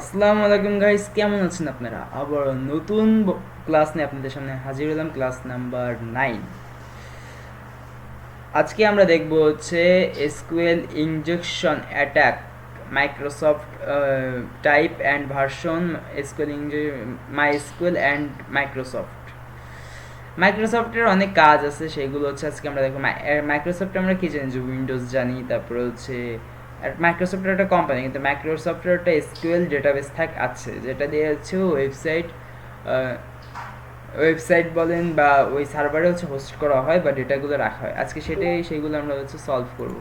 আসসালামু আলাইকুম গাইস, কেমন আছেন আপনারা? আবার নতুন ক্লাস নিয়ে আপনাদের সামনে হাজির হলাম, ক্লাস নাম্বার 9। আজকে আমরা দেখব হচ্ছে SQL injection attack, Microsoft type and version, SQL my SQL and Microsoft. মাইক্রোসফটের অনেক কাজ আছে, সেগুলো হচ্ছে আজকে আমরা দেখবো। মাইক্রোসফট আমরা কি জানি, যে উইন্ডোজ জানি, তারপরে হচ্ছে মাইক্রোসফটের একটা কোম্পানি, কিন্তু মাইক্রোসফটের একটা এসকিউএল ডেটাবেস আছে, যেটা দিয়ে হচ্ছে ওয়েবসাইট বলেন বা ওই সার্ভারে হচ্ছে হোস্ট করা হয় বা ডেটাগুলো রাখা হয়। আজকে সেইগুলো আমরা হচ্ছে সলভ করব।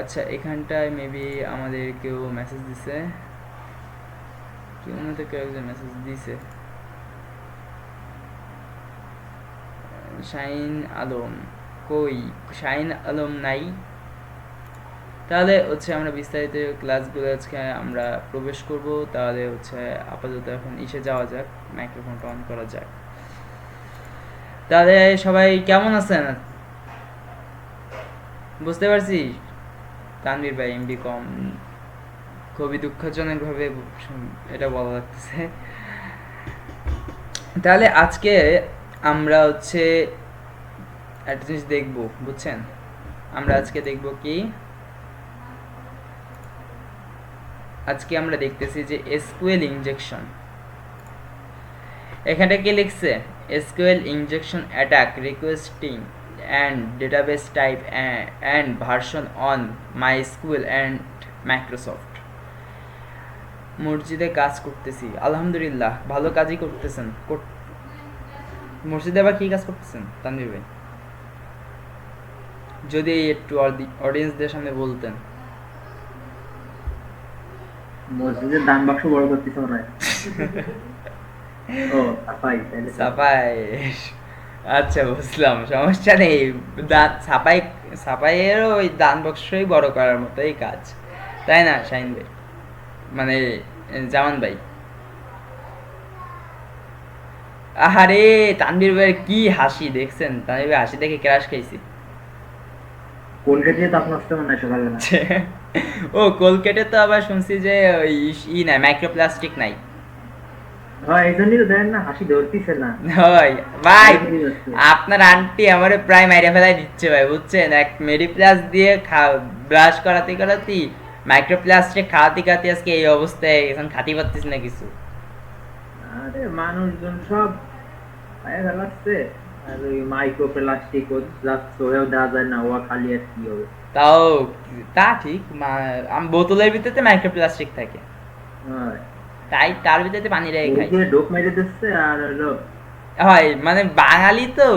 আচ্ছা, এখানটায় মেবি আমাদের কেউ মেসেজ দিছে, কেউ না তো কেউ একজন মেসেজ দিছে। শাইন আলম, কই শাইন আলম নাই? তাহলে হচ্ছে আমরা বিস্তারিত ক্লাসগুলো আজকে আমরা প্রবেশ করব। তাহলে হচ্ছে আপাতত এখন যাওয়া যাক, মাইক্রোফোনটা অন করা যাক। তাহলে সবাই কেমন আছেন? বুঝতে পারছি তানভীর ভাই এমবি কম, খুবই দুঃখজনকভাবে এটা বলা লাগতেছে। তাহলে আজকে আমরা হচ্ছে একটা জিনিস দেখবো, বুঝছেন? আমরা আজকে দেখব কি, আজকে আমরা দেখতেছি যে এসকিউএল ইনজেকশন। এখানটা কি লিখছে? SQL injection attack requesting and database type and version on MySQL and Microsoft. মসজিদে কাজ করতেছি, আলহামদুলিল্লাহ ভালো কাজই করতেছেন। মসজিদে আবার কি কাজ করতেছেন তানভীর ভাই? যদি একটু অডিয়েন্সদের সামনে বলতেন। মসজিদের দান বাক্স বড় করতেছে মনে হয়। ও সাফাই, তাহলে সাফাই, আচ্ছা বুঝলাম, সমস্যা নেই। সাফাই, সাফাইয়েরও ওই দান বক্সই বড় করার মতোই কাজ, তাই না শাহিন ভাই? মানে জামান ভাই। আহারে, তানভীর ভাইয়ের কি হাসি দেখছেন? তানভীর ভাই হাসি দেখে ক্রাশ খাইছি। কোলগেট দিয়ে দাঁত নষ্ট মনে হয় সকালবেলা। ও কোলগেটে তো আবার শুনছি যে ওই নাই, মাইক্রোপ্লাস্টিক নাই। হ্যাঁ, এই জন্যই তো দেখেন না, হাসি ধরতেছে না। ভাই ভাই, হাসি বেরিয়ে যাচ্ছে। আপনার আন্টি আমারে প্রায় মাইরে ফেলাই দিচ্ছে ভাই, বুঝছেন? এক মেডিপ্লাস দিয়ে ব্রাশ করাতে করাতে মাইক্রোপ্লাস্টিক খাওয়াতে খাওয়াতে আজকে এই অবস্থায়, এখন খাতি পারতিস না কিছু। আরে মানুষজন সব খায় ফেলাচ্ছে। আর ওই মাইক্রো প্লাস্টিক ও যাচ্ছে, ওও দেওয়া যায় না, ও খালি আর কি হবে। তাও তা ঠিক, বোতলের ভিতরে মাইক্রোপ্লাস্টিক থাকে, হ্যাঁ, তাই তার ভিতরে পানি রেখে এই খাই। যে ডোপ মেরে দিচ্ছে। আর হলো হয় মানে বাঙালি তো।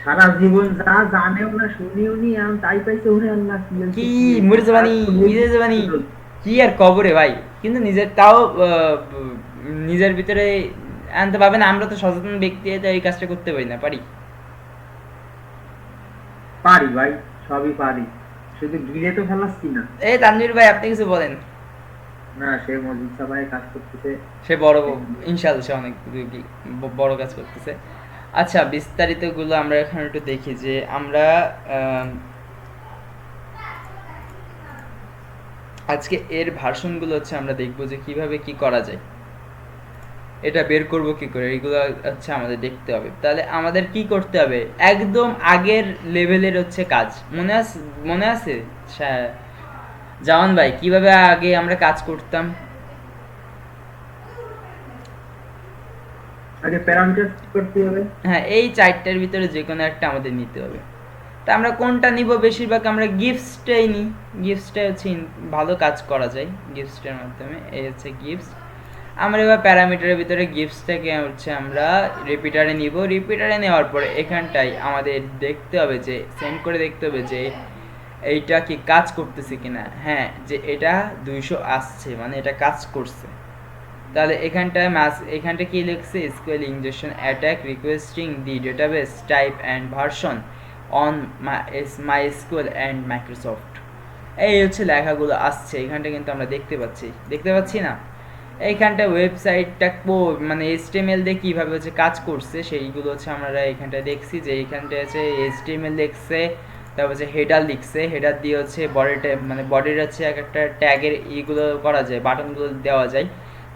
সারা জীবন যা জানেও না শুনিও নি, আমি তাই পাইছে। ওরে আল্লাহ, কি হয়েছে কি কি হয়েছে, মরে আর যাবানি, তো মরে বলতেছে যাবানি, শুধু। কি আর কবরে ভাই। কিন্তু নিজের তাও নিজের ভিতরে আনতে পারবেন। আমরা তো সচেতন ব্যক্তি, তো এই কাজটা করতে পারি না, পারি? পারি ভাই, সবই পারি, শুধু গিলে তো ফেলাচ্ছি না। এই তানভীর ভাই, আপনি কিছু বলেন। না, সে মসজিদ সভায় কাজ করতেছে। সে বড়, ইনশাল্লাহ সে অনেক বড় কাজ করতেছে। আচ্ছা, বিস্তারিত গুলো আমরা এখন একটু দেখি, যে আমরা আজকে এর ভার্সনগুলো হচ্ছে আমরা দেখবো যে কিভাবে কি করা যায়, এটা বের করব কি করে, এগুলো হচ্ছে আমাদের দেখতে হবে। তাহলে আমাদের কি করতে হবে? একদম আগের লেভেলের হচ্ছে কাজ মনে আছে? মনে আছে জামান ভাই, কিভাবে আগে আমরা কাজ করতাম? আগে প্যারামিটার করতে হবে। হ্যাঁ, এই চারটার ভিতরে যে কোনো একটা আমাদের নিতে হবে। তা আমরা কোনটা নিব? বেশিরভাগ আমরা গিফটসটাই নিই। গিফটসটাই হচ্ছে ভালো কাজ করা যায় গিফটসটার মাধ্যমে। এই হচ্ছে গিফটস। আমরা এবার প্যারামিটারের ভিতরে গিফটসটাকে হচ্ছে আমরা রিপিটারে নিব। রিপিটারে নেওয়ার পরে এখানটায় আমাদের দেখতে হবে, যে সেন্ড করে দেখতে হবে যে এইটা কি কাজ করতেছে কিনা। হ্যাঁ, যে এটা 200 আসছে, মানে এটা কাজ করছে। তাহলে এখানটা কি লিখছে? SQL injection attack requesting the database type and version on MySQL and Microsoft. এই হচ্ছে লেখাগুলো আসছে এখানটা, কিন্তু আমরা দেখতে পাচ্ছি না। এইখানটা ওয়েবসাইটটা মানে এইচটিএমএল দিয়ে কীভাবে হচ্ছে কাজ করছে সেইগুলো হচ্ছে আমরা এখানটায় দেখছি, যে এইখানটায় আছে এইচটিএমএল লিখছে, তারপর হচ্ছে হেডার লিখছে, হেডার দিয়ে হচ্ছে বডিটা মানে বডির হচ্ছে এক একটা ট্যাগের ইগুলো করা যায়, বাটনগুলো দেওয়া যায়।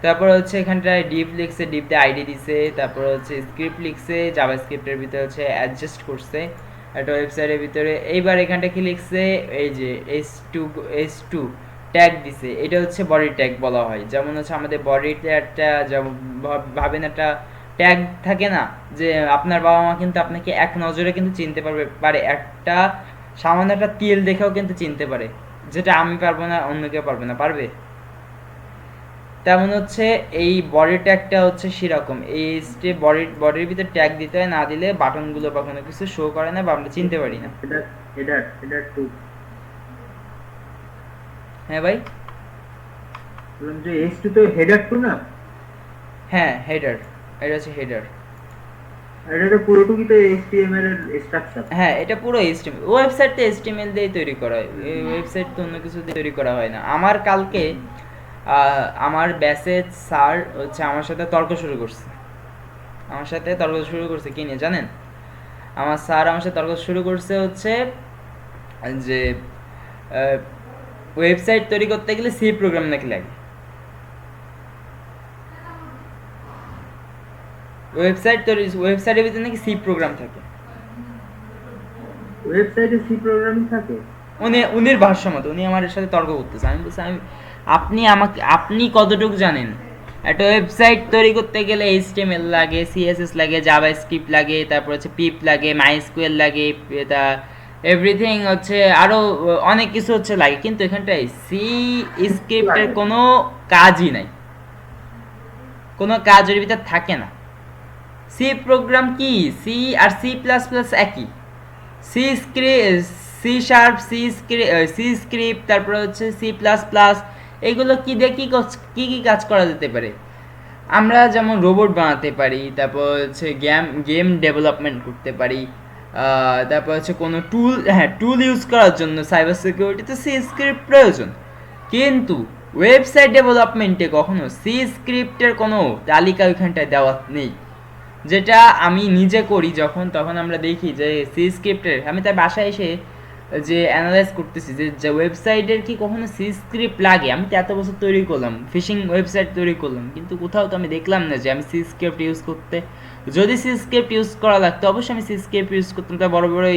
তারপর হচ্ছে এখানটায় ডিপ লিখছে, ডিপ দিয়ে আইডি দিছে। তারপর হচ্ছে স্ক্রিপ্ট লিখছে, জাভা স্ক্রিপ্টের ভিতরে হচ্ছে অ্যাডজাস্ট করছে একটা ওয়েবসাইটের ভিতরে। এইবার এখানটা কি লিখছে, এই যে S2 ট্যাগ দিছে, এটা হচ্ছে বডি ট্যাগ বলা হয়। যেমন হচ্ছে আমাদের বডিতে একটা যেমন ভাবেন একটা ট্যাগ থাকে না, যে আপনার বাবা মা কিন্তু আপনাকে এক নজরে কিন্তু চিনতে পারে, একটা সামান্য একটা তিল দেখেও কিন্তু চিনতে পারে, যেটা আমি পারবো না, অন্য কেউ পারবে না, পারবে। তেমন হচ্ছে এই বডি ট্যাগটা হচ্ছে সেরকম, এই বডির ভিতরে ট্যাগ দিতে হয়, না দিলে বাটনগুলো বা কোনো কিছু শো করে না বা আমরা চিনতে পারি না। এটা টু হ্যাঁ ভাই, বললাম যে S2 তো হেডার টু না, হ্যাঁ হেডার, এটা হচ্ছে হেডার। এটা পুরোটুকুই তো HTML এর স্ট্রাকচার। হ্যাঁ এটা পুরো HTML, ওয়েবসাইট তো HTML দিয়ে তৈরি করা হয়, এই ওয়েবসাইট তো অন্য কিছু দিয়ে তৈরি করা হয় না। আমার কালকে আমার ব্যাচের স্যার হচ্ছে আমার সাথে তর্ক শুরু করছে, কি নিয়ে জানেন? আমার স্যার আমার সাথে তর্ক শুরু করছে হচ্ছে যে ওয়েবসাইট তৈরি করতে গেলে সি প্রোগ্রাম নাকি লাগে। ওয়েবসাইটের ভিতরে নাকি সি প্রোগ্রাম থাকে, ওয়েবসাইটে সি প্রোগ্রামিং থাকে। উনির ভাষ্যমত, উনি আমার সাথে তর্ক করতেছে। আমি বলছি আপনি কতটুকু জানেন? একটা ওয়েবসাইট তৈরি করতে গেলে HTML লাগে, CSS লাগে, জাভাস্ক্রিপ্ট লাগে, তারপর হচ্ছে পিপ লাগে, মাইস্কুয়েল লাগে, এটা এভরিথিং হচ্ছে আরো অনেক কিছু হচ্ছে লাগে, কিন্তু এখানটায় সি স্ক্রিপ্টের কোনো কাজই নাই, কোনো কাজ এর ভিতর থাকে না। সি প্রোগ্রাম কি, সি আর C++ একই, সি স্ক্রিপ্ট, তারপরে হচ্ছে C++, এগুলো কি দিয়ে কি কাজ করা যেতে পারে? আমরা যেমন রোবট বানাতে পারি, তারপর হচ্ছে গেম ডেভেলপমেন্ট করতে পারি, তারপর হচ্ছে কোনো টুল ইউজ করার জন্য সাইবার সিকিউরিটিতে সি স্ক্রিপ্ট প্রয়োজন। কিন্তু ওয়েবসাইট ডেভেলপমেন্টে কখনো সি স্ক্রিপ্টের কোনো তালিকা ওইখানটায় দেওয়া নেই। যেটা আমি নিজে করি যখন, তখন আমরা দেখি যে সি স্ক্রিপ্টের, আমি তার বাসায় এসে যে অ্যানালাইজ করতেছি যে ওয়েবসাইটের কি কখনো সি স্ক্রিপ্ট লাগে। আমি তো এত বছর তৈরি করলাম, ফিশিং ওয়েবসাইট তৈরি করলাম, কিন্তু কোথাও তো আমি দেখলাম না যে আমি সি স্ক্রিপ্ট ইউজ করতে। যদি সি স্ক্রিপ্ট ইউজ করা লাগতো অবশ্যই আমি সি স্ক্রিপ্ট ইউজ করতাম, তার বড় বড়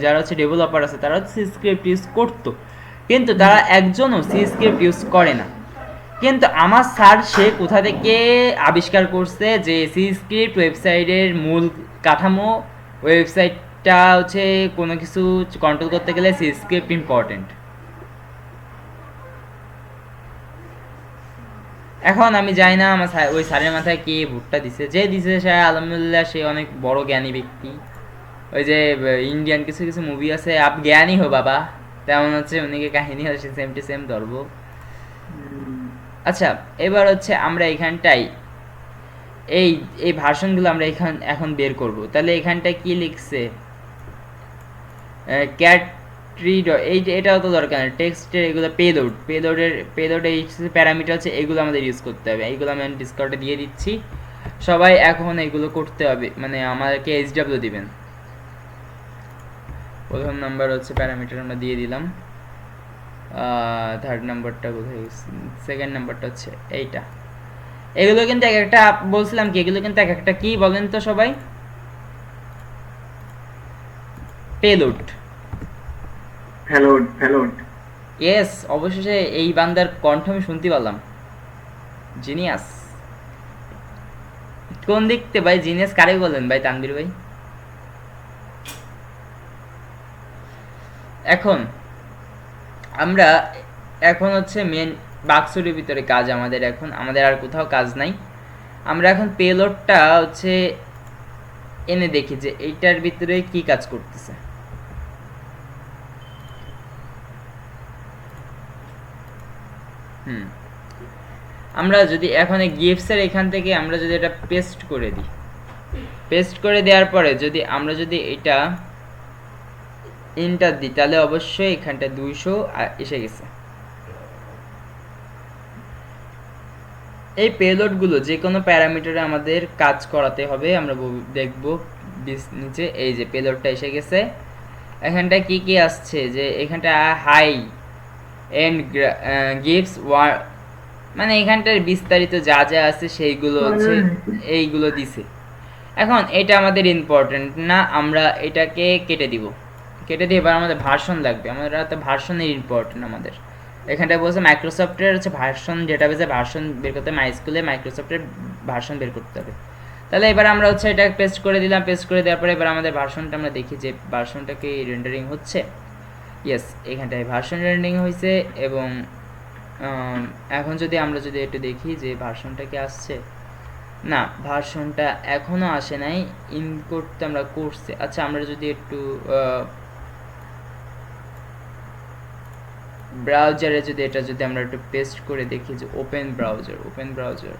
যারা হচ্ছে ডেভেলপার আছে তারা সি স্ক্রিপ্ট ইউজ করতো, কিন্তু তারা একজনও সি স্ক্রিপ্ট ইউজ করে না। কিন্তু আমার স্যার সে কোথা থেকে আবিষ্কার করছে যে সি স্ক্রিপ্ট ওয়েবসাইটের মূল কাঠামো, ওয়েবসাইটটা হচ্ছে কোনো কিছু কন্ট্রোল করতে গেলে সি স্ক্রিপ্ট ইম্পর্টেন্ট। এখন আমি জানি না আমার ওই স্যারের মাথায় কে ভুট্টা দিছে, যে দিছে সে আলহামদুলিল্লাহ সে অনেক বড় জ্ঞানী ব্যক্তি। ওই যে ইন্ডিয়ান কিছু কিছু মুভি আছে, আপ জ্ঞানী হো বাবা, তেমন হচ্ছে উনিকে কাহিনী হচ্ছে সেম টু সেম ধরবো। আচ্ছা, এবার হচ্ছে আমরা এখানটাই এই এই ভার্সনগুলো আমরা এখন বের করব। তাহলে এখানটায় কি লিখছে, ক্যাট রিড, এটাও তো দরকার নেই, টেক্সটের এগুলো পেলোডের এই প্যারামিটার আছে, এগুলো আমাদের ইউজ করতে হবে। এইগুলো আমি ডিসকাউন্টে দিয়ে দিচ্ছি, সবাই এখন এগুলো করতে হবে, মানে আমাদেরকে HW দিবেন। প্রথম নাম্বার হচ্ছে প্যারামিটার আমরা দিয়ে দিলাম, থার্ড নাম্বারটা কোথায়, সেকেন্ড নাম্বারটা হচ্ছে এইটা। এগুলো কিন্তু এক একটা বলছিলাম কি, এগুলো কিন্তু এক একটা কি বলেন তো সবাই, পেলোড। ইয়েস, অবশেষে এই বান্দার কণ্ঠ আমি শুনতে পেলাম, জিনিয়াস। কোন দিকতে ভাই জিনিয়াস কারে বলেন ভাই, তানভীর ভাই? এখন আমরা হচ্ছে মেন বাক্সের ভিতরে কাজ আমাদের, আমাদের আর কোথাও কাজ নাই। আমরা এখন পেলোডটা হচ্ছে এনে দেখি যে এইটার ভিতরে কি কাজ করতেছে। আমরা যদি এখন গিফটসের এখান থেকে আমরা যদি এটা পেস্ট করে দিই, পেস্ট করে দেওয়ার পরে যদি আমরা এটা এন্টার দিই, তাহলে অবশ্যই এখানটা 200 এসে গেছে। এই পেলোডগুলো যে কোনো প্যারামিটারে আমাদের কাজ করাতে হবে, আমরা দেখব নিচে এই যে পেলোডটা এসে গেছে। এখানটায় কি কি আসছে যে এখানটা হাই এন্ড গিভস ওয়ার, মানে এখানটার বিস্তারিত যা যা আছে সেইগুলো হচ্ছে এইগুলো দিছে। এখন এটা আমাদের ইম্পর্টেন্ট না, আমরা এটাকে কেটে দিব। কেটে দিয়ে এবার আমাদের ভার্সন লাগবে, আমাদের তো ভার্সনের ইম্পর্টেন্ট আমাদের। এখানটায় বলছে মাইক্রোসফটের হচ্ছে ভার্সন ডেটাবেসে ভার্সন বের করতে, মাইস্কুলে মাইক্রোসফটের ভার্সন বের করতে হবে। তাহলে এবার আমরা হচ্ছে এটা পেস্ট করে দিলাম, পেস্ট করে দেওয়ার পরে এবার আমাদের ভার্সনটা আমরা দেখি যে ভার্সনটা কি রেন্ডারিং হচ্ছে। ইয়েস, এখানটায় ভার্সন রেন্ডারিং হয়েছে। এবং এখন যদি আমরা যদি একটু দেখি যে ভার্সনটা কি আসছে, না ভার্সনটা এখনো আসে নাই, ইনকোড তো আমরা করছি। আচ্ছা আমরা যদি একটু ব্রাউজারে যদি এটা যদি আমরা একটু পেস্ট করে দেখি যে ওপেন ব্রাউজার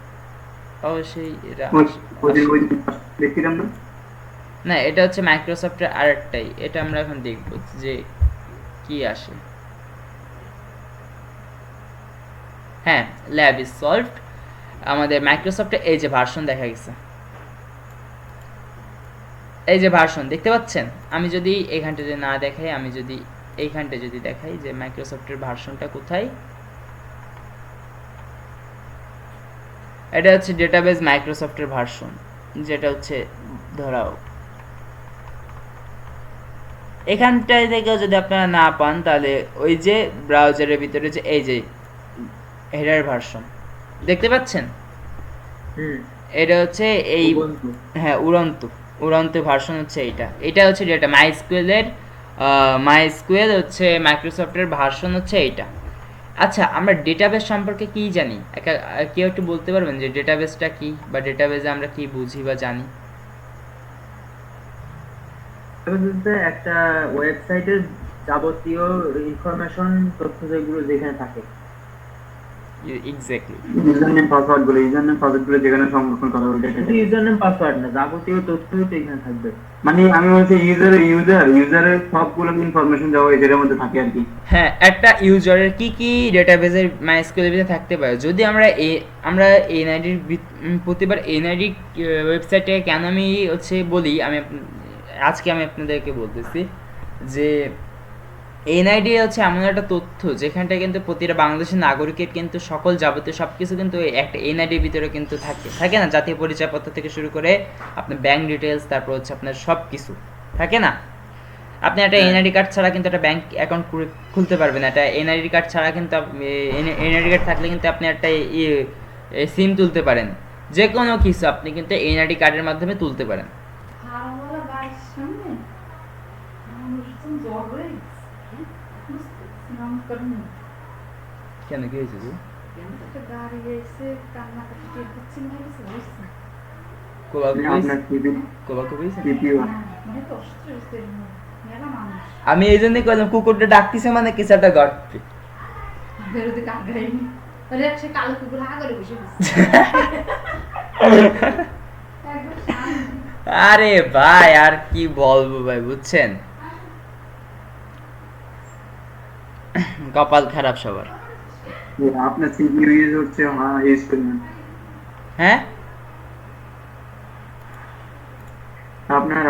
অবশ্যই এটা না, এটা হচ্ছে মাইক্রোসফটের আরেকটাই, এটা আমরা এখন দেখব যে কি আসে। হ্যাঁ, ল্যাব ইজ সলভড। আমাদের মাইক্রোসফটে এই যে ভার্সন দেখা গেছে, এই যে ভার্সন দেখতে পাচ্ছেন। আমি যদি এখানটা যদি না দেখাই, আমি যদি এইখানটা যদি দেখাই যে মাইক্রোসফটের ভার্সনটা কোথায়, এটা হচ্ছে ডেটাবেস মাইক্রোসফটের ভার্সন, যেটা হচ্ছে ধরাও এখানটায় থেকে যদি আপনারা না পান তাহলে ওই যে ব্রাউজারের ভিতরে যে এই যে হেডার ভার্সন দেখতে পাচ্ছেন, এটা হচ্ছে এই হ্যাঁ উড়ন্ত ভার্সন হচ্ছে এইটা। এটা হচ্ছে ডেটা মাইস্কুয়েল হচ্ছে মাইক্রোসফটের ভার্সন হচ্ছে এইটা। আচ্ছা আমরা ডেটাবেস সম্পর্কে কি জানি, কেউ একটু বলতে পারবেন যে ডেটাবেসটা কি, বা ডেটাবেসে আমরা কি বুঝি বা জানি? একটা ওয়েবসাইটের যাবতীয় ইনফরমেশন, তথ্য যেগুলো যেখানে থাকে, এক্স্যাক্টলি ইউজারনেম পাসওয়ার্ডগুলো যেখানে সংরক্ষণ করা হবে, এটা ইউজারনেম পাসওয়ার্ড না, যাবতীয় তথ্যই তো এখানে থাকবে। মানে আমি বলছি ইউজারের সবগুলো ইনফরমেশন যাওয়া এর মধ্যে থাকে আর কি। হ্যাঁ, একটা ইউজারের কি কি ডেটাবেসের মাইস্কুয়েলের ভিতরে থাকতে পারে। যদি আমরা এনআইডির প্রতিবার এনআইডি ওয়েবসাইটে কেন আমি হচ্ছে বলি, আজকে আমি আপনাদেরকে বলতেছি যে এনআইডি হচ্ছে এমন একটা তথ্য যেখানটা কিন্তু প্রতিটা বাংলাদেশের নাগরিকের কিন্তু সকল যাবতীয় সব কিছু কিন্তু একটা এনআইডির ভিতরে কিন্তু থাকে না, জাতীয় পরিচয়পত্র থেকে শুরু করে আপনার ব্যাংক ডিটেলস, তারপর হচ্ছে আপনার সব কিছু থাকে না। আপনি একটা এনআইডি কার্ড ছাড়া কিন্তু একটা ব্যাংক অ্যাকাউন্ট খুলতে পারবেন না। একটা এনআইডি কার্ড ছাড়া কিন্তু এনআইডি কার্ড থাকলে কিন্তু আপনি একটা সিম তুলতে পারেন, যে কোনো কিছু আপনি কিন্তু এনআইডি কার্ডের মাধ্যমে তুলতে পারেন। কেন কি হয়েছে? আমি এই জন্যই কইলাম কুকুরটা ডাকতেছে মানে কিছু একটা ঘটবে। আরে ভাই আর কি বলবো ভাই, বুঝছেন, কপাল খারাপ সবার। আপনার সিপিইউ ইউজ হচ্ছে, ইউজ করবেন। হ্যাঁ,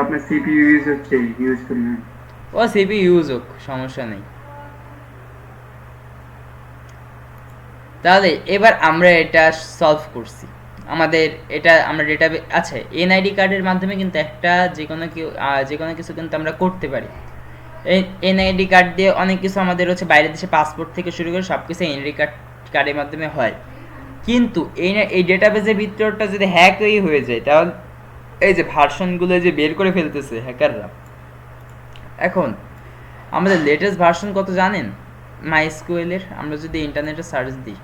আপনার সিপিইউ ইউজ হচ্ছে, ইউজ করবেন। ও সিপিইউ ইউজ হোক, সমস্যা নেই। তাহলে এবার আমরা এটা সলভ করছি। আমাদের এটা আমরা ডেটাবেস, আচ্ছা এনআইডি কার্ডের মাধ্যমে কিন্তু একটা যে কোনো কিছু কিন্তু আমরা করতে পারি। এনআইডি কার্ড দিয়ে অনেক কিছু আমাদের হচ্ছে বাইরের দেশে পাসপোর্ট থেকে শুরু করে সব কিছু এনআইডি কার্ডের মাধ্যমে হয়। কিন্তু এই ডেটাবেসের ভিতরটা যদি হ্যাকই হয়ে যায়, তাহলে এই যে ভার্সনগুলো যে বের করে ফেলতেছে হ্যাকাররা। এখন আমাদের লেটেস্ট ভার্সন কত জানেন মাইস্কুয়েলের? আমরা যদি ইন্টারনেটে সার্চ দিই,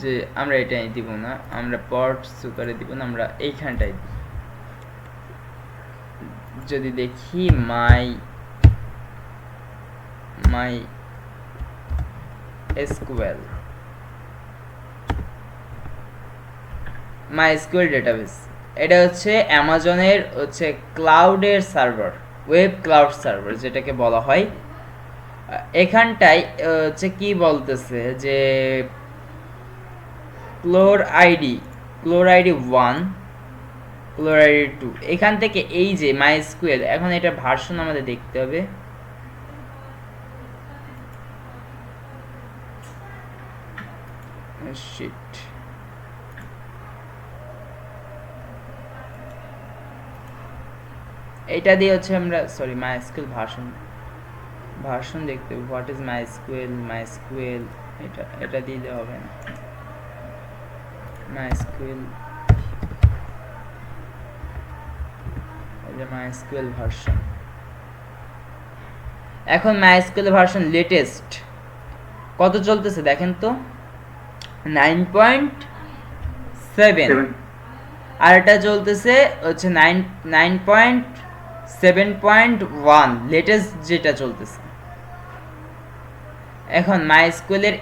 যে আমরা এটাই দিব না, আমরা পট সুপারে দিব না, আমরা এইখানটাই দিই। যদি দেখি মাই এসকিউএল ডেটাবেস, এটা হচ্ছে অ্যামাজনের হচ্ছে ক্লাউডের সার্ভার, ওয়েব ক্লাউড সার্ভার যেটাকে বলা হয়। এখানটায় হচ্ছে কি বলতেছে যে ক্লোর আইডি 1 ক্লোরাইড 2 এখান থেকে এই যে মাইস্কুয়েল, এখন এটা ভার্সন আমাদের দেখতে হবে। শিট, এটা দিয়ে হচ্ছে আমরা সরি মাইস্কুয়েল ভার্সন দেখতে হবে। হোয়াট ইজ মাইস্কুয়েল এটা দিলে হবে না। মাইস্কুয়েল ভার্সন, এখন মাইস্কুয়েল ভার্সন লেটেস্ট কত চলতেছে দেখেন তো, 9.7, আর এটা চলতেছে হচ্ছে 9.7.1 লেটেস্ট যেটা চলতেছে। এখন মাইস্কুয়েলের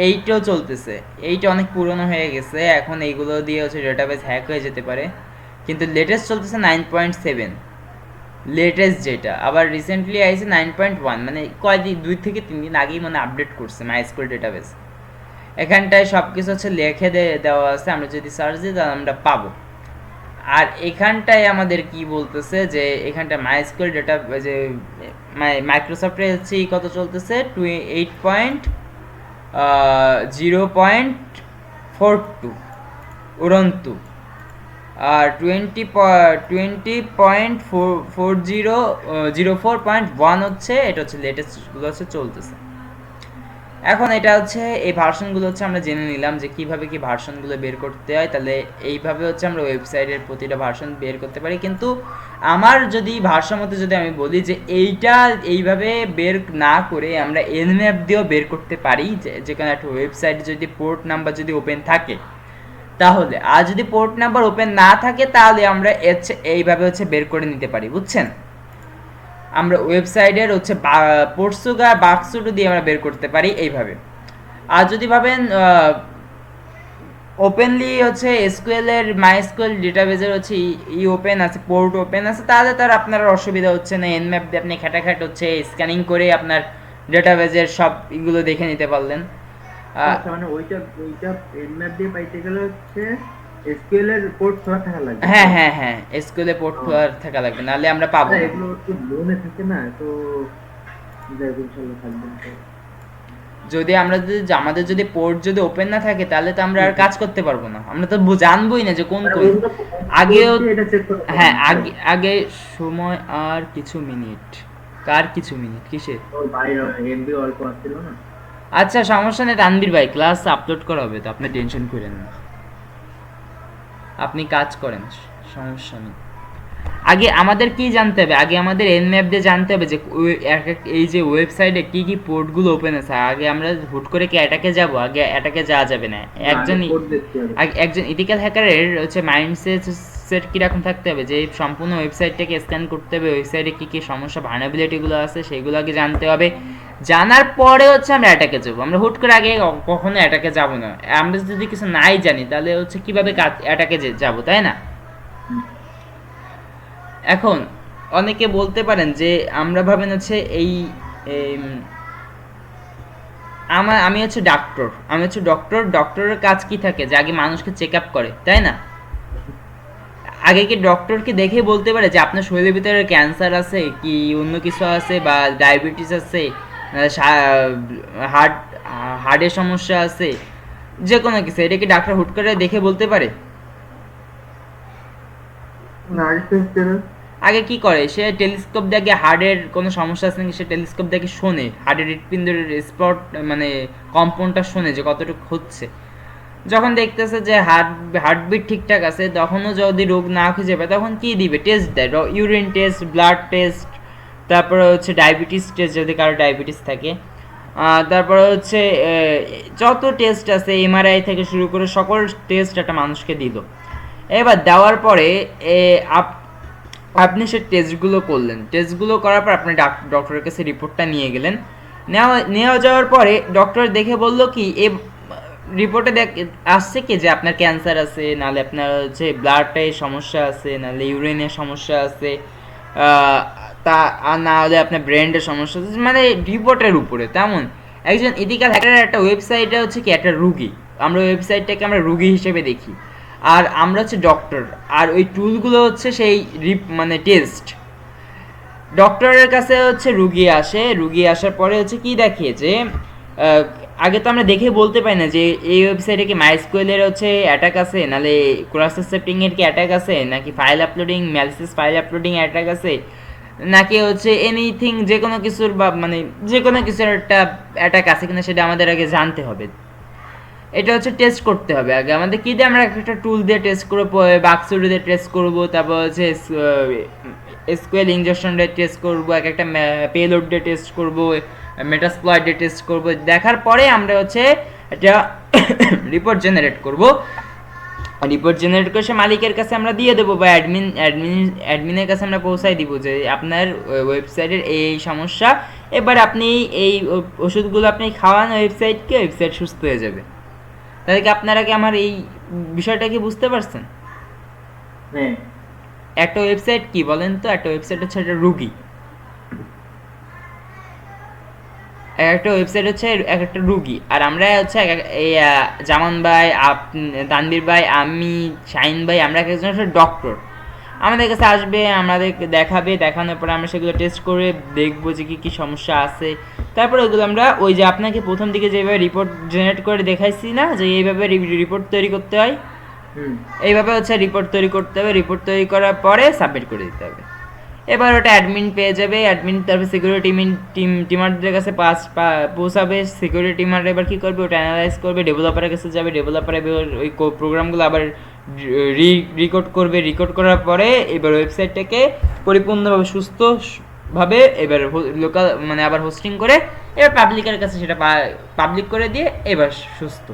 এইটাও চলতেছে, এইটা অনেক পুরনো হয়ে গেছে, এখন এইগুলো দিয়ে হচ্ছে ডেটাবেস হ্যাক হয়ে যেতে পারে, কিন্তু লেটেস্ট চলতেছে 9.7 লেটেস্ট যেটা। আবার রিসেন্টলি আইছে 9.1, মানে কয়দিন 2 থেকে 3 দিন আগেই মানে আপডেট করছে মাইস্কুয়েল ডেটাবেস। এখানটায় সব কিছু হচ্ছে লিখে দেওয়া আছে, আমরা যদি সার্চ দিই তাহলে আমরা পাবো। আর এখানটায় আমাদের কি বলতেছে যে এখানটা মাইস্কুয়েল ডেটা যে মাইক্রোসফটের হচ্ছে কত চলতেছে 8.0.42 উড়ন্তু, আর 20.04.1 হচ্ছে এটা হচ্ছে লেটেস্টগুলো হচ্ছে চলতেছে। এখন এটা হচ্ছে এই ভার্সনগুলো হচ্ছে আমরা জেনে নিলাম যে কিভাবে কি ভার্সনগুলো বের করতে হয়, তাহলে এইভাবে হচ্ছে আমরা ওয়েবসাইটের প্রতিটা ভার্সন বের করতে পারি। কিন্তু আমার যদি ভারসাম্যতে যদি আমি বলি যে এইটা এইভাবে বের না করে আমরা এনম্যাপ দিয়েও বের করতে পারি, যে কোনো একটা ওয়েবসাইটে যদি পোর্ট নাম্বার যদি ওপেন থাকে তাহলে, আর যদি পোর্ট নাম্বার ওপেন না থাকে তাহলে আমরা এইভাবে হচ্ছে বের করে নিতে পারি, বুঝছেন। আমরা ওয়েবসাইটের হচ্ছে পোর্টসুগা বাক্সুটো দিয়ে আমরা বের করতে পারি এইভাবে। আর যদি ভাবেন ওপেনলি হচ্ছে এসকিউএল এর মাইস্কুয়েল ডেটাবেজের হচ্ছে ওপেন আছে, পোর্ট ওপেন আছে, তাহলে তার আপনার অসুবিধা হচ্ছে না, এনম্যাপ দিয়ে আপনি খাটাখাট হচ্ছে স্ক্যানিং করে আপনার ডেটাবেজের সব এগুলো দেখে নিতে পারলেন। মানে ওইটা এনম্যাপ দিয়ে পাইতে গেলে হচ্ছে এসকিউএল এর পোর্ট খোলা থাকা লাগবে। হ্যাঁ এসকিউএল এর পোর্ট খোলা থাকা লাগবে, নাহলে আমরা পাবো না। এগুলো একটু লোনে থাকে না, তো ইনশাআল্লাহ থাকবে। যদি আমাদের যদি পোর্ট যদি ওপেন না থাকে তাহলে তো আমরা আর কাজ করতে পারবো না, আমরা তো জানবোই না যে কোন আগেও। হ্যাঁ আগে সময় আর কিছু মিনিট কিসে আচ্ছা সমস্যা নেই তানবীর ভাই, ক্লাস আপলোড করা হবে তো আপনি টেনশন করেন না, আপনি কাজ করেন, সমস্যা নেই। আগে আমাদের কি জানতে হবে, আগে আমাদের এনম্যাপ দিয়ে জানতে হবে যে এই যে ওয়েবসাইটে কি কি পোর্টগুলো ওপেন আছে। আগে আমরা হুট করে কি অ্যাটাকে যাব, আগে অ্যাটাকে যাওয়া যাবে না। একজন ইথিক্যাল হ্যাকারের হচ্ছে মাইন্ডসেট কিরকম থাকতে হবে যে সম্পূর্ণ ওয়েবসাইটটাকে স্ক্যান করতে হবে, ওয়েবসাইটে কি কি সমস্যা ভালনারেবিলিটিগুলো আছে সেগুলো আগে জানতে হবে, জানার পরে হচ্ছে আমরা অ্যাটাকে যাবো। আমরা হুট করে আগে কখনো অ্যাটাকে যাব না, আমরা যদি কিছু নাই জানি তাহলে হচ্ছে কিভাবে অ্যাটাকে যাব, তাই না। এখন অনেকে বলতে পারেন যে আমরা ভাবেন হচ্ছে আমি হচ্ছে ডক্টরের কাজ কি থাকে যে আগে মানুষকে চেক আপ করে, তাই না। আগে কি ডক্টরকে দেখে বলতে পারে যে আপনার শরীরের ভিতরে ক্যান্সার আছে কি অন্য কিছু আছে, বা ডায়াবেটিস আছে, হার্টের সমস্যা আছে, যে কোনো কিছু, এটা কি ডাক্তার হুট করে দেখে বলতে পারে? আগে কি করে, সে টেলিস্কোপ দিয়ে হার্টের কোনো সমস্যা আছে নাকি সে টেলিস্কোপ দিয়ে শোনে, হার্টের হৃৎপিণ্ডের স্পট মানে কম্পনটা শোনে যে কতটুকু হচ্ছে। যখন দেখতেছে যে হার্টবিট ঠিকঠাক আছে, তখনও যদি রোগ না খুঁজে পায় তখন কি দিবে, টেস্ট দেয়, ইউরিন টেস্ট, ব্লাড টেস্ট, তারপরে হচ্ছে ডায়াবেটিস টেস্ট যদি কারো ডায়াবেটিস থাকে, তারপরে হচ্ছে যত টেস্ট আছে এমআরআই থেকে শুরু করে সকল টেস্ট একটা মানুষকে দিল। এবার দেওয়ার পরে আপনি সে টেস্টগুলো করলেন, টেস্টগুলো করার পর আপনি ডক্টরের কাছে রিপোর্টটা নিয়ে গেলেন, নেওয়া যাওয়ার পরে ডক্টর দেখে বললো কি এ রিপোর্টে আসছে কি যে আপনার ক্যান্সার আছে, নাহলে আপনার হচ্ছে ব্লাডে সমস্যা আছে, নাহলে ইউরিনের সমস্যা আছে, তা আর না হলে আপনার ব্রেনের সমস্যা আছে, মানে রিপোর্টের উপরে। তেমন একজন ইথিক্যাল হ্যাকারের একটা ওয়েবসাইটে হচ্ছে কি একটা রুগী, আমরা ওয়েবসাইটটাকে আমরা রুগী হিসেবে দেখি। আর আমরা হচ্ছে ডক্টর, আর ওই টুলগুলো হচ্ছে সেই মানে টেস্ট। ডক্টরের কাছে হচ্ছে রুগী আসে, রুগী আসার পরে হচ্ছে কি দেখে যে আগে তো আমরা দেখে বলতে পারি না যে এই ওয়েবসাইটে কি মাইস্কুয়েলের হচ্ছে অ্যাটাক আছে, নাহলে ক্রস অ্যাকসেপ্টিং এর কি অ্যাটাক আছে, নাকি file uploading malicious file uploading attack আছে, নাকি হচ্ছে এনিথিং যে কোনো কিছুর বা মানে যে কোনো কিছুর একটা অ্যাটাক আছে কিনা সেটা আমাদের আগে জানতে হবে। এটা হচ্ছে টেস্ট করতে হবে আগে আমাদের কি দিয়ে, আমরা একটা টুল দিয়ে টেস্ট করবো, বাক্সুরি দিয়ে টেস্ট করবো, তারপর হচ্ছে এসকিউএল ইনজেকশন দিয়ে টেস্ট করবো, এক একটা পেলোড দিয়ে টেস্ট করবো, মেটাসপ্লয়েড দিয়ে টেস্ট করবো। দেখার পরে আমরা হচ্ছে একটা রিপোর্ট জেনারেট করবো। রিপোর্ট জেনারেট করে সে মালিকের কাছে আমরা দিয়ে দেবো, বা অ্যাডমিনের কাছে আমরা পৌঁছাই দিব যে আপনার ওয়েবসাইটের এই সমস্যা, এবার আপনি এই ওষুধগুলো আপনি খাওয়ান ওয়েবসাইটকে, ওয়েবসাইট সুস্থ হয়ে যাবে। তাহলে কি আপনারা কি আমার এই বিষয়টা কি বুঝতে পারছেন? হ্যাঁ। একটা ওয়েবসাইট কি বলেন তো? একটা ওয়েবসাইট হচ্ছে একটা রুগী, একটা ওয়েবসাইট হচ্ছে এক একটা রুগী, আর আমরা হচ্ছে এই জামান ভাই, তানবীর ভাই, আমি, শাহিন ভাই, আমরা একজন হচ্ছে ডক্টর। আমাদের কাছে আসবে, আমাদেরকে দেখাবে, দেখানোর পরে আমরা সেগুলো টেস্ট করে দেখবো যে কী কী সমস্যা আছে। তারপরে ওইগুলো আমরা ওই যে আপনাকে প্রথম দিকে যেভাবে রিপোর্ট জেনারেট করে দেখাইছি না, যে এইভাবে রিপোর্ট তৈরি করতে হয়, এইভাবে হচ্ছে রিপোর্ট তৈরি করতে হবে। রিপোর্ট তৈরি করার পরে সাবমিট করে দিতে হবে। এবার ওটা অ্যাডমিন পেয়ে যাবে, অ্যাডমিন তারপর সিকিউরিটি টিমারদের কাছে পৌঁছাবে। সিকিউরিটি টিমার এবার কী করবে, ওটা অ্যানালাইজ করবে, ডেভেলপারের কাছে যাবে, ডেভেলপার ওই প্রোগ্রামগুলো আবার রেকর্ড করবে। রেকর্ড করার পরে এবার ওয়েবসাইটটাকে পরিপূর্ণভাবে সুস্থভাবে এবার লোকাল মানে আবার হোস্টিং করে এবার পাবলিকের কাছে সেটা পাবলিক করে দিয়ে এবার সুস্থ।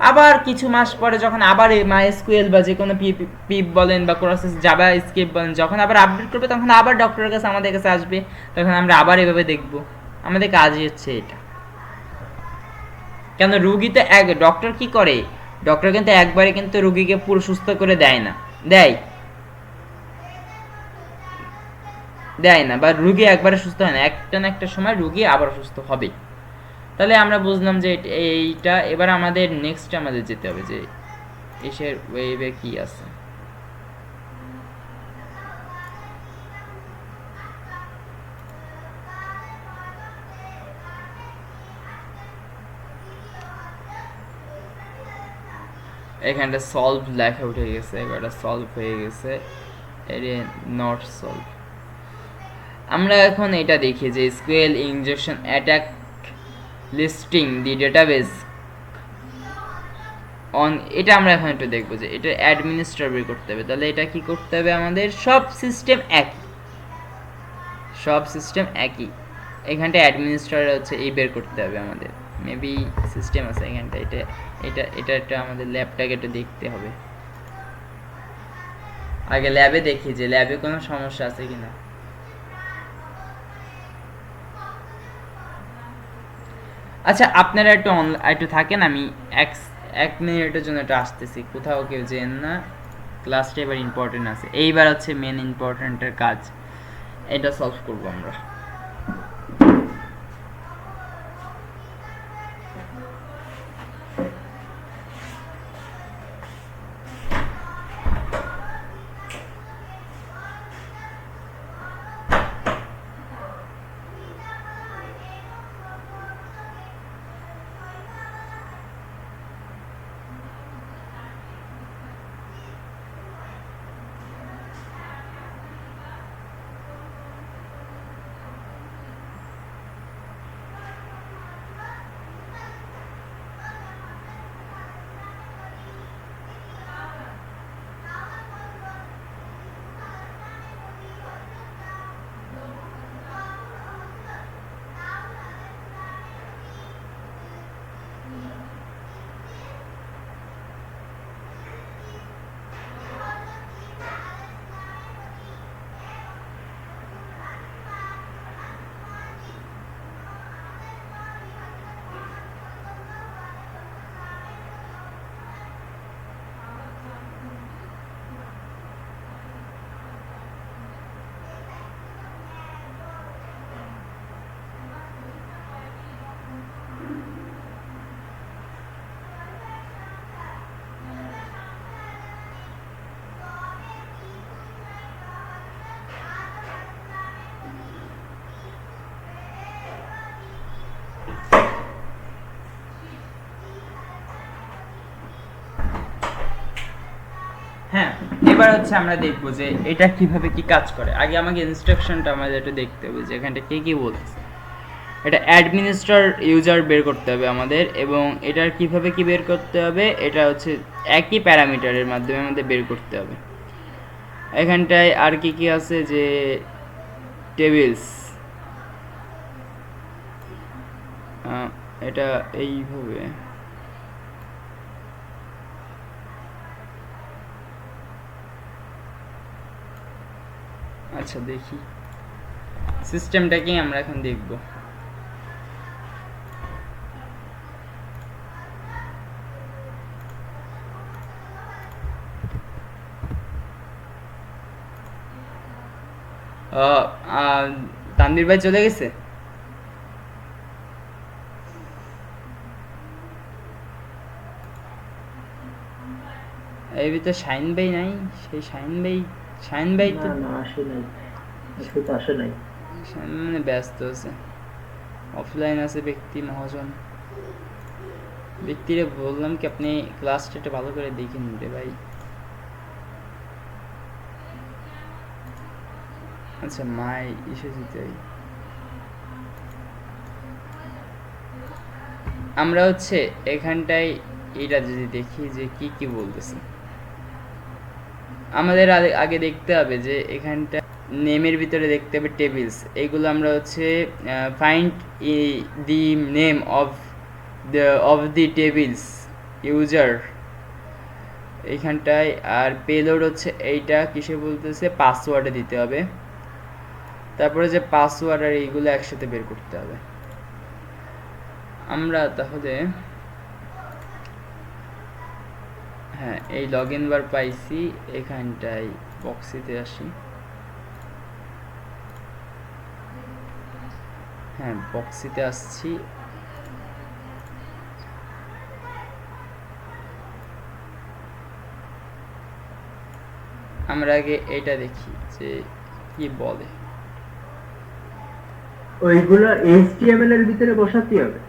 আবার কিছু মাস পরে যখন আবার মাইএসকিউএল বা যে কোনো পিপ বলেন বা ক্রসেস জাভা স্ক্রিপ্ট বলেন, যখন আবার আপডেট করবে তখন আবার ডক্টরের কাছে আমাদের কাছে আসবে, তখন আমরা আবার এভাবে দেখব। আমাদের কাজই হচ্ছে এটা। কেন রুগী তো ডক্টর কি করে, ডক্টর কিন্তু একবারে কিন্তু রুগীকে পুরো সুস্থ করে দেয় না, দেয় না, বা রুগী একবারে সুস্থ হয় না, একটা না একটা সময় রুগী আবার সুস্থ হবে। তাহলে আমরা বুঝলাম যে এইটা। এবার আমাদের নেক্সট আমাদের যেতে হবে যে এসের ওয়েবে কি আছে। এখানটা সলভ লেখা উঠে গেছে, এবারটা সলভ হয়ে গেছে, এর নট সলভ। আমরা এখন এটা দেখি যে SQL injection attack listing the database on, এটা আমরা এখন একটু দেখবো যে এটা অ্যাডমিনিস্ট্রেটর বের করতে হবে। তাহলে এটা কি করতে হবে, আমাদের সব সিস্টেম একই, এখানটা অ্যাডমিনিস্ট্রেটর হচ্ছে এই বের করতে হবে আমাদের। মেবি সিস্টেম আছে এখানটা, এটা একটা আমাদের ল্যাবটাকে একটু দেখতে হবে। আগে ল্যাবে দেখি যে ল্যাবে কোনো সমস্যা আছে কিনা। আচ্ছা আপনারা একটু থাকেন, আমি এক মিনিটের জন্য একটু আসতেছি, কোথাও কেউ যেন না, ক্লাসটা এবার ইম্পর্টেন্ট আছে। এইবার হচ্ছে মেন ইম্পর্টেন্টের কাজ, এটা সলভ করবো আমরা। হ্যাঁ, এবার হচ্ছে আমরা দেখবো যে এটা কিভাবে কি কাজ করে। আগে আমাকে ইনস্ট্রাকশনটা আমাদের একটু দেখতে হবে যে এখানটা কে কি বলতেছে। এটা অ্যাডমিনিস্ট্রার ইউজার বের করতে হবে আমাদের, এবং এটার কিভাবে কি বের করতে হবে এটা হচ্ছে একই প্যারামিটারের মাধ্যমে আমাদের বের করতে হবে। এখানটায় আর কি কি আছে যে টেবিলস, এটা এইভাবে আচ্ছা দেখি সিস্টেমটাকে আমরা এখন দেখব। তানভীর ভাই চলে গেছে? এই ভিতরে শাইন ভাই নাই? সেই শাইন ভাই তো আসে নাই, আজকে তো আসে নাই। শাইন মানে ব্যস্ত আছে, অফলাইন আছে ব্যক্তি মহাজন। ব্যক্তিরে বললাম কি আপনি ক্লাসটা একটু ভালো করে দেখে নিন রে ভাই। আচ্ছা মাই ইস্যু দিতে আমরা হচ্ছে এখানটায় এটা যদি দেখি যে কি কি বলতেছে, আমাদের আগে দেখতে হবে যে এখানটা নেমের ভিতরে দেখতে হবে টেবিলস। এইগুলো আমরা হচ্ছে find the name of the tables user এইখানটায়। আর পেলোড হচ্ছে এইটা কিসে বলতেছে, পাসওয়ার্ডে দিতে হবে। তারপরে যে পাসওয়ার্ড আর এইগুলো একসাথে বের করতে হবে। আমরা তাহলে হ্যাঁ এই লগ ইন বার পাইছি, এখানটায় বক্সিতে আসি। হ্যাঁ বক্সিতে আসছি। আমরা আগে এটা দেখি যে কি বলে। ওইগুলো HTML এর ভিতরে বসাতে হবে।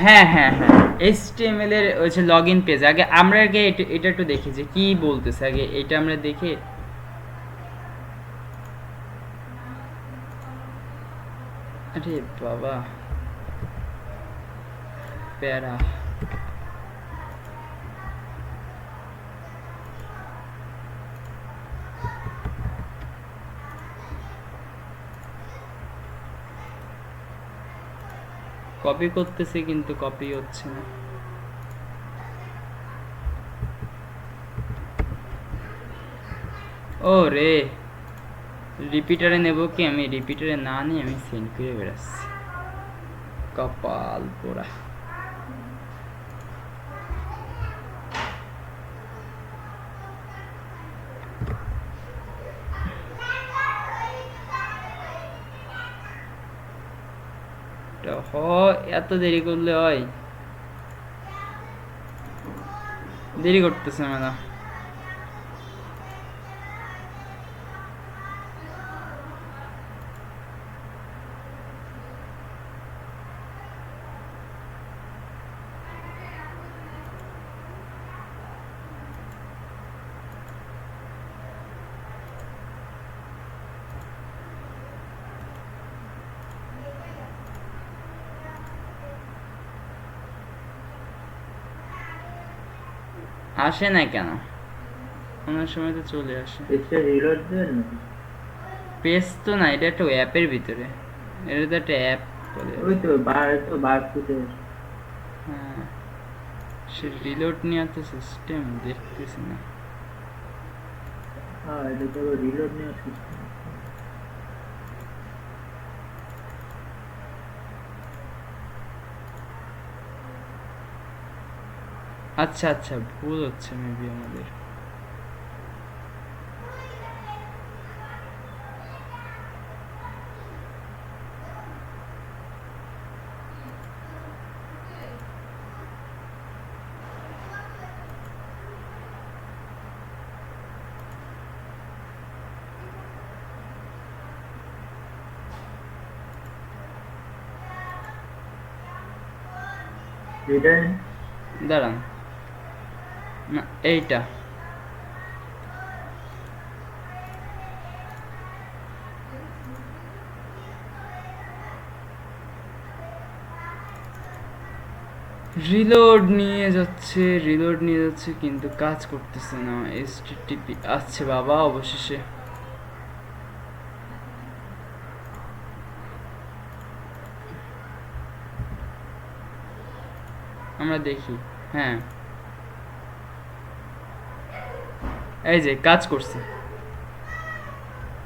হ্যাঁ হ্যাঁ হ্যাঁ HTML এর হচ্ছে লগইন পেজ। আগে আমরা আগে এটা একটু দেখি যে কি বলতেছে, আগে এটা আমরা দেখে। আরে বাবা প্যারা। কপি করতেছি কিন্তু কপি হচ্ছে না। ও রে, রিপিটারে নেব কি? আমি রিপিটারে না নিয়ে আমি সেন্ড করে বেরাচ্ছি, কপাল পোড়া। এত দেরি করলে হয়? দেরি করতেছে না। আসে না কেন? অনেক সময় তো চলে আসে। পেজ তো না, এটা একটা অ্যাপের ভিতরে, এটা তো একটা অ্যাপ বলে। ওই তো বার ফুটে। হ্যাঁ সে রিলোড নিয়ে তো সিস্টেম দেখতেছি না। হ্যাঁ এটা তো রিলোড নিয়ে সিস্টেম। আচ্ছা আচ্ছা ভুল হচ্ছে মেবি আমাদের। দাঁড়ান না এইটা রিলোড নিয়ে যাচ্ছে কিন্তু কাজ করতেছে না। এসটিটিপি আসছে বাবা অবশেষে। আমরা দেখি। হ্যাঁ এই যে কাজ করছে,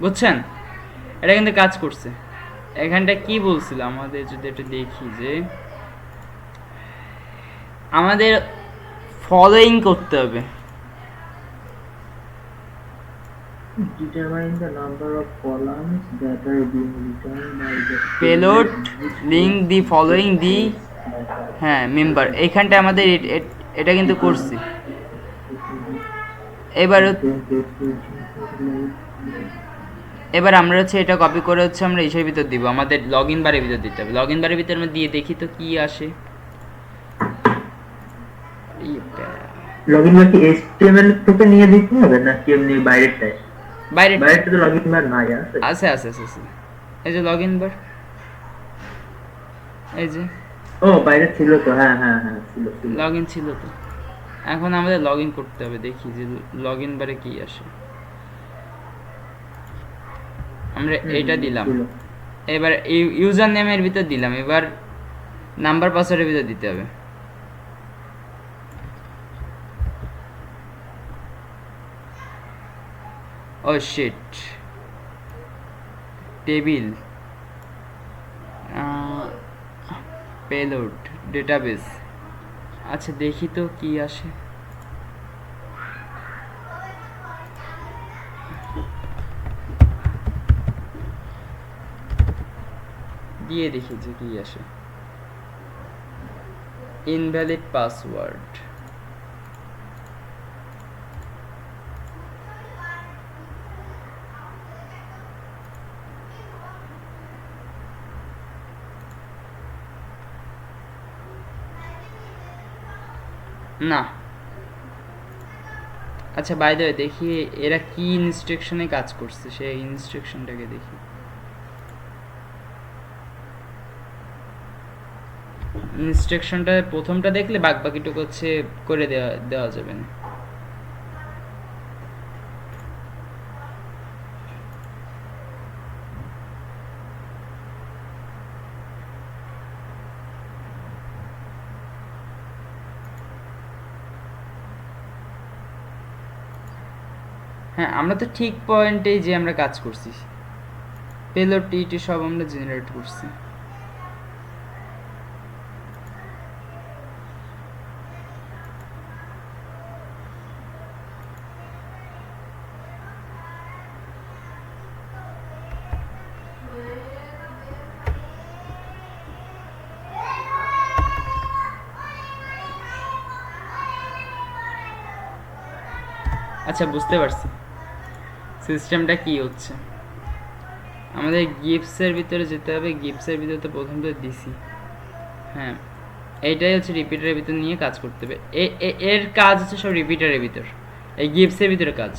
বুঝছেন? এটা কিন্তু কাজ করছে। এখানটা কি বলছিল আমাদের, যদি এটা দেখি যে আমাদের ফলোইং করতে হবে। Determine the number of columns that are being returned by the payload link the following the, হ্যাঁ মেম্বার। এইখানটা আমাদের এটা কিন্তু করছি। এবার আমরা হচ্ছে এটা কপি করে হচ্ছে আমরা ইসের ভিতর দিব, আমাদের লগ ইন বারের ভিতর দিতে হবে। লগ ইন বারের ভিতর আমরা দিয়ে দেখি তো কি আসে। লগইন বার কি HTML থেকে নিয়ে দিতে হবে নাকি এমনি বাইরেরটাই? বাইরেরটা তো লগইন বার নাই আছে। আছে এই যে লগ ইন বার, এই যে ও বাইরে ছিল তো, হ্যাঁ ছিল লগ ইন ছিল তো। এখন আমাদের লগ ইন করতে হবে, দেখি যে লগ ইন বারে কি আসে। আমরা এটা দিলাম, এবার ইউজার নেমের ভিতর দিলাম, এবার নাম্বার পাসওয়ার্ডের ভিতর দিতে হবে। ও শিট, টেবিল, পেলোড, ডেটাবেস। আচ্ছা দেখি তো কি আসে। দিয়ে দেখি যে কি আসে। Invalid password. না আচ্ছা বাই দ্য ওয়ে দেখি এরা কি ইনস্ট্রাকশনে কাজ করছে, সেই ইনস্ট্রাকশনটাকে দেখি। ইনস্ট্রাকশনটা প্রথমটা দেখলে বাকিটুকু হচ্ছে করে দেওয়া যাবে না। হ্যাঁ আমরা তো ঠিক পয়েন্টেই যে আমরা কাজ করছি, পেলোড টিটি সব আমরা জেনারেট করছি। আচ্ছা বুঝতে পারছি সিস্টেমটা কি হচ্ছে। আমাদের গিফটসের ভিতরে যেতে হবে, গিফটসের ভিতরে তো প্রথম তো দিছি। হ্যাঁ এইটাই হচ্ছে রিপিটারের ভিতর নিয়ে কাজ করতে হবে। এর কাজ হচ্ছে সব রিপিটারের ভিতর, এই গিফটসের ভিতরে কাজ।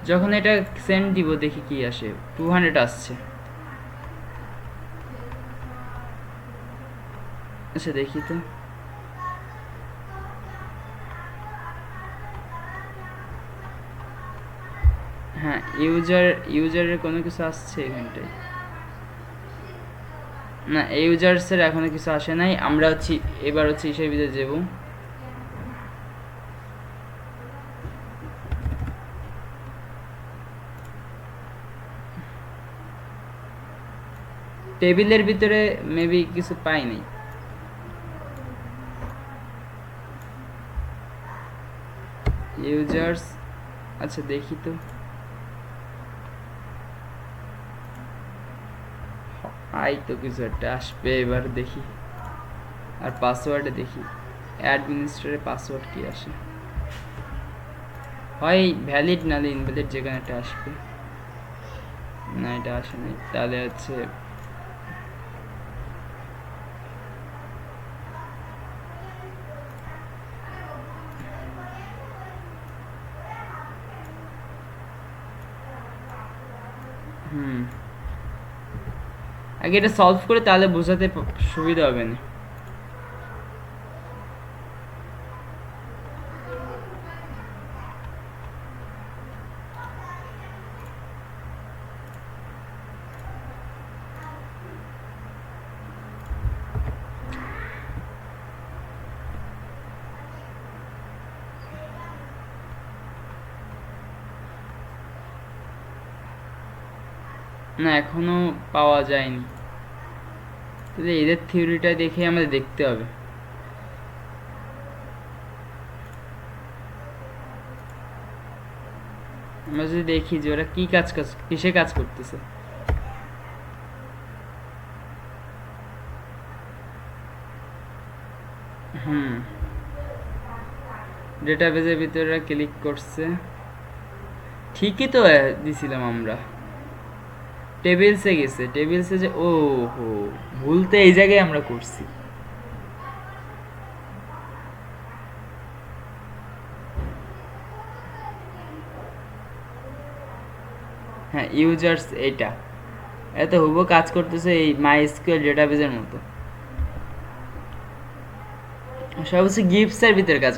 যখন এটা সেন্ড দিব দেখি কি আসে। 200 আসছে। আচ্ছা দেখি তো। হ্যাঁ ইউজারের কোনো কিছু আসছে এখানটায়? না ইউজার্সের এখনো কিছু আসে নাই। আমরা হচ্ছে এবার হচ্ছে ইসের ভিতরে যাব। টেবিলের ভিতরে মেবি কিছু পাই নাই। ইউজার্স, আচ্ছা দেখি তো। আই তো কিছু একটা আসবে, এবার দেখি। আর পাসওয়ার্ডে দেখি অ্যাডমিনিস্ট্রেটরের পাসওয়ার্ড কি আসে। হয় ভ্যালিড নালে ইনভ্যালিড, যেখানে একটা আসবে। না এটা আসেনি, তাহলে হচ্ছে আগে এটা সলভ করে তাহলে বোঝাতে সুবিধা হবে না। না এখনো পাওয়া যায়নি, তাহলে এদের থিওরিটা দেখে আমাদের দেখতে হবে। আমরা যদি দেখি যে ওরা কি কিসে কাজ করতেছে। ডেটাবেজের ভিতরে ক্লিক করছে, ঠিকই তো দিছিলাম আমরা। টেবিলসে গেছে, টেবিলসে যে ও হো ভুলতে এই জায়গায় আমরা করছি। হ্যাঁ ইউজার্স, এটা এত হুবহু কাজ করতেছে এই মাইএসকিউএল ডেটাবেজের মতো। সব হচ্ছে গিফটসের ভিতরে কাজ,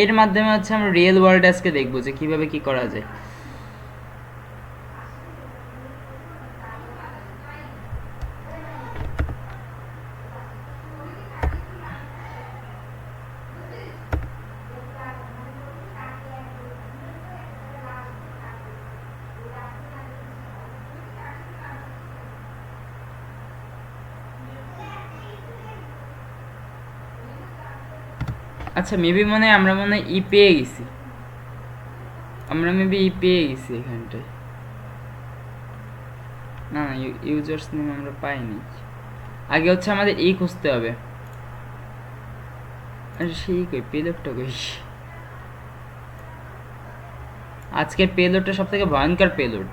এর মাধ্যমে হচ্ছে আমরা রিয়েল ওয়ার্ল্ড আজকে দেখবো যে কিভাবে কি করা যায়। আচ্ছা মেবি আমরা মনে হয় পেয়ে গেছি, আমরা মেবি পেয়ে গেছি এখানটায়। না না ইউজার্স নেম আমরা পাইনি, আগে হচ্ছে আমাদের খুঁজতে হবে। আরে সেই কই পেলোডটা কই, আজকের পেলোডটা সব থেকে ভয়ঙ্কর পেলোড।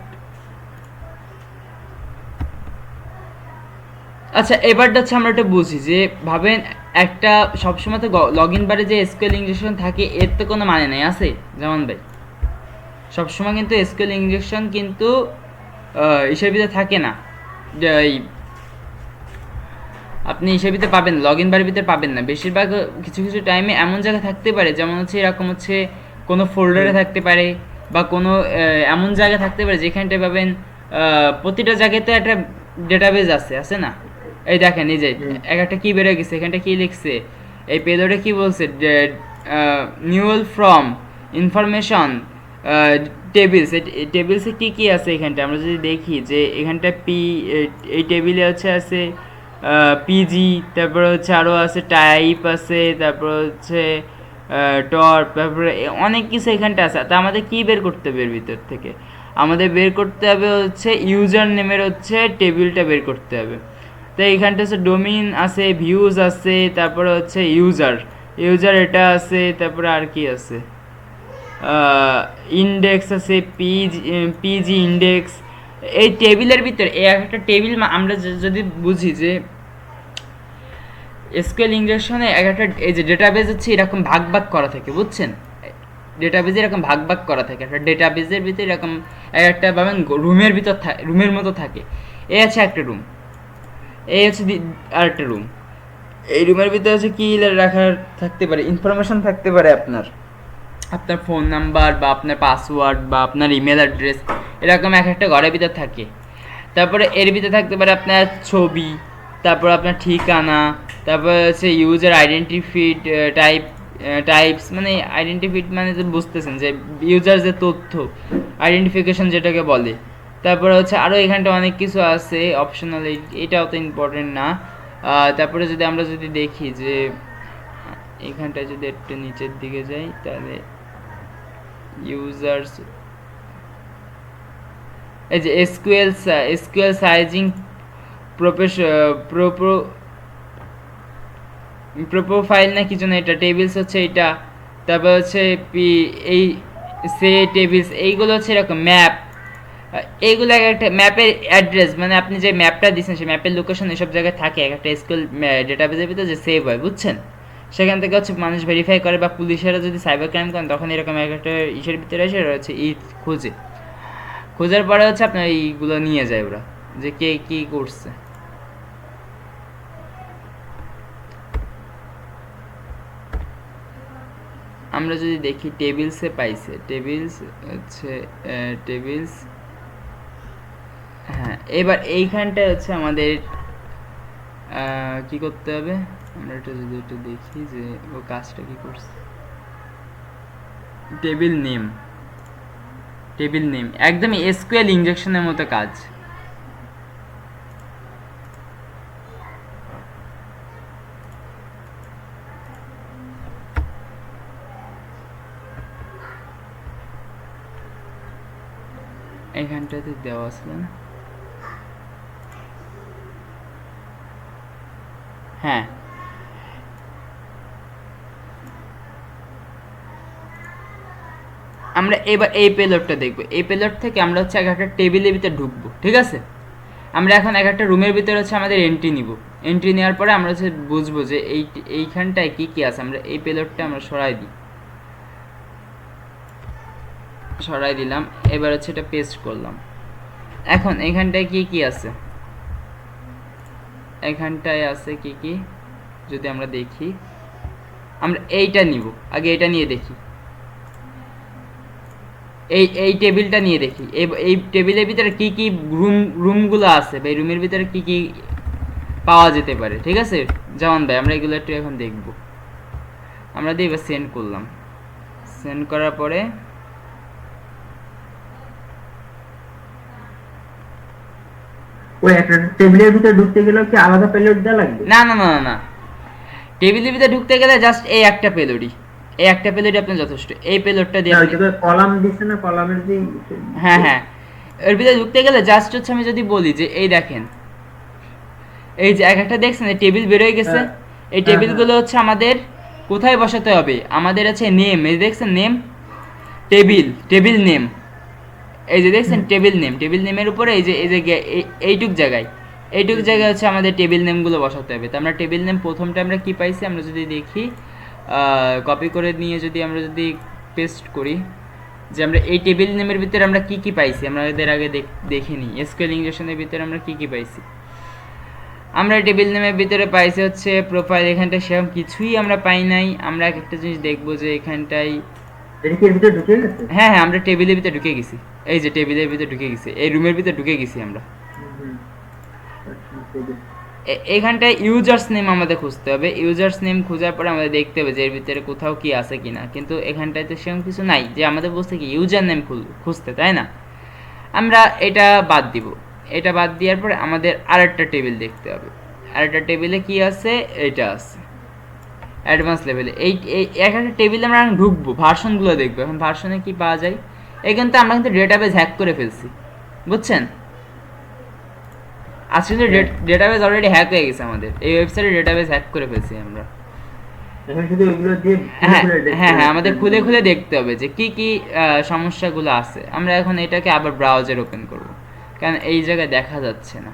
আচ্ছা এবারটা হচ্ছে আমরা একটা বুঝি যে ভাবেন একটা সবসময় তো লগ ইন বারে যে এসকিউএল ইনজেকশন থাকে এর তো কোনো মানে নেই আছে যেমন ভাই, সবসময় কিন্তু এসকিউএল ইনজেকশন কিন্তু হিসেবে থাকে না, আপনি হিসেবে পাবেন লগ ইন বারের ভিতরে পাবেন না। বেশিরভাগ কিছু কিছু টাইমে এমন জায়গা থাকতে পারে যেমন হচ্ছে এরকম হচ্ছে কোনো ফোল্ডারে থাকতে পারে বা কোনো এমন জায়গা থাকতে পারে যেখানটা পাবেন প্রতিটা জায়গায় তো একটা ডেটাবেজ আছে না। এই দেখেন এই যে একটা কি বেড়ে গেছে, এখানটা কি লিখছে, এই পেলোডে কি বলছে, নিউল ফ্রম ইনফরমেশন টেবিলস, টেবিলসে কী কী আছে এখানটা আমরা যদি দেখি যে এখানটা এই টেবিলে আছে পিজি, তারপরে হচ্ছে আরও আছে টাইপ আছে, তারপর হচ্ছে টর, তারপরে অনেক কিছু এখানটা আছে। তা আমাদের কি বের করতে হবে এর ভিতর থেকে, আমাদের বের করতে হবে হচ্ছে ইউজার নেমের হচ্ছে টেবিলটা বের করতে হবে। তো এইখানটা হচ্ছে ডোমিন আছে, ভিউজ আছে, তারপরে হচ্ছে ইউজার এটা আছে, তারপরে আর কি আছে, ইন্ডেক্স আছে, পিজি ইন্ডেক্স। এই টেবিলের ভিতরে এই একটা টেবিল আমরা যদি বুঝি যে এসকিউএল ইনজেকশনে একটা এই যে ডেটাবেজ হচ্ছে এরকম ভাগ ভাগ করা থাকে, বুঝছেন, ডেটাবেজে এরকম ভাগ ভাগ করা থাকে, একটা ডেটাবেজের ভিতরে এরকম একটা পাবেন রুমের ভিতর রুমের মতো থাকে। এই আছে একটা রুম, এই হচ্ছে আরেকটা রুম, এই রুমের ভিতরে হচ্ছে কি রাখার থাকতে পারে, ইনফরমেশন থাকতে পারে আপনার ফোন নাম্বার বা আপনার পাসওয়ার্ড বা আপনার ইমেল অ্যাড্রেস, এরকম একটা ঘরের ভিতর থাকে। তারপরে এর ভিতরে থাকতে পারে আপনার ছবি, তারপর আপনার ঠিকানা, তারপর হচ্ছে ইউজার আইডেন্টিফিড টাইপস, মানে আইডেন্টিফিড মানে তো বুঝতেছেন যে ইউজার যে তথ্য আইডেন্টিফিকেশন যেটাকে বলে। তারপরে হচ্ছে আরও এখানটা অনেক কিছু আছে অপশনাল, এটাও তো ইম্পর্টেন্ট না। তারপরে যদি আমরা দেখি যে এখানটায় যদি একটু নিচের দিকে যাই তাহলে ইউজার্স, এই যে এসকিউএল সাইজিং প্রোফাইল না কি জন্য, এটা টেবিলস হচ্ছে এটা, তারপর হচ্ছে এই সে টেবিলস, এইগুলো হচ্ছে এরকম ম্যাপ, এইগুলো একটা ম্যাপের অ্যাড্রেস, মানে আপনি যে ম্যাপটা দিচ্ছেন সেই ম্যাপের লোকেশন এসব জায়গায় থাকে একটা এসকিউএল ডেটাবেজের ভিতরে যে সেভ হয়, বুঝছেন, সেখান থেকে হচ্ছে মানুষ ভেরিফাই করে বা পুলিশেরা যদি সাইবার ক্রাইম করেন তখন এরকম একটা ইসের ভিতরে এসে হচ্ছে খোঁজার পরে হচ্ছে আপনার এইগুলো নিয়ে যায় ওরা যে কে কি করছে। আমরা যদি দেখি টেবিলসে পাইছে, টেবিলস হচ্ছে টেবিলস, হ্যাঁ এবার এইখানটায় হচ্ছে আমাদের কি করতে হবে, আমরা এটা যদি একটু দেখি যে ও কাজটা কি করছে। টেবিল নেম একদম এসকিউএল ইনজেকশনের মতো কাজ, এখানটাতে দেওয়া আছে না? হ্যাঁ, আমরা এবার এই পেলোডটা দেখবো। এই পেলোড থেকে আমরা হচ্ছে একটা টেবিলের ভিতরে ঢুকবো, ঠিক আছে? আমরা এখন একটা রুমের ভিতরে হচ্ছে আমাদের এন্ট্রি নিব। এন্ট্রি নেওয়ার পরে আমরা হচ্ছে বুঝবো যে এইখানটায় কি কি আছে। আমরা এই পেলোডটা আমরা সরাই দিলাম। এবার হচ্ছে এটা পেস্ট করলাম। এখন এইখানটায় কি কি আছে, এখানটায় আছে কি কি যদি আমরা দেখি, আমরা এইটা নিব। আগে এটা নিয়ে দেখি, এই টেবিলটা নিয়ে দেখি। এই টেবিলের ভিতরে কি কি রুমগুলো আছে বা এই রুমের ভিতরে কি কি পাওয়া যেতে পারে, ঠিক আছে জামান ভাই? আমরা এগুলো একটু এখন দেখব। আমরা দিয়ে এবার সেন্ড করলাম। সেন্ড করার পরে ওই একটা টেবিলের ভিতরে ঢুকতে গেলে কি আলাদা পেলোড দেওয়া লাগবে? না না না না না, টেবিলের ভিতরে ঢুকতে গেলে জাস্ট এই একটা পেলোডই, এই একটা পেলোডই আপনার যথেষ্ট। এই পেলোডটা দিয়ে কলাম দিচ্ছে না, কলামের যে হ্যাঁ হ্যাঁ, এর ভিতরে ঢুকতে গেলে জাস্ট হচ্ছে আমি যদি বলি যে এই দেখেন, এই যে একটা দেখছেন এই টেবিল বের হয়ে গেছে। এই টেবিলগুলো হচ্ছে আমাদের কোথায় বসাতে হবে, আমাদের আছে নেম, এই দেখছেন নেম, টেবিল নেম, এই যে দেখছেন টেবিল নেমের উপরে এই যে এইটুক জায়গায় হচ্ছে আমাদের টেবিল নেমগুলো বসাতে হবে। তো আমরা টেবিল নেম প্রথমটা আমরা কি পাইছি, আমরা যদি দেখি কপি করে নিয়ে যদি আমরা যদি পেস্ট করি, যে আমরা এই টেবিল নেমের ভিতরে আমরা কি কি পাইছি, আমরা এদের আগে দেখিনি এসকিউএল ইনজেকশনের ভিতরে আমরা কি কি পাইছি। আমরা টেবিল নেমের ভিতরে পাইছি হচ্ছে প্রোফাইল, এখানটায় সেরকম কিছুই আমরা পাই নাই। আমরা একটা জিনিস দেখবো যে এখানটায় হ্যাঁ হ্যাঁ, আমরা টেবিলের ভিতরে ঢুকে গেছি। এই যে টেবিলের ভিতরে ঢুকে গেছি, এই রুমের ভিতরে ঢুকে গেছি আমরা। এখানটায় ইউজার্স নেম আমাদের খুঁজতে হবে। ইউজার্স নেম খোঁজার পরে আমাদের দেখতে হবে যে এর ভিতরে কোথাও কি আছে কিনা, কিন্তু এখানটায় তো সেরকম কিছু নাই যে আমাদের বলছে কি ইউজার নেম খুঁজতে, তাই না? আমরা এটা বাদ দিব। এটা বাদ দেওয়ার পরে আমাদের আরেকটা টেবিল দেখতে হবে। আরেকটা টেবিলে কি আছে, এটা আছে অ্যাডভান্স লেভেলে। এই একটা টেবিলে আমরা ঢুকবো, ভার্সনগুলো দেখবো। এখন ভার্সনে কি পাওয়া যায়, এখান থেকে আমরা কিন্তু ডেটাবেস হ্যাক করে ফেলছি, বুঝছেন? আজকে কিন্তু ডেটাবেস অলরেডি হ্যাক হয়ে গেছে আমাদের, এই ওয়েবসাইটে ডেটাবেস হ্যাক করে ফেলছি আমরা। হ্যাঁ হ্যাঁ হ্যাঁ, আমাদের খুলে খুলে দেখতে হবে যে কি কি সমস্যাগুলো আছে। আমরা এখন এটাকে আবার ব্রাউজার ওপেন করব, কারণ এই জায়গায় দেখা যাচ্ছে না।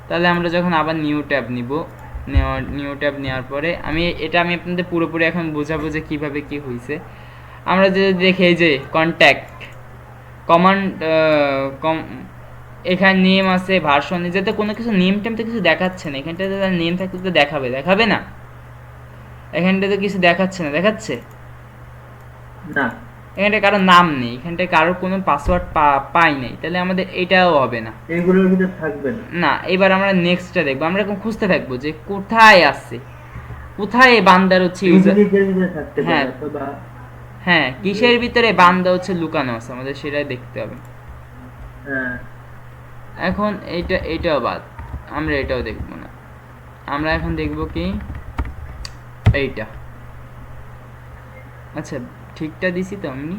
তাহলে আমরা যখন আবার নিউ ট্যাব নিব, নিউ ট্যাব নেওয়ার পরে আমি আপনাদের পুরোপুরি এখন বোঝাবো যে কীভাবে কী হয়েছে। আমরা যদি দেখি এই যে কন্ট্যাক্ট কমান্ড এখানে নেম আছে, ভার্সন, যাতে কোনো কিছু নেম টেম তো কিছু দেখাচ্ছে না। এখানটাতে নেম থাকলে তো দেখাবে না, এখানটাতে কিছু দেখাচ্ছে না, দেখাচ্ছে না, এখানটায় কারোর নাম নেই, এখানটায় কারোর কোনো পাসওয়ার্ড পাই নাই, তাহলে আমাদের এটাও হবে না, এগুলোর ভিতর থাকবে না। এবার আমরা নেক্সটটা দেখবো। আমরা এখন খুঁজতে থাকবো যে কোথায় আছে, কোথায় বান্দার হচ্ছে হ্যাঁ হ্যাঁ, কিসের ভিতরে বান্দা হচ্ছে লুকানো আছে, আমাদের সেটাই দেখতে হবে। এখন এইটাও বাদ, আমরা এটাও দেখবো না। আমরা এখন দেখবো কি এইটা। আচ্ছা, ঠিকটা দিছি তো আমি?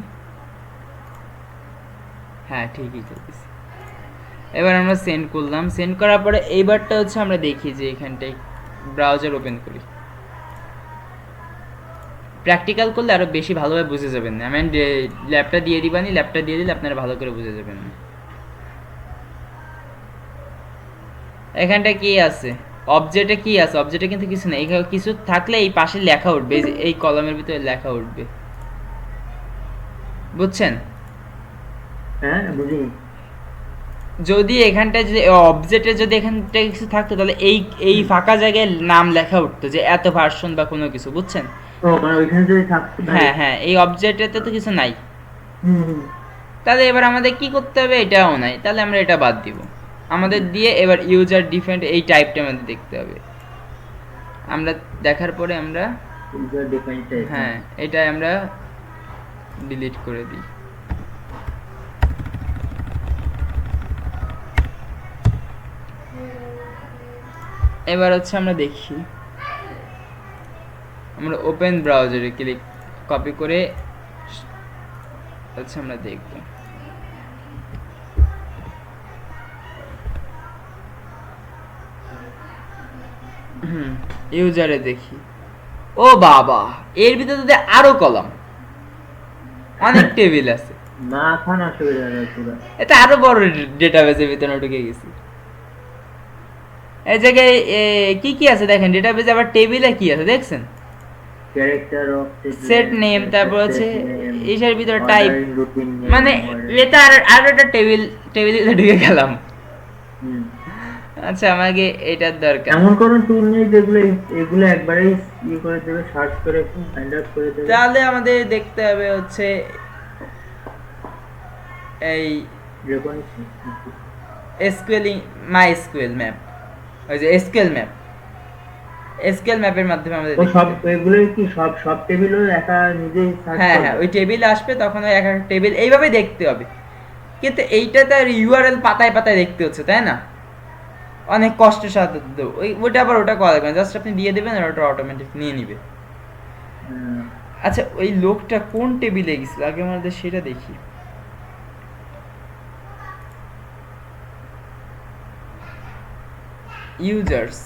হ্যাঁ, ঠিকই তো দিছি। এবার আমরা সেন্ড করলাম। সেন্ড করার পরে এইবারটা হচ্ছে আমরা দেখি যে এখানটায় ব্রাউজার ওপেন করি। প্র্যাকটিক্যাল করলে আরো বেশি ভালোভাবে বুঝে যাবেন না। আমি ল্যাবটা দিয়ে দিবানি, ল্যাবটা দিয়ে দিলে আপনারা ভালো করে বুঝে যাবেন না। এখানটা কি আছে, অবজেক্টে কি আছে, অবজেক্টে কিন্তু কিছু নেই। এখানে কিছু থাকলে এই পাশে লেখা উঠবে, এই কলামের ভিতরে লেখা উঠবে, বুঝছেন? হ্যাঁ, বুঝি। যদি এখানটা যদি অবজেক্টে যদি এখানটা কিছু থাকতো, তাহলে এই ফাঁকা জায়গায় নাম লেখা উঠতো যে এত ভার্সন বা কোনো কিছু, বুঝছেন? মানে ওইখানে যদি থাকতো। হ্যাঁ হ্যাঁ, এই অবজেক্টে তো কিছু নাই। তাহলে এবার আমাদের কি করতে হবে, এটাও নাই, তাহলে আমরা এটা বাদ দিব। আমাদের দিয়ে এবার ইউজার ডিফাইন্ড এই টাইপটা আমাদের দেখতে হবে। আমরা দেখার পরে আমরা ইউজার ডিফাইন্ড টাইপ, হ্যাঁ, এটা আমরা ডিলিট করে দিই। এবার হচ্ছে আমরা দেখি, আমরা ওপেন ব্রাউজারে ক্লিক কপি করে হচ্ছে আমরা দেখব। ইউজারে দেখি, ও বাবা এর ভিতরে তো আরো কলাম, অনেক টেবিল আছে, মাথা নষ্ট হয়ে যাবে পুরো। এটা আরো বড় ডেটাবেসের ভিতরে ঢুকে গেছি। এই জায়গায় কি কি আছে দেখেন, ডেটাবেসে আবার টেবিলে কি আছে দেখছেন, ক্যারেক্টার অফ সেট নেম, তারপর আছে এর ভিতরে টাইপ, মানে এটা আর একটা টেবিলে ঢুকে গেলাম। আচ্ছা আমাকে এটার দরকার, এমন কোন টুল নেই যেগুলো এগুলো একবারেই করে দেবে, সার্চ করে ফাইন্ড আউট করে দেবে? তাহলে আমাদের দেখতে হবে হচ্ছে এই এসকিউএল, মাই এসকিউএল ম্যাপ, ওই যে এসকিউএল ম্যাপ, এসকিউএল ম্যাপের মাধ্যমে আমাদের সব এগুলো কি সব টেবিলও একা নিজেই সার্চ হ্যাঁ হ্যাঁ, ওই টেবিল আসবে তখন ওই এক একটা টেবিল এইভাবে দেখতে হবে, কিন্তু এইটা তার ইউআরএল পাতায় পাতায় দেখতে হচ্ছে তাই না, অনেক কষ্টের সাথে ওইটা আবার ওটা করা লাগবে, জাস্ট আপনি দিয়ে দেবেন আর ওটা অটোমেটিক নিয়ে নিবে। আচ্ছা ওই লোকটা কোন টেবিলে গেছিল আগে আমাদের সেটা দেখি। ইউজার্স,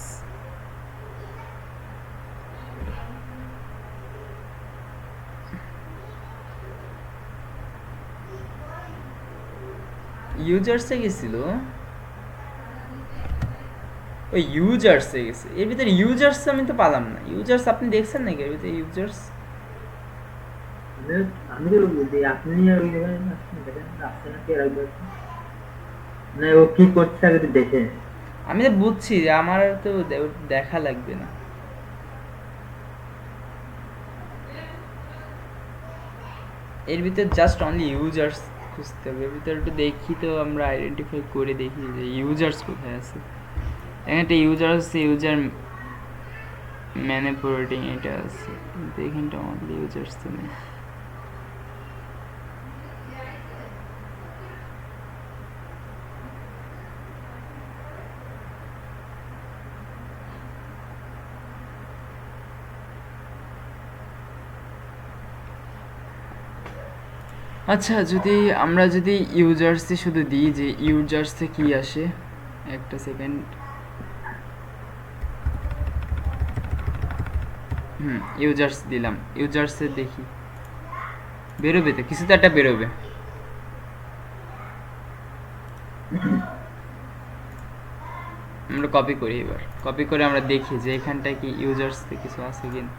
ইউজার্সে গেছিল, ওই ইউজার্সে গেছে, এর ভিতরে ইউজার্স আমি তো পালাম না। ইউজার্স আপনি দেখছেন নাকি এর ভিতরে ইউজার্স? আমি তো বলছি আপনি ওই দেখেন আসছে নাকি এরকম, না ও কি করছে আগে তো দেখে। আমি তো বুঝছি যে আমার তো দেখা লাগবে না। এর ভিতরে জাস্ট অনলি ইউজার্স খুঁজতে হবে, এর ভিতরে একটু দেখি তো আমরা আইডেন্টিফাই করে দেখি যে ইউজার্স কোথায় আছে। এখানে একটা ইউজার আছে, ইউজার ম্যানিপুলেটিং এটা আছে, কিন্তু এখানটা অনলি ইউজার্স তো নেই। আচ্ছা যদি আমরা যদি ইউজার্সে শুধু দিই যে ইউজার্সে কি আসে, একটা সেকেন্ড, ইউজার্স দিলাম, ইউজার্সে দেখি বেরোবে তো, কিছু তো একটা বেরোবে। আমরা কপি করি, এবার কপি করে আমরা দেখি যে এখানটায় কি ইউজার্সে কিছু আছে কিনা,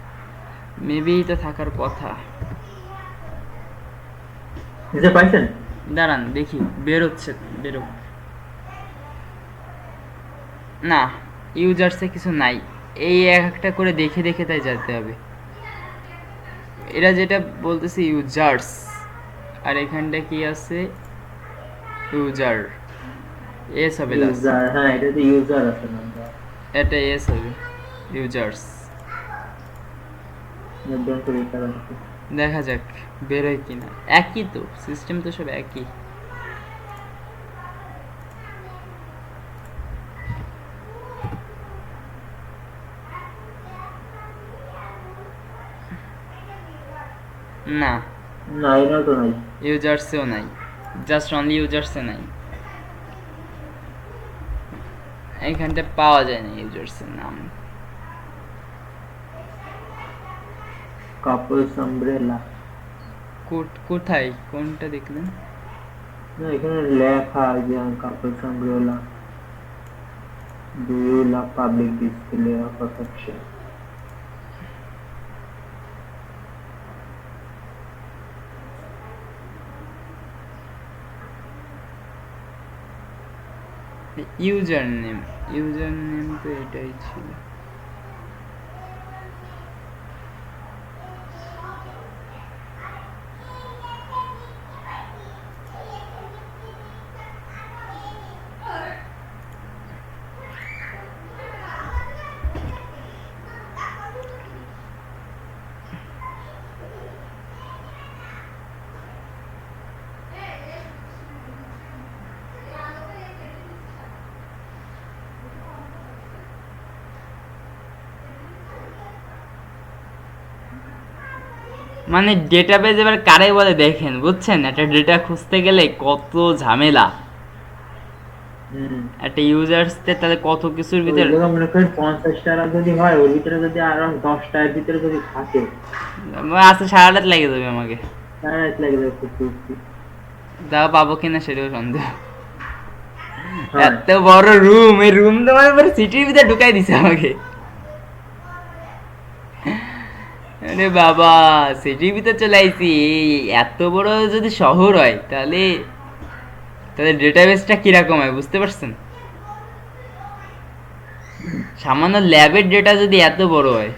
মেবি এটা থাকার কথা। পাইছেন? দাঁড়ান দেখি বেরোচ্ছে, বেরো না, ইউজার্সে কিছু নাই, এই একটা করে দেখে দেখে তাই যেতে হবে। এরা যেটা বলতেছে ইউজার্স, আর এখানটা কি আছে ইউজার, এস হবে লাস্ট, হ্যাঁ এটা তো ইউজার আছে না, এটা এস হবে ইউজার্স। দেখা যাক বেরোয় কিনা, একই তো সিস্টেম তো সব একই। না না এটা তো নাই, ইউজার্সেও নাই, জাস্ট অনলি ইউজার্সে নাই, এখানটা পাওয়া যায় না ইউজার্সের নাম। কাপলস আমব্রেলা কোথায়, কোনটা দেখলেন? না এখানে লেখা যে couples umbrella, do you love public display of affection. User name তো এটাই ছিল। মানে ডেটাবেজ এবার কারে বলে দেখেন, বুঝছেন? একটা ডেটা খুঁজতে গেলে কত ঝামেলা। একটা ইউজার্সতে তাহলে কত কিছুর ভিতরে মনে করেন 50 টাকা যদি হয় ওর ভিতরে যদি আরো 10 টাকার ভিতরে যদি থাকে আচ্ছা সারা রাত লেগে যাবে আমাকে, সারা রাত লাগে যাবে খুব তাও পাবো কিনা সেটাও সন্দেহ। হ্যাঁ। এত বড় রুম, এই রুম তো মানে সিটির ভিতরে ঢুকাই দিছে আমাকে। আরে বাবা সিটির ভিতরে চলে আইছি, এত বড় যদি শহর হয় তাহলে তাহলে ডেটাবেসটা কিরকম হয় বুঝতে পারছেন? সামান্য ল্যাবের ডেটা যদি এত বড় হয়,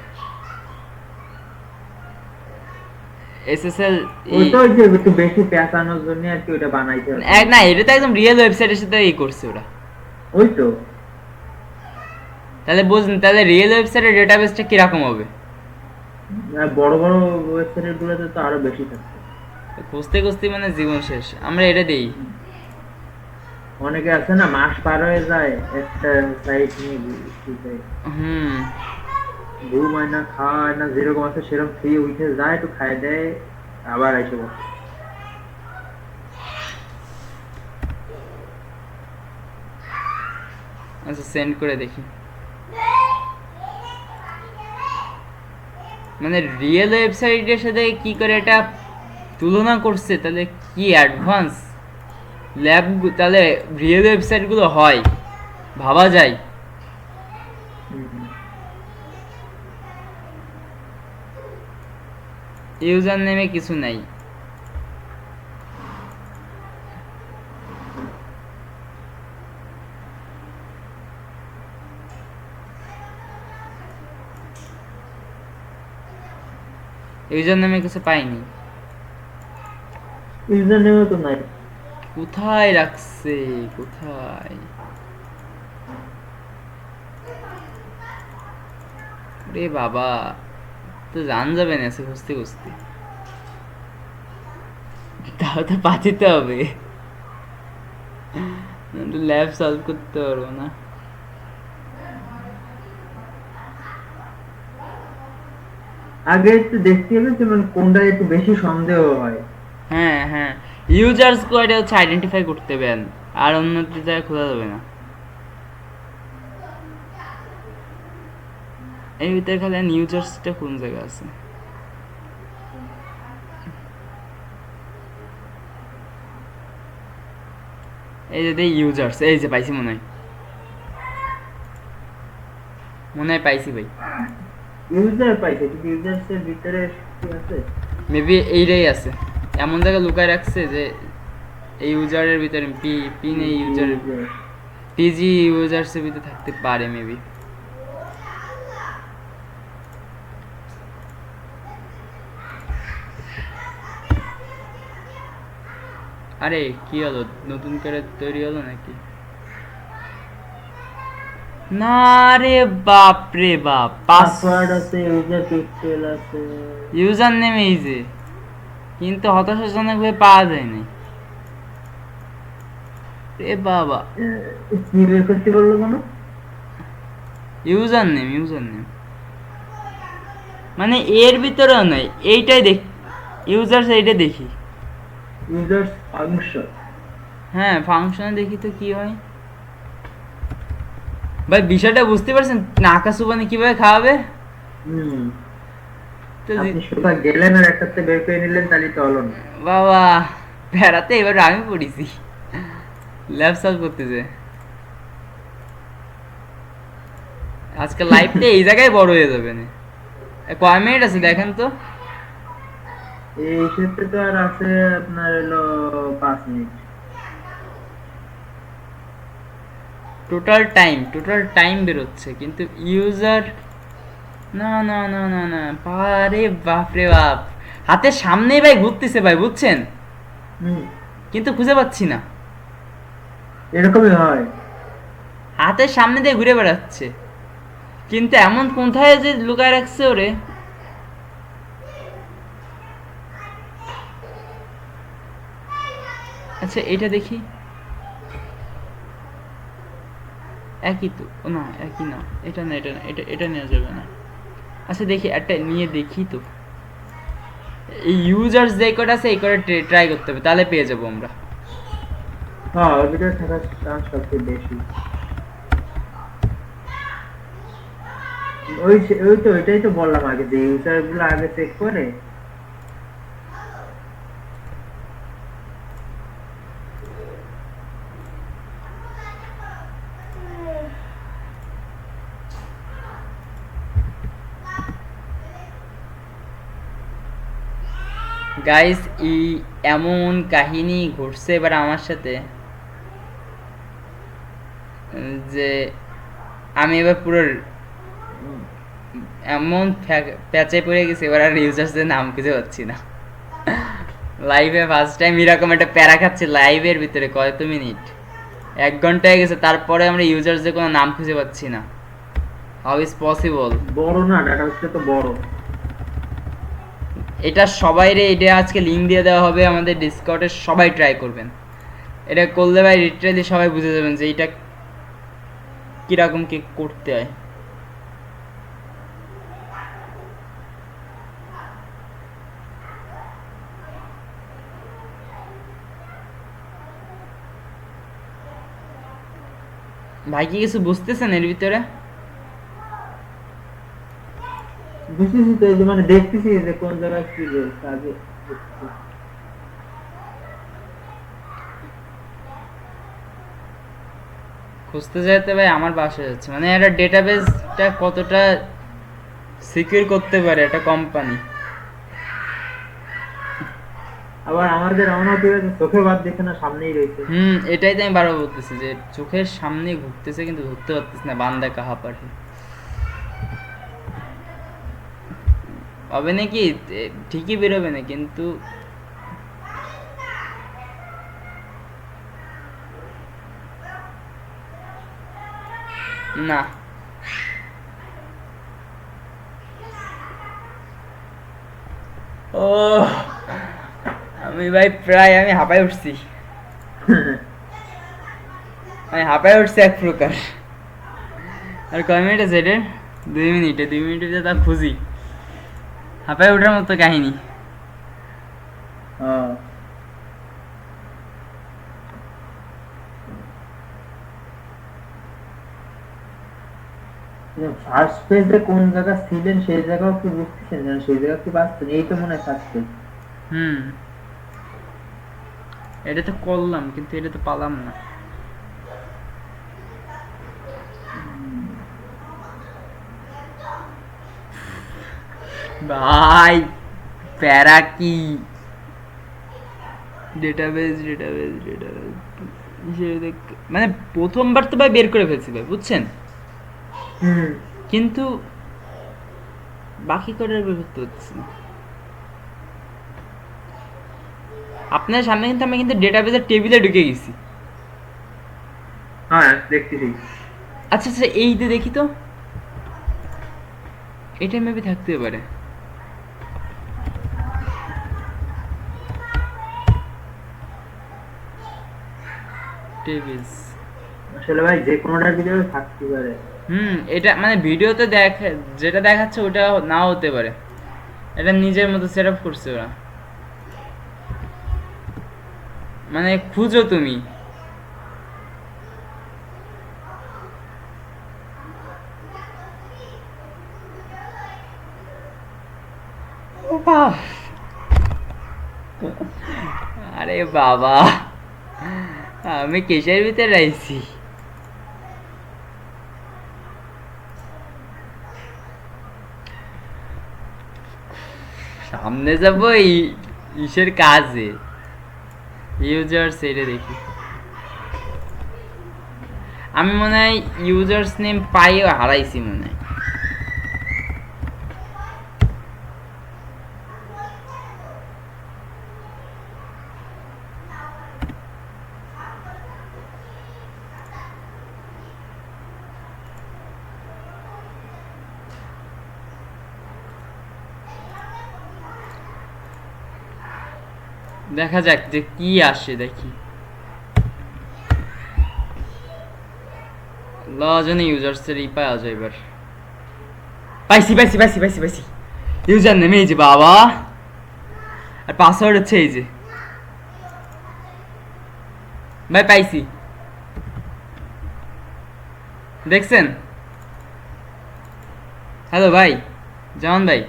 এসএসএল ওটা যে একটু বেশি পেঁচানোর জন্য আর কি ওটা বানাইতে হবে। না এটা তো একদম রিয়েল ওয়েবসাইটের সাথে এই করছে ওরা। ওই তো তাহলে বুঝুন তাহলে রিয়েল ওয়েবসাইটের ডেটাবেসটা কিরকম হবে? বড় বড় ওয়েবসাইট গুলোতে তো আরো বেশি থাকছে। খুঁজতে খুঁজতে মানে জীবন শেষ। আমরা এটা দেই, অনেকে আছে না মাস পার হয়ে যায় একটা সাইট নিয়ে ঘুম হয় না খাওয়া হয় না, যেরকম আছে সেরকম ফ্রি উঠে যায় একটু খাই দেয় আবার এসে বসে। আচ্ছা সেন্ড করে দেখি। মানে রিয়েল ওয়েবসাইটের সাথে কি করে এটা তুলনা করছে, তাহলে কি অ্যাডভান্স ল্যাব, তাহলে রিয়েল ওয়েবসাইটগুলো হয় ভাবা যায়। ইউজার নেমে কিছু নাই, ইউজার নেমে কিছু পাইনি। ইউজার নেমও তো নাই, কোথায় রাখছে কোথায়? রে বাবা তো জান যাবে না সে খুঁজতে খুঁজতে, তাও তো পাঠিতে হবে, ল্যাব সলভ করতে পারবো না। আগে একটু দেখতে হবে যে মানে কোনটা একটু বেশি সন্দেহ হয়। হ্যাঁ হ্যাঁ ইউজার্স কোড হচ্ছে আইডেন্টিফাই করতে হবে, আর অন্য জায়গায় খোলা যাবে না। এর ভিতরে খালি ইউজার্সটা কোন জায়গায় আছে? এই যে ইউজার্স, এই যে পাইছি মনে হয় পাইছি ভাই। ইউজার পাইছে কিন্তু ইউজার্সের ভিতরে কি আছে? মেবি এইটাই আছে, এমন জায়গায় লুকায় রাখছে যে এই ইউজারের ভিতরে পিন এই ইউজার পিজি ইউজার্সের ভিতরে থাকতে পারে মেবি। আরে কি হলো, নতুন করে তৈরি হলো নাকি? না রে বাপ রে বাপ, পাসওয়ার্ড আছে, ইউজার পিক্সেল আছে, ইউজার নেম এই যে, কিন্তু হতাশাজনক ভাবে পাওয়া যায় না রে বাবা। কি বের করতে বললো কেন? ইউজার নেম মানে এর ভিতরেও নাই, এইটাই দেখ ইউজার্স, এইটা দেখি ইউজার্স ফাংশন। হ্যাঁ ফাংশনে দেখি তো কি হয় ভাই। বিষয়টা বুঝতে পারছেন, নাকা সুবানি কিভাবে খাওয়াবে? তো আপনি সোজা গেলেন আর একটাতে বের করে নিলেন, তাহলে তো হলো না। বাবা বেড়াতে এবার আমি পড়েছি ল্যাব সলভ করতেছে। আজকে লাইফটা এই জায়গায় বড় হয়ে যাবে না। কয় মিনিট আছে দেখেন তো? এই ক্ষেত্রে তো আর আছে আপনার হলো 5 মিনিট। টোটাল টাইম বেরোচ্ছে কিন্তু ইউজার না না না না না, বারে বাপ রে বাপ, হাতের সামনেই ভাই ঘুরতেছে ভাই বুঝছেন, কিন্তু খুঁজে পাচ্ছি না। এরকমই হয়, হাতের সামনে দিয়ে ঘুরে বেড়াচ্ছে কিন্তু এমন কোথায় যে লুকায় রাখছে ওরে। আচ্ছা এটা দেখি, একই তো না, একই না, এটা না এটা না, এটা নেওয়া যাবে না। আচ্ছা দেখি একটা নিয়ে দেখি তো, এই ইউজার্স যে কটা আছে এই কটা ট্রাই করতে হবে, তাহলে পেয়ে যাবো আমরা। হ্যাঁ ওর ভিতরে থাকার চান্স সবচেয়ে বেশি। ওই তো এটাই তো বললাম আগে যে ইউজার গুলো আগে চেক করে। গাইস এমন কাহিনী ঘটছে এবার আমার সাথে যে আমি এবার পুরো এমন প্যাচে পড়ে গেছি, এবার আর ইউজার্সদের নাম খুঁজে পাচ্ছি না। লাইভে ফার্স্ট টাইম এরকম একটা প্যারা খাচ্ছি লাইভের ভিতরে কত মিনিট, 1 ঘন্টা হয়ে গেছে, তারপরে আমরা ইউজার্সদের কোনো নাম খুঁজে পাচ্ছি না। How is possible? বড় না ডাটা হচ্ছে তো বড়। এটা সবাইরে এটা আজকে লিঙ্ক দিয়ে দেওয়া হবে আমাদের ডিসকর্ডে, সবাই ট্রাই করবেন। এটা করলে ভাই লিটারালি সবাই বুঝে যাবেন যে এটা কিরকম কি করতে হয়। ভাই কি কিছু বুঝতেছেন এর ভিতরে? বুঝতেছি তো, এই যে মানে দেখতেছি যে কোন জায়গায় কি রয়েছে আগে দেখতেছি। খুঁজতে যেতে ভাই আমার বাসা যাচ্ছে, মানে একটা ডেটাবেসটা কতটা সিকিউর করতে পারে একটা কোম্পানি। আবার আমাদের এমন হতে পারে চোখে বাদ দেখে না সামনেই রয়েছে। এটাই তো আমি বারবার বলতেছি যে চোখের সামনে ঘুরতেছে কিন্তু ধরতে পারতেছি না, বান্দা কাহা পারে হবে নাকি ঠিকই বেরোবে না কিন্তু না। ও আমি ভাই প্রায় আমি হাঁপায় উঠছি, আমি হাঁপায় উঠছি এক প্রকার। আর কয় মিনিট আছে এটার? 2 মিনিটে 2 মিনিটে তা খুঁজি, হাঁপায় ওঠার মতো কাহিনী। ফার্স্ট পেজে কোন জায়গা ছিলেন সেই জায়গাও কি বুঝতেছেন না, সেই জায়গা কি পাচ্ছেন? এই তো মনে হয় ফার্স্ট পেজ। এটা তো করলাম কিন্তু এটা তো পালাম না ভাই। প্যারা কি ডেটাবেস মানে প্রথমবার তো ভাই বের করে ফেলছি ভাই, বুঝছেন, কিন্তু বাকি কটার বের করতে হচ্ছে না। আপনার সামনে কিন্তু আমি কিন্তু ডেটাবেসের টেবিলে ঢুকে গেছি। হ্যাঁ দেখতেছি। আচ্ছা আচ্ছা এই যে দেখি তো, এটা মেবি থাকতে পারে। টেবিলস আসলে ভাই যে কোনোটার ভিতরে থাকতে পারে। এটা মানে ভিডিওতে যেটা দেখাচ্ছে ওটা নাও হতে পারে, এটা নিজের মতো সেট আপ করছে ওরা। মানে খুঁজো তুমি, আরে বাবা আমি কিসের ভিতরে রয়েছি? সামনে যাবো ইসের কাজে, ইউজার্স এটা দেখি। আমি মনে হয় ইউজার্স নেম পাইও হারাইছি মনে হয়। দেখা যাক যে কি আসে, দেখি লজনে ইউজার্সের পাওয়া যায় এবার। পাইছি পাইছি পাইছি পাইছি পাইছি ইউজার নেম এই যে বাবা, আর পাসওয়ার্ড হচ্ছে এই যে ভাই পাইছি, দেখছেন? হ্যালো ভাই, জামান ভাই,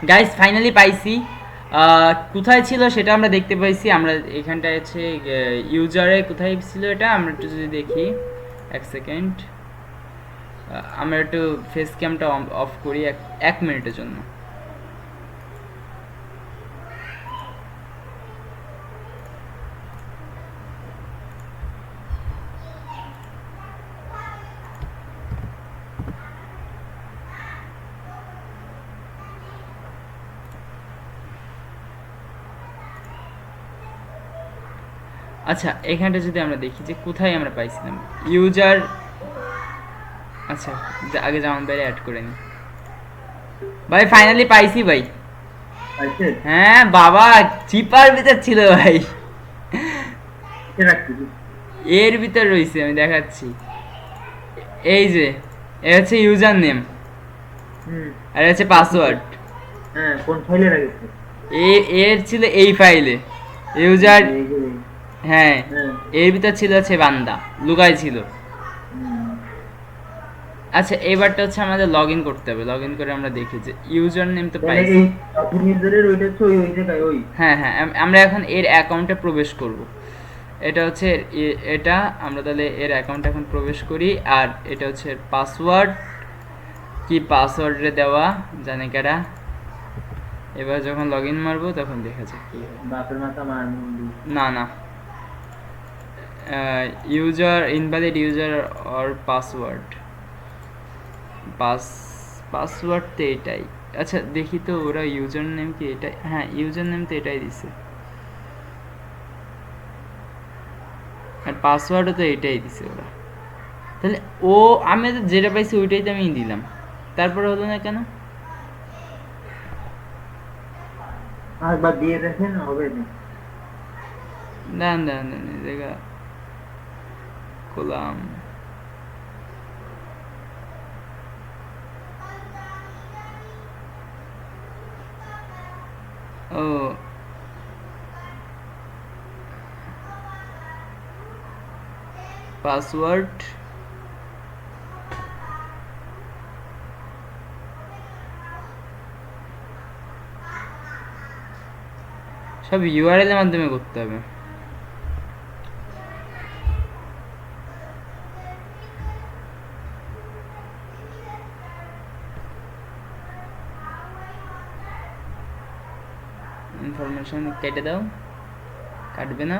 গাইস ফাইনালি পাইছি। কোথায় ছিল সেটা আমরা দেখতে পাইছি। আমরা এখানটায় আছে ইউজারে কোথায় ছিল এটা আমরা একটু যদি দেখি, এক সেকেন্ড, আমরা একটু ফেস ক্যামটা অফ করি এক মিনিটের জন্য। আচ্ছা এখানটা যদি আমরা দেখি যে কোথায় আমরা পাইছিলাম ইউজার। আচ্ছা আগে জামান ভাই অ্যাড করে নি। ভাই ফাইনালি পাইছি ভাই। হ্যাঁ বাবা, চিপার ভিতর ছিল ভাই, এর ভিতর রয়েছে, আমি দেখাচ্ছি। এই যে এ হচ্ছে ইউজার নেম আর হচ্ছে পাসওয়ার্ড। কোন ফাইলে রাখছে? এর ছিল এই ফাইলে ইউজার। হ্যাঁ এর ভিতর ছিল হচ্ছে বান্দা লুকাই ছিল। আচ্ছা এবারটা হচ্ছে আমাদের লগ ইন করতে হবে। লগ ইন করে আমরা দেখি যে ইউজার নেম তো পাইছি। হ্যাঁ হ্যাঁ, আমরা এখন এর অ্যাকাউন্টে প্রবেশ করব। এটা হচ্ছে এটা, আমরা তাহলে এর অ্যাকাউন্টে এখন প্রবেশ করি। আর এটা হচ্ছে পাসওয়ার্ড, কি পাসওয়ার্ডে দেওয়া জানে কারা। এবার যখন লগ ইন মারবো তখন দেখা যাক কি হয়। না না, user invalid user or password, password তো এটাই। আচ্ছা দেখি তো ওরা ইউজার নেম কি এটাই। হ্যাঁ ইউজার নেম তো এটাই দিছে, আর পাসওয়ার্ডও তো এটাই দিছে ওরা। তাহলে ও আমি তো যেটা পাইছি ওইটাই তো আমি দিলাম, তারপরে হলো না কেন? আরেকবার দিয়ে দেখেন হবে না। দাঁড়ান দাঁড়ান দাঁড়ান, দেখা করলাম। ও পাসওয়ার্ড, সব ইউআরএল এর মাধ্যমে করতে হবে। ইনফরমেশন কেটে দাও, কাটবে না।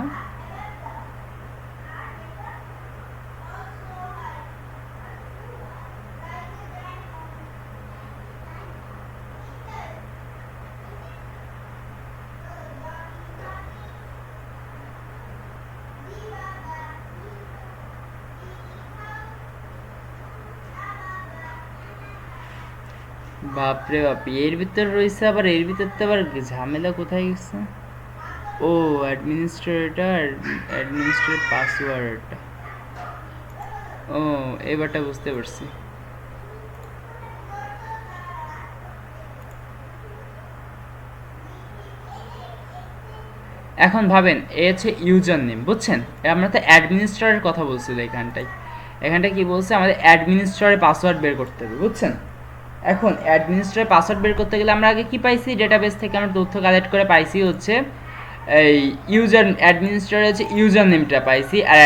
বাপরে বাপ, এর ভিতর রয়েছে আবার, এর ভিতর তো আবার ঝামেলা কোথায় গেছে। ও অ্যাডমিনিস্ট্রেটর, অ্যাডমিনিস্ট্রেটর পাসওয়ার্ড। ও এবারটা বুঝতে পারছি। এখন ভাবেন এ হচ্ছে ইউজার নেম, বুঝছেন? আমরা তো অ্যাডমিনিস্ট্রেটরের কথা বলছিল এখানটায়। এখানটায় কি বলছে, আমাদের অ্যাডমিনিস্ট্রেটরের পাসওয়ার্ড বের করতে হবে, বুঝছেন? এখন অ্যাডমিনিস্ট্রেটর পাসওয়ার্ড বের করতে গেলে আমরা আগে কি পাইছি, ডেটাবেস থেকে আমরা তথ্য কালেক্ট করে পাইছি হচ্ছে এই ইউজার, অ্যাডমিনিস্ট্রেটর হচ্ছে ইউজার নেমটা পাইছি, আর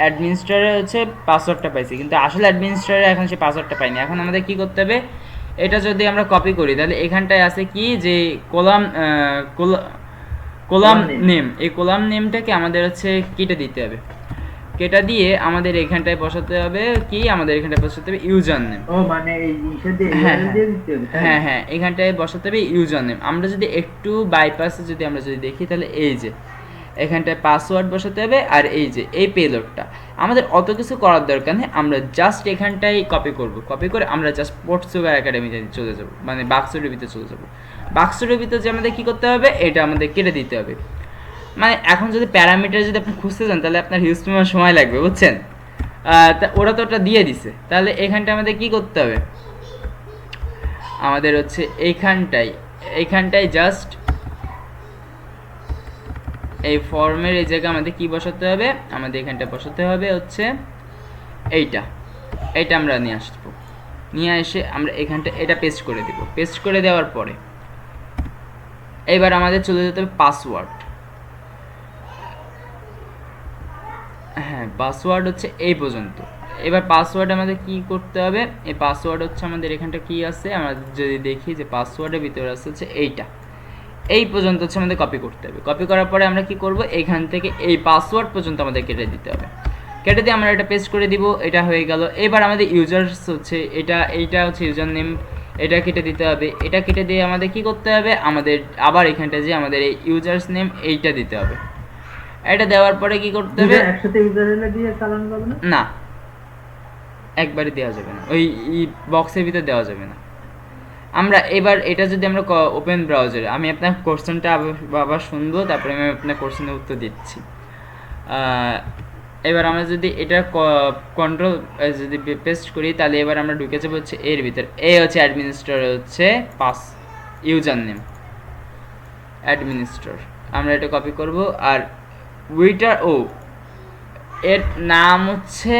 অ্যাডমিনিস্ট্রেটর হচ্ছে পাসওয়ার্ডটা পাইছি। কিন্তু আসলে অ্যাডমিনিস্ট্রেটর এখন সে পাসওয়ার্ডটা পাইনি। এখন আমাদের কি করতে হবে, এটা যদি আমরা কপি করি তাহলে এখানটায় আছে কি যে কোলাম নেম, এই কোলাম নেমটাকে আমাদের হচ্ছে কেটে দিতে হবে। কেটে দিয়ে আমাদের এখানটায় বসাতে হবে কি, আমাদের এখানটায় বসাতে হবে ইউজার নেম। ও মানে এই ইনশা দিয়ে দিয়ে দিতে হবে। হ্যাঁ হ্যাঁ, এখানটায় বসাতে হবে ইউজার নেম। আমরা যদি একটু বাইপাসে যদি আমরা যদি দেখি তাহলে এই যে এখানটায় পাসওয়ার্ড বসাতে হবে, আর এই যে এই পেলোডটা আমাদের অত কিছু করার দরকার নেই। আমরা জাস্ট এখানটায় কপি করব, কপি করে আমরা জাস্ট পর্তুগাল একাডেমিতে চলে যাব, মানে বাক্সটির ভিতরে চলে যাব। বাক্সটির ভিতরে যে আমাদের কী করতে হবে, এটা আমাদের কেটে দিতে হবে। মানে এখন যদি প্যারামিটার যদি আপনি খুঁজতে চান তাহলে আপনার হিউজ পরিমাণ সময় লাগবে, বুঝছেন? তা ওরা তো ওটা দিয়ে দিছে। তাহলে এখানটা আমাদের কি করতে হবে, আমাদের হচ্ছে এইখানটায় জাস্ট এই ফর্মের এই জায়গায় আমাদের কি বসাতে হবে, আমাদের এখানটা বসাতে হবে হচ্ছে এইটা আমরা নিয়ে আসবো, নিয়ে এসে আমরা এখানটা এটা পেস্ট করে দিব। পেস্ট করে দেওয়ার পরে এবার আমাদের চলে যেতে হবে পাসওয়ার্ড। হ্যাঁ, পাসওয়ার্ড হচ্ছে এই পর্যন্ত। এবার পাসওয়ার্ড আমাদের কি করতে হবে, এই পাসওয়ার্ড হচ্ছে আমাদের এখানটা কি আছে, আমরা যদি দেখি যে পাসওয়ার্ডের ভিতরে আছে হচ্ছে এই পর্যন্ত হচ্ছে আমাদের কপি করতে হবে। কপি করার পরে আমরা কি করব, এখান থেকে এই পাসওয়ার্ড পর্যন্ত আমাদের কেটে দিতে হবে। কেটে দিয়ে আমরা এটা পেস্ট করে দিব, এটা হয়ে গেল। এবার আমাদের ইউজার্স হচ্ছে এইটা হচ্ছে ইউজার নেম, এটা কেটে দিতে হবে। এটা কেটে দিয়ে আমাদের কি করতে হবে, আমাদের আবার এখানটা যে আমাদের এই ইউজার্স নেম এইটা দিতে হবে। এটা দেওয়ার পরে কি করতে হবে, একসাথে ইউজার নেম দিয়ে চালানো যাবে না, না একবারে দেওয়া যাবে না, ওই বক্সের ভিতর দেওয়া যাবে না। আমরা এবার এটা যদি আমরা ওপেন ব্রাউজারে, আমি আপনার কোশ্চেনটা আবার শুনবো, তারপরে আমি আপনার কোশ্চেনের উত্তর দিচ্ছি। এবার আমরা যদি এটা কন্ট্রোল যদি পেস্ট করি, তাহলে এবার আমরা ঢুকে যাবো হচ্ছে এর ভিতর। হচ্ছে অ্যাডমিনিস্ট্রেটর হচ্ছে ইউজার নেম অ্যাডমিনিস্ট্রেটর, আমরা এটা কপি করব। আর উইটার এর নাম হচ্ছে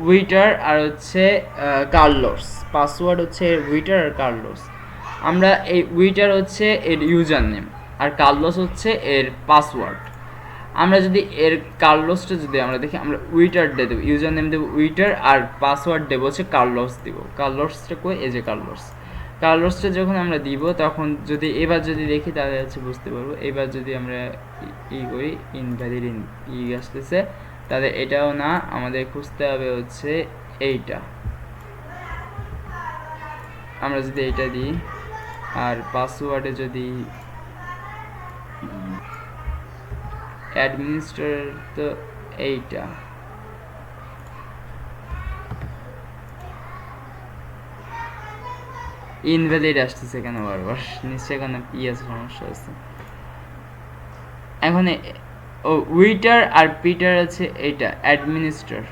উইটার আর হচ্ছে কার্লোস, পাসওয়ার্ড হচ্ছে উইটার আর কার্লোস। আমরা এই উইটার হচ্ছে এর ইউজার নেম আর কার্লোস হচ্ছে এর পাসওয়ার্ড। আমরা যদি এর কার্লোসটা যদি আমরা দেখি, আমরা উইটার দিয়ে দেবো, ইউজার নেম দেবো উইটার আর পাসওয়ার্ড দেবো হচ্ছে কার্লোস দিব। কার্লোসটা কই, এই যে কার্লোসটা যখন আমরা দিব তখন যদি এবার যদি দেখি তাহলে হচ্ছে বুঝতে পারবো। এবার যদি আমরা করি ইনভ্যালিড আসতেছে, তাহলে এটাও না, আমাদের খুঁজতে হবে হচ্ছে এইটা। আমরা যদি এইটা দিই আর পাসওয়ার্ডে যদি অ্যাডমিনিস্ট্রেটর, তো এইটা ইনভ্যালিড আসতেছে কেন বারবার, নিশ্চয়ই কোনো সমস্যা আছে। এখন উইটার আর পিটার আছে এইটা অ্যাডমিনিস্ট্রেটর।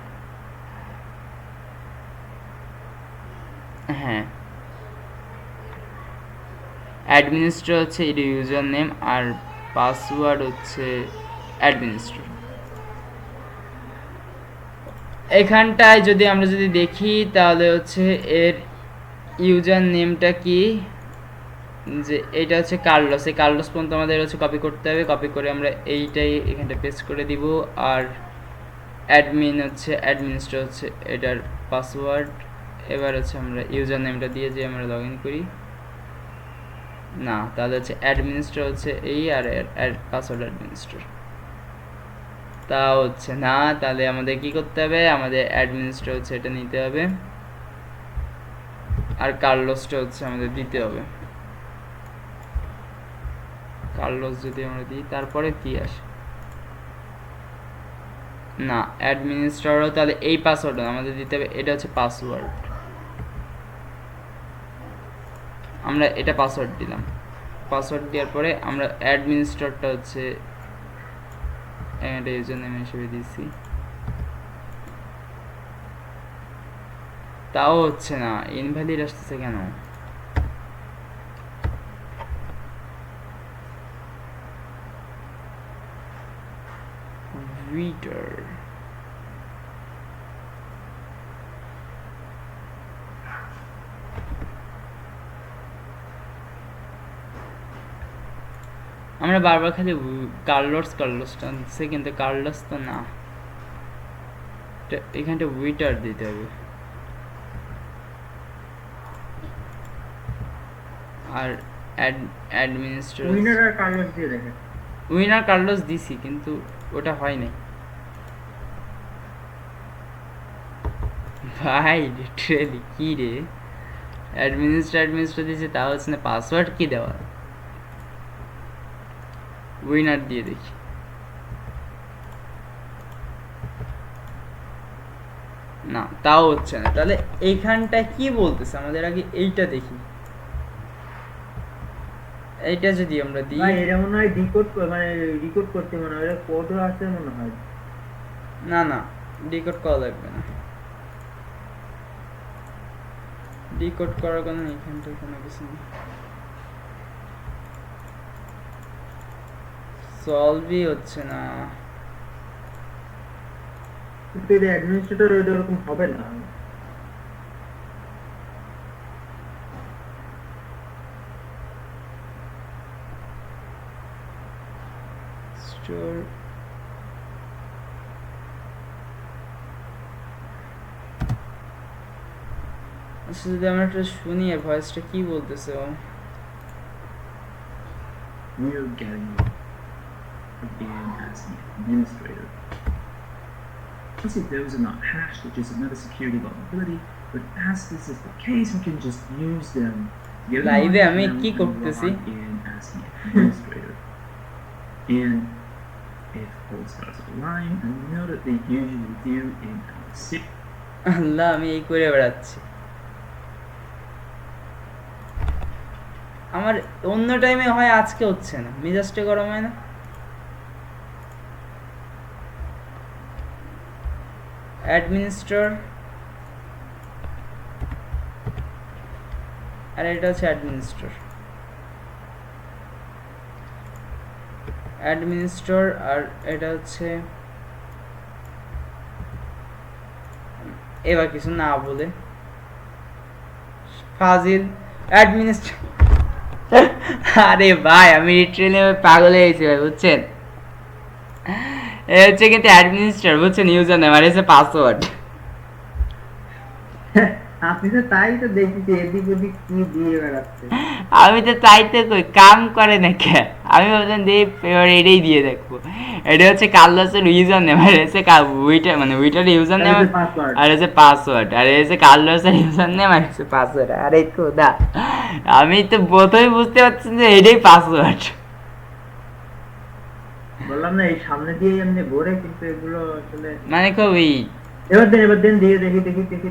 হ্যাঁ, অ্যাডমিনিস্ট্রেটর হচ্ছে এটা ইউজার নেম আর পাসওয়ার্ড হচ্ছে অ্যাডমিনিস্ট্রেটর। এখানটায় যদি আমরা যদি দেখি তাহলে হচ্ছে এর ইউজার নেমটা কি, যে এটা হচ্ছে কার্লোস। এই কার্লোস পর্যন্ত আমাদের হচ্ছে কপি করতে হবে। কপি করে আমরা এইটাই এখানটা পেস্ট করে দিব। আর অ্যাডমিনিস্ট্রেটর হচ্ছে এটার পাসওয়ার্ড। এবার হচ্ছে আমরা ইউজার নেমটা দিয়ে যে আমরা লগ ইন করি, না তাহলে হচ্ছে অ্যাডমিনিস্ট্রেটর হচ্ছে এই আর পাসওয়ার্ড অ্যাডমিনিস্ট্রেটর, তা হচ্ছে না। তাহলে আমাদের কি করতে হবে, আমাদের অ্যাডমিনিস্ট্রেটর হচ্ছে এটা নিতে হবে আর কার্লোসটা হচ্ছে আমাদের দিতে হবে। কার্লোস যদি আমরা দিই তারপরে কি আসে, না অ্যাডমিনিস্ট্রেটর, তাহলে এই পাসওয়ার্ড আমাদের দিতে হবে, এটা হচ্ছে পাসওয়ার্ড। আমরা এটা পাসওয়ার্ড দিলাম। পাসওয়ার্ড দেওয়ার পরে আমরা অ্যাডমিনিস্ট্রেটরটা হচ্ছে এটা ইউজার নেম হিসেবে দিয়েছি, তাও হচ্ছে না, ইনভ্যালিড আসতেছে কেন। উইটার আমরা বারবার খালি কার্লোসটা দিচ্ছে, কিন্তু কার্লোস তো না, এখানটা উইটার দিতে হবে। আর অ্যাডমিনিস্ট্রেটর উইনার কার্লোস দিছি, কিন্তু ওটা হয় নাই ভাই, লিটারালি কি রে, অ্যাডমিনিস্ট্রেটর দিয়েছে, তা হচ্ছে না, পাসওয়ার্ড কি দেওয়া, উইনার দিয়ে দেখি। না তাও হচ্ছে না, তাহলে এইখানটায় কি বলতেছে আমাদের, আগে এইটা দেখি। এইটা যদি আমরা দিই, এটা মনে হয় রিকোড করতে মনে হয় কোডও আছে মনে হয়। না ডিকোড করা লাগবে না, ডিকোড করার কোনো এখানটা কোনো কিছু নেই, সলভই হচ্ছে না। কিন্তু এটা অ্যাডমিনিস্ট্রেটর এরকম হবে না। স্টোর আচ্ছা, যদি আমরা একটা শুনি এর ভয়েসটা কি বলতেছে ও। We're getting again as the administrator. Obviously, those are not hashed, which is another security vulnerability. But as this is the case, we can just use them. Get them Live on আমি them কি and করতেছি? log in as the administrator. And if all stars align, and we know that they usually do in C. আল্লাহ, আমি এই করে বেড়াচ্ছি। আমার অন্য টাইমে হয়, আজকে হচ্ছে না, মেজাজটা গরম হয় না। অ্যাডমিনিস্ট্রেটর, আর এটা হচ্ছে অ্যাডমিনিস্ট্রেটর, আর এটা হচ্ছে, এবার কিছু না বলে ফাজিল অ্যাডমিনিস্ট্রেটর। আরে ভাই, আমি লিটারালি পাগল হয়ে গেছি ভাই, বুঝছেন? এ হচ্ছে কিন্তু অ্যাডমিনিস্ট্রেটর, বুঝছেন? ইউজার নেম আর হচ্ছে পাসওয়ার্ড। আপনি তো তাই তো দেখছি এদিক ওদিক কি দিয়ে বেড়াচ্ছে। আমি তো চাইতে কই, কাম করে না কে? আমি ভাবলাম যে এবার এটাই দিয়ে দেখবো। এটা হচ্ছে কার্লোসের ইউজার নেম, আর হচ্ছে উইটার, মানে উইটার ইউজার নেম, আর হচ্ছে পাসওয়ার্ড, আর হচ্ছে কার্লোসের ইউজার নেম, আর হচ্ছে পাসওয়ার্ড। আরে খোদা, আমি তো প্রথমে বুঝতে পারছি যে এটাই পাসওয়ার্ড। বললাম না এই সামনে দিয়ে এমনি ভরে, কিন্তু এগুলো আসলে মানে খুবই এবার দেন দিয়ে দেখি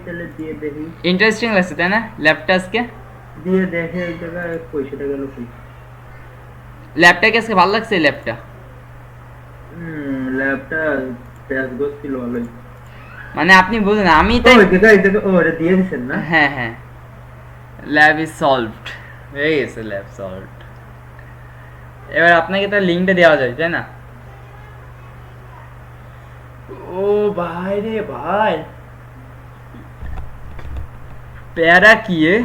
তাহলে দিয়ে দেখি। ইন্টারেস্টিং লাগছে তাই না ল্যাবটা আজকে? দিয়ে দেখে এই জায়গায় পয়সাটা গেল কই? ল্যাবটা কি আজকে ভালো লাগছে? ল্যাবটা ল্যাবটা প্যাচ ছিল ভালোই। মানে আপনি বুঝুন, আমি ও তাই এটা ও এটা দিয়ে দিছেন না? হ্যাঁ হ্যাঁ, ল্যাব ইজ সলভড, হয়ে গেছে ল্যাব সলভড। এবার আপনাকে তার লিঙ্কটা দেওয়া যায় তাই না? ও ভাই রে ভাই, প্যারা কি এ?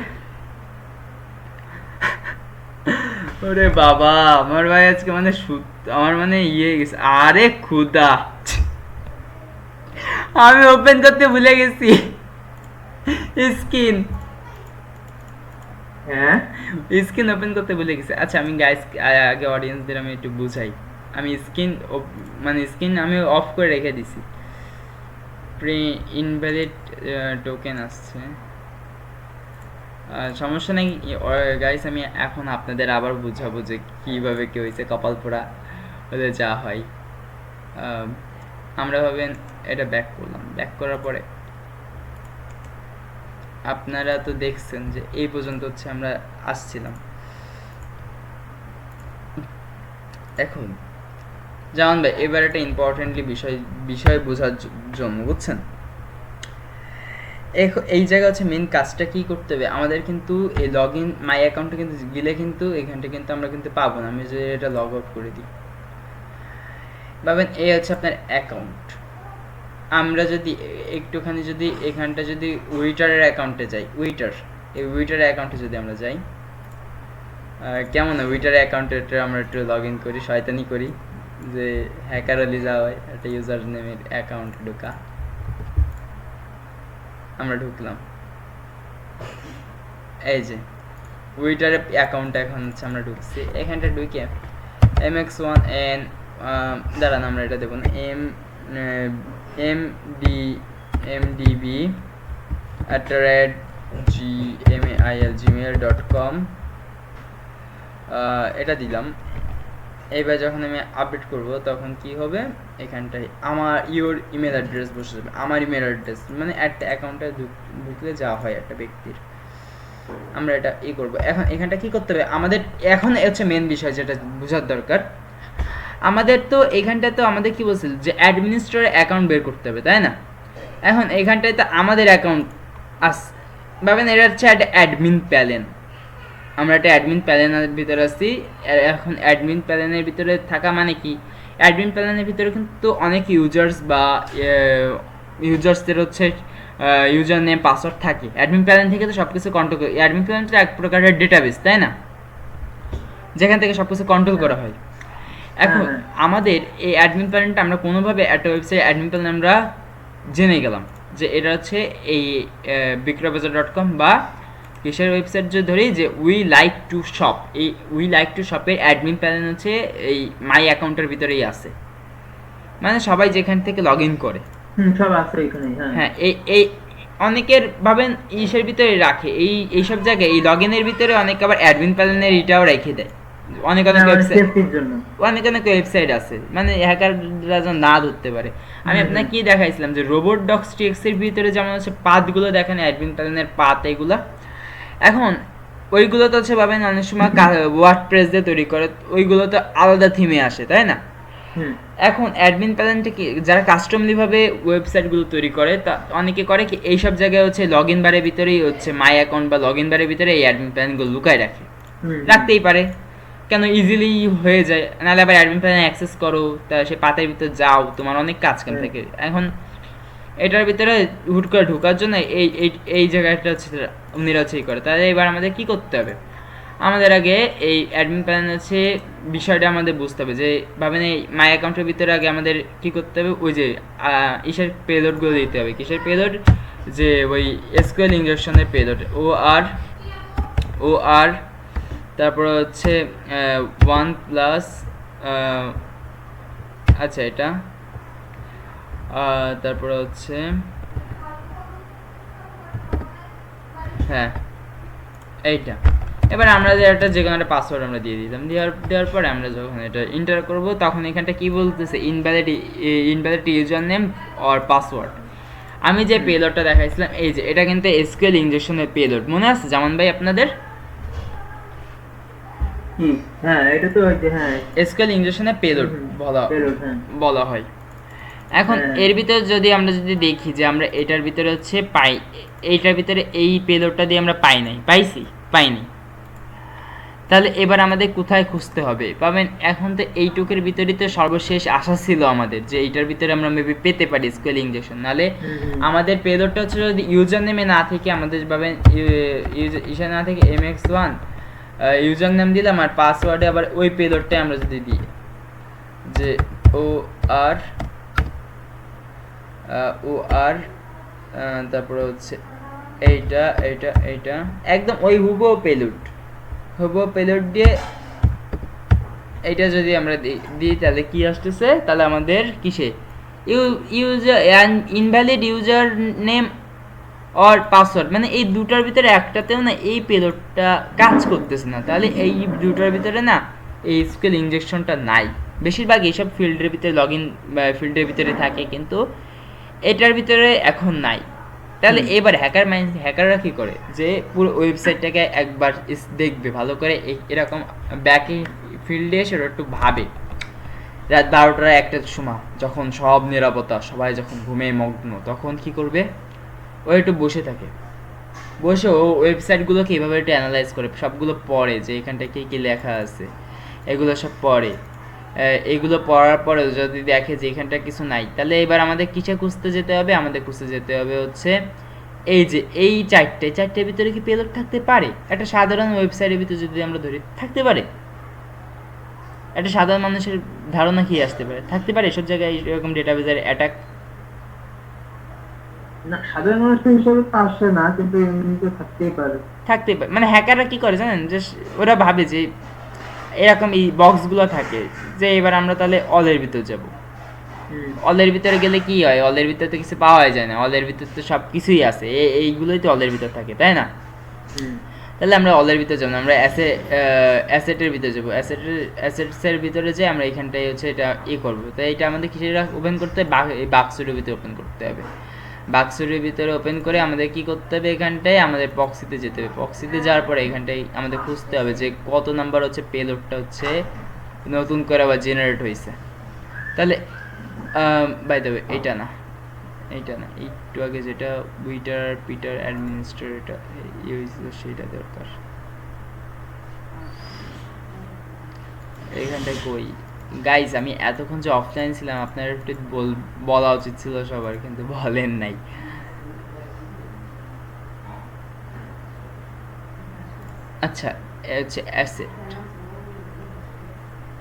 ওরে বাবা, আমার ভাই আজকে মানে আমার মানে ইয়ে গেছে। আরে খুদা, আমি ওপেন করতে ভুলে গেছি স্ক্রিন। হ্যাঁ, স্ক্রিন ওপেন করতে ভুলে গেছি। আচ্ছা, আমি গাইস আগে অডিয়েন্সদের আমি একটু বুঝাই। আমি স্ক্রিন মানে স্ক্রিন আমি অফ করে রেখে দিছি। প্রি ইনভ্যালিড টোকেন আসছে, সমস্যা নেই গাইস। আমি এখন আপনাদের আবার বুঝাবো যে কীভাবে কি হয়েছে, কপাল পোড়া হলে যা হয়। আমরা ভাবেন এটা ব্যাক করলাম, ব্যাক করার পরে আপনারা তো দেখছেন যে এই পর্যন্ত হচ্ছে আমরা আসছিলাম। এখন যেমন ভাই, এবার একটা ইম্পর্টেন্টলি বিষয় বোঝার জন্য, বুঝছেন? এই জায়গা হচ্ছে মেন কাজটা কি করতে হবে আমাদের। কিন্তু এই লগ ইন মাই অ্যাকাউন্টে কিন্তু গেলে কিন্তু এখানটা কিন্তু আমরা কিন্তু পাবো না। আমি যে এটা লগ আউট করে দিই, ভাবেন এই হচ্ছে আপনার অ্যাকাউন্ট। আমরা যদি একটুখানি যদি এখানটা যদি উইটারের অ্যাকাউন্টে যাই, এই উইটারের অ্যাকাউন্টে যদি আমরা যাই, কেমন হয় উইটারের অ্যাকাউন্টে আমরা একটু লগ ইন করি, শয়তানি করি, যে হ্যাকার আলি যা হয় একটা ইউজার নেমের অ্যাকাউন্টে ঢোকা। আমরা ঢুকলাম, এই যে উইটারের অ্যাকাউন্টটা এখন হচ্ছে আমরা ঢুকছি। এখানটা ঢুকে mx1n দাঁড়ান, আমরা এটা দেবো না, mdb@gmail.com এটা দিলাম। এইবার যখন আমি আপডেট করব তখন কি হবে, এখানটায় আমার ইমেল অ্যাড্রেস বসে যাবে। আমার ইমেল অ্যাড্রেস মানে একটা অ্যাকাউন্টে ঢুকলে যা হয় একটা ব্যক্তির, আমরা এটা করব। এখন এখানটা কি করতে হবে আমাদের, এখন হচ্ছে মেন বিষয় যেটা বোঝার দরকার আমাদের। তো এখানটা তো আমাদের কি বলছিল যে অ্যাডমিনিস্ট্রেটর অ্যাকাউন্ট বের করতে হবে, তাই না? এখন এখানটায় তো আমাদের অ্যাকাউন্ট ভাবেন এটা হচ্ছে একটা অ্যাডমিন প্যানেল, আমরা একটা অ্যাডমিন প্যানেলের ভিতরে আছি। এখন অ্যাডমিন প্যানেলের ভিতরে থাকা মানে কি, অ্যাডমিন প্যানেলের ভিতরে কিন্তু অনেক ইউজার্স বা ইউজার্সদের হচ্ছে ইউজার নেম পাসওয়ার্ড থাকে। অ্যাডমিন প্যানেল থেকে তো সব কিছু কন্ট্রোল করে, অ্যাডমিন প্যানেলটা এক প্রকারের ডেটাবেস, তাই না, যেখান থেকে সব কিছু কন্ট্রোল করা হয়। এখন আমাদের এই অ্যাডমিন প্যানেলটা আমরা কোনোভাবে একটা ওয়েবসাইট অ্যাডমিন প্যানেল আমরা জেনে গেলাম যে এটা হচ্ছে এই বিক্রয়বাজার.com বা কিসের ওয়েবসাইট যে ধরি যে উই লাইক টু শপ, এই উই লাইক টু শপের অ্যাডমিন প্যানেল হচ্ছে এই মাই অ্যাকাউন্টের ভিতরেই আছে, মানে সবাই যেখান থেকে লগ ইন করে সব আছে এখানে। হ্যাঁ, এই অনেকের ভাবেন ইসের ভিতরে রাখে, এইসব জায়গায় এই লগ ইনের ভিতরে অনেকে আবার অ্যাডমিন প্যানেলের এটাও রেখে দেয়। অনেক অনেক ওয়েবসাইট আছে মানে হ্যাকাররা যেন না ধরতে পারে। আমি আপনাকে কি দেখাইছিলাম যে রোবট ডক্স টিএক্স এর ভিতরে যেমন হচ্ছে পাথগুলো দেখেন, অ্যাডমিন প্যানেলের পাথ এগুলা, এখন ওইগুলো তো হচ্ছে পাবেন অনেক সময় ওয়ার্ডপ্রেস দিয়ে তৈরি করে, ওইগুলো তো আলাদা থিমে আসে, তাই না। এখন অ্যাডমিন প্যানেলটা কি যারা কাস্টমলি ভাবে ওয়েবসাইটগুলো তৈরি করে, তা অনেকে করে কি এইসব জায়গায় হচ্ছে লগ ইন বারের ভিতরেই হচ্ছে মাই অ্যাকাউন্ট বা লগ ইন বারের ভিতরে এই অ্যাডমিন প্যানেলগুলো লুকায় রাখে, রাখতেই পারে কেন, ইজিলি হয়ে যায়। নাহলে আবার অ্যাডমিন প্যানেল অ্যাক্সেস করো, তা সে পাতার ভিতরে যাও, তোমার অনেক কাজ কাম থাকে। এখন এটার ভিতরে হুট করে ঢোকার জন্য এই এই জায়গাটা হচ্ছে উনিরা হচ্ছে করে। তাহলে এবার আমাদের কি করতে হবে, আমাদের আগে এই অ্যাডমিন প্যানেল হচ্ছে বিষয়টা আমাদের বুঝতে হবে যে ভাবেন এই মাই অ্যাকাউন্টের ভিতরে আগে আমাদের কি করতে হবে, ওই যে ইসের পেলোডগুলো দিতে হবে। কিসের পেলোড, যে ওই এসকিউএল ইনজেকশনের পেলোড, ও আর তারপর হচ্ছে 1+, আচ্ছা এটা, তারপরে হচ্ছে হ্যাঁ এইটা। এবার আমরা যে একটা যে কোনো একটা পাসওয়ার্ড আমরা দিয়ে দিলাম, দেওয়ার পরে আমরা যখন এটা এন্টার করব তখন এখানটা কি বলতেছে, invalid user name or password. আমি যে পেলোডটা দেখাইছিলাম এই যে এটা কিন্তু এসকিউএল ইনজেকশনের পেলোড, মনে আছে জামান ভাই আপনাদের? এসকিউএল ইনজেকশনের পেলোড বলা হয়। এখন এর ভিতরে যদি আমরা দেখি যে আমরা এটার ভিতরে হচ্ছে এইটার ভিতরে এই পেলোডটা দিয়ে আমরা পাইনি, তাহলে এবার আমাদের কোথায় খুঁজতে হবে, পাবেন এখন তো এইটুকের ভিতরে তো সর্বশেষ আশা ছিল আমাদের যে এইটার ভিতরে আমরা মেবি পেতে পারি এসকিউএল ইনজেকশন। নাহলে আমাদের পেলোডটা হচ্ছে যদি ইউজার নেমে না থেকে আমাদের পাবেন ইউজার না থেকে mx1 ইউজার নেম দিলাম আর পাসওয়ার্ডে আবার ওই পেলোডটাই আমরা যদি দিই যে ও আর তারপরে হচ্ছে এইটা একদম ওই হুবহু পেলোড দিয়ে এইটা যদি আমরা দিই তাহলে কি আসতেছে, তাহলে আমাদের কিসে user invalid user name or password, মানে এই দুটার ভিতরে একটাতেও না এই পেলোডটা কাজ করতেছে না। তাহলে এই দুটার ভিতরে না এই এসকিউএল ইনজেকশনটা নাই। বেশিরভাগ এইসব ফিল্ডের ভিতরে লগ ইন ফিল্ডের ভিতরে থাকে, কিন্তু এটার ভিতরে এখন নাই। তাহলে এবার হ্যাকাররা কি করে যে পুরো ওয়েবসাইটটাকে একবার দেখবে ভালো করে, এরকম ব্যাকে ফিল্ডে এসে একটু ভাবে রাত 12টা 1টার সময় যখন সব নিরাপত্তা, সবাই যখন ঘুমে মগ্ন, তখন কি করবে, ও একটু বসে থাকে, বসে ও ওয়েবসাইটগুলোকে এভাবে একটু অ্যানালাইজ করে, সবগুলো পড়ে যে এখানটায় কী কী লেখা আছে এগুলো সব পড়ে। এগুলো পড়ার পরে যদি দেখে যে এখানটা কিছু নাই, তাহলে এবার আমাদের কিসে খুঁজতে যেতে হবে, আমাদের খুঁজতে যেতে হবে হচ্ছে এই যে এই চারটের ভিতরে কি পেলোড থাকতে পারে। একটা সাধারণ ওয়েবসাইটের ভিতরে যদি আমরা ধরি থাকতে পারে, একটা সাধারণ মানুষের ধারণা কি আসতে পারে, থাকতে পারে সব জায়গায় এরকম ডেটাবেজের অ্যাটাক। না, সাধারণ মানুষের হিসেবে তো আসে না, কিন্তু এমনিতে থাকতেই পারে। মানে হ্যাকাররা কি করে জানেন, যে ওরা ভাবে যে এরকম এই বক্সগুলো থাকে যে এবার আমরা তাহলে অলের ভিতর যাব, অলের ভিতরে গেলে কি হয়, অলের ভিতরে তো কিছু পাওয়া যায় না, অলের ভিতর তো সব কিছুই আছে, এইগুলোই তো অলের ভিতর থাকে, তাই না। তাহলে আমরা অলের ভিতরে যাবো, আমরা অ্যাসেটের ভিতরে যাবো, অ্যাসেটসের ভিতরে যে আমরা এখানটায় হচ্ছে এটা করবো। তো এটা আমাদের কিসের ওপেন করতে হবে, বাক্সের ভিতরে ওপেন করতে হবে। বাক্সের ভিতরে ওপেন করে আমাদের কি করতে হবে, এখানটায় আমাদের প্রক্সিতে যেতে হবে। প্রক্সিতে যাওয়ার পরে এখানটায় আমাদের খুঁজতে হবে যে কত নাম্বার হচ্ছে পেলোডটা হচ্ছে নতুন করে আবার জেনারেট হয়েছে। তাহলে বাই দ্য ওয়ে এইটা না, এইটা না, একটু আগে যেটা উইটার পিটার অ্যাডমিনিস্ট্রেটর সেটা দরকার। এইখানটা কই গাইজ, আমি এতক্ষণ যে অফলাইন ছিলাম আপনার একটু বলা উচিত ছিল সবার, কিন্তু বলেন নাই। আচ্ছা, এ হচ্ছে অ্যাসেট,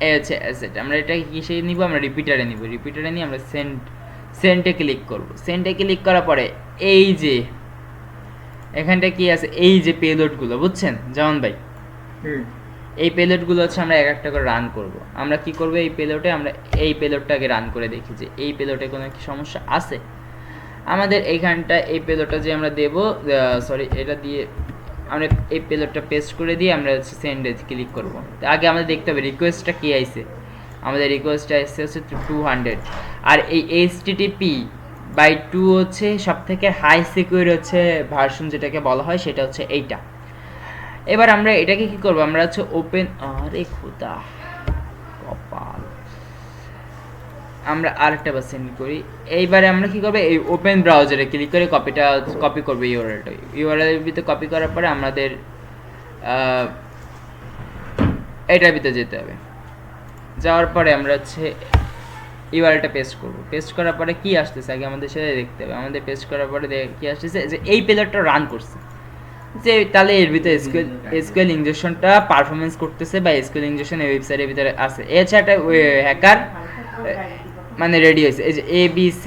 এ হচ্ছে অ্যাসেট। আমরা এটা কিসে নিব? আমরা রিপিটারে নিব। রিপিটারে নিয়ে আমরা সেন্টে ক্লিক করব। সেন্টে ক্লিক করার পরে এই যে এখানটা কি আছে, এই যে পেলোডগুলো বুঝছেন জামান ভাই, এই পেলোডগুলো হচ্ছে আমরা এক একটা করে রান করব। আমরা কি করব, এই পেলোডে আমরা এই পেলোডটাকে রান করে দেখি যে এই পেলোডে কোনো কি সমস্যা আছে। আমাদের এইখানটা এই পেলোডটা যে আমরা দেব, সরি এটা দিয়ে আমরা এই পেলোডটা পেস্ট করে দিয়ে আমরা হচ্ছে সেন্ডে ক্লিক করব। আগে আমাদের দেখতে হবে রিকোয়েস্টটা কি আইছে। আমাদের রিকোয়েস্টটা এসছে হচ্ছে 200, আর এই HTTP/2 হচ্ছে সব থেকে হাই সিকিউর হচ্ছে ভার্সন যেটাকে বলা হয়, সেটা হচ্ছে এইটা। এবার আমরা এটাকে কি করব, আমরা হচ্ছে ওপেন, আরে খোদা কপাল, আমরা আরেকটা বার সেন্ড করি। এইবারে আমরা কি করব, এই ওপেন ব্রাউজারে ক্লিক করে কপি করব ইউআরএলটা। ইউআরএল ভিতরে কপি করার পরে আমাদের এটার ভিতরে যেতে হবে। যাওয়ার পরে আমরা হচ্ছে ইউআরএলটা পেস্ট করব। পেস্ট করার পরে কি আসতেছে আগে আমাদের সাথে দেখতে হবে। আমাদের পেস্ট করার পরে কি আসতেছে, যে এই পেলোডটা রান করছে, যে তাহলে এর ভিতরে এসকিউএল ইনজেকশনটা পারফরমেন্স করতেছে বা এসকিউএল ইনজেকশন এই ওয়েবসাইটের ভিতরে আছে। এছাড়া একটা হ্যাকার মানে রেডি হয়েছে। এই যে ABC,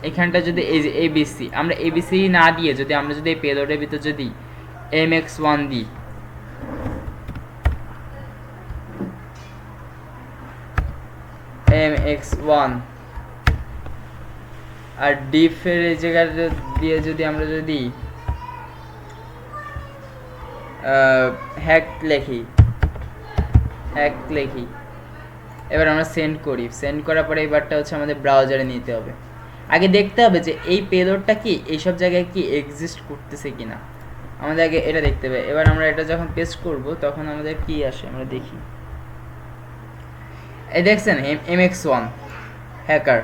এখানটা যদি এই যে ABC, আমরা ABC না দিয়ে যদি আমরা যদি এই পেলোডের ভিতর যদি MX1 দিই, MX1 আর ডিফের এই জায়গাটা দিয়ে যদি আমরা যদি হ্যাক লিখি, এবার আমরা সেন্ড করি। সেন্ড করার পরে এবারটা হচ্ছে আমাদের ব্রাউজারে নিতে হবে। আগে দেখতে হবে যে এই পেলোডটা কি এইসব জায়গায় কি এক্সিস্ট করতেছে কিনা, আমাদের আগে এটা দেখতে হবে। এবার আমরা এটা যখন পেস্ট করব তখন আমাদের কি আসে আমরা দেখি। এই দেখছেন MX1 হ্যাকার,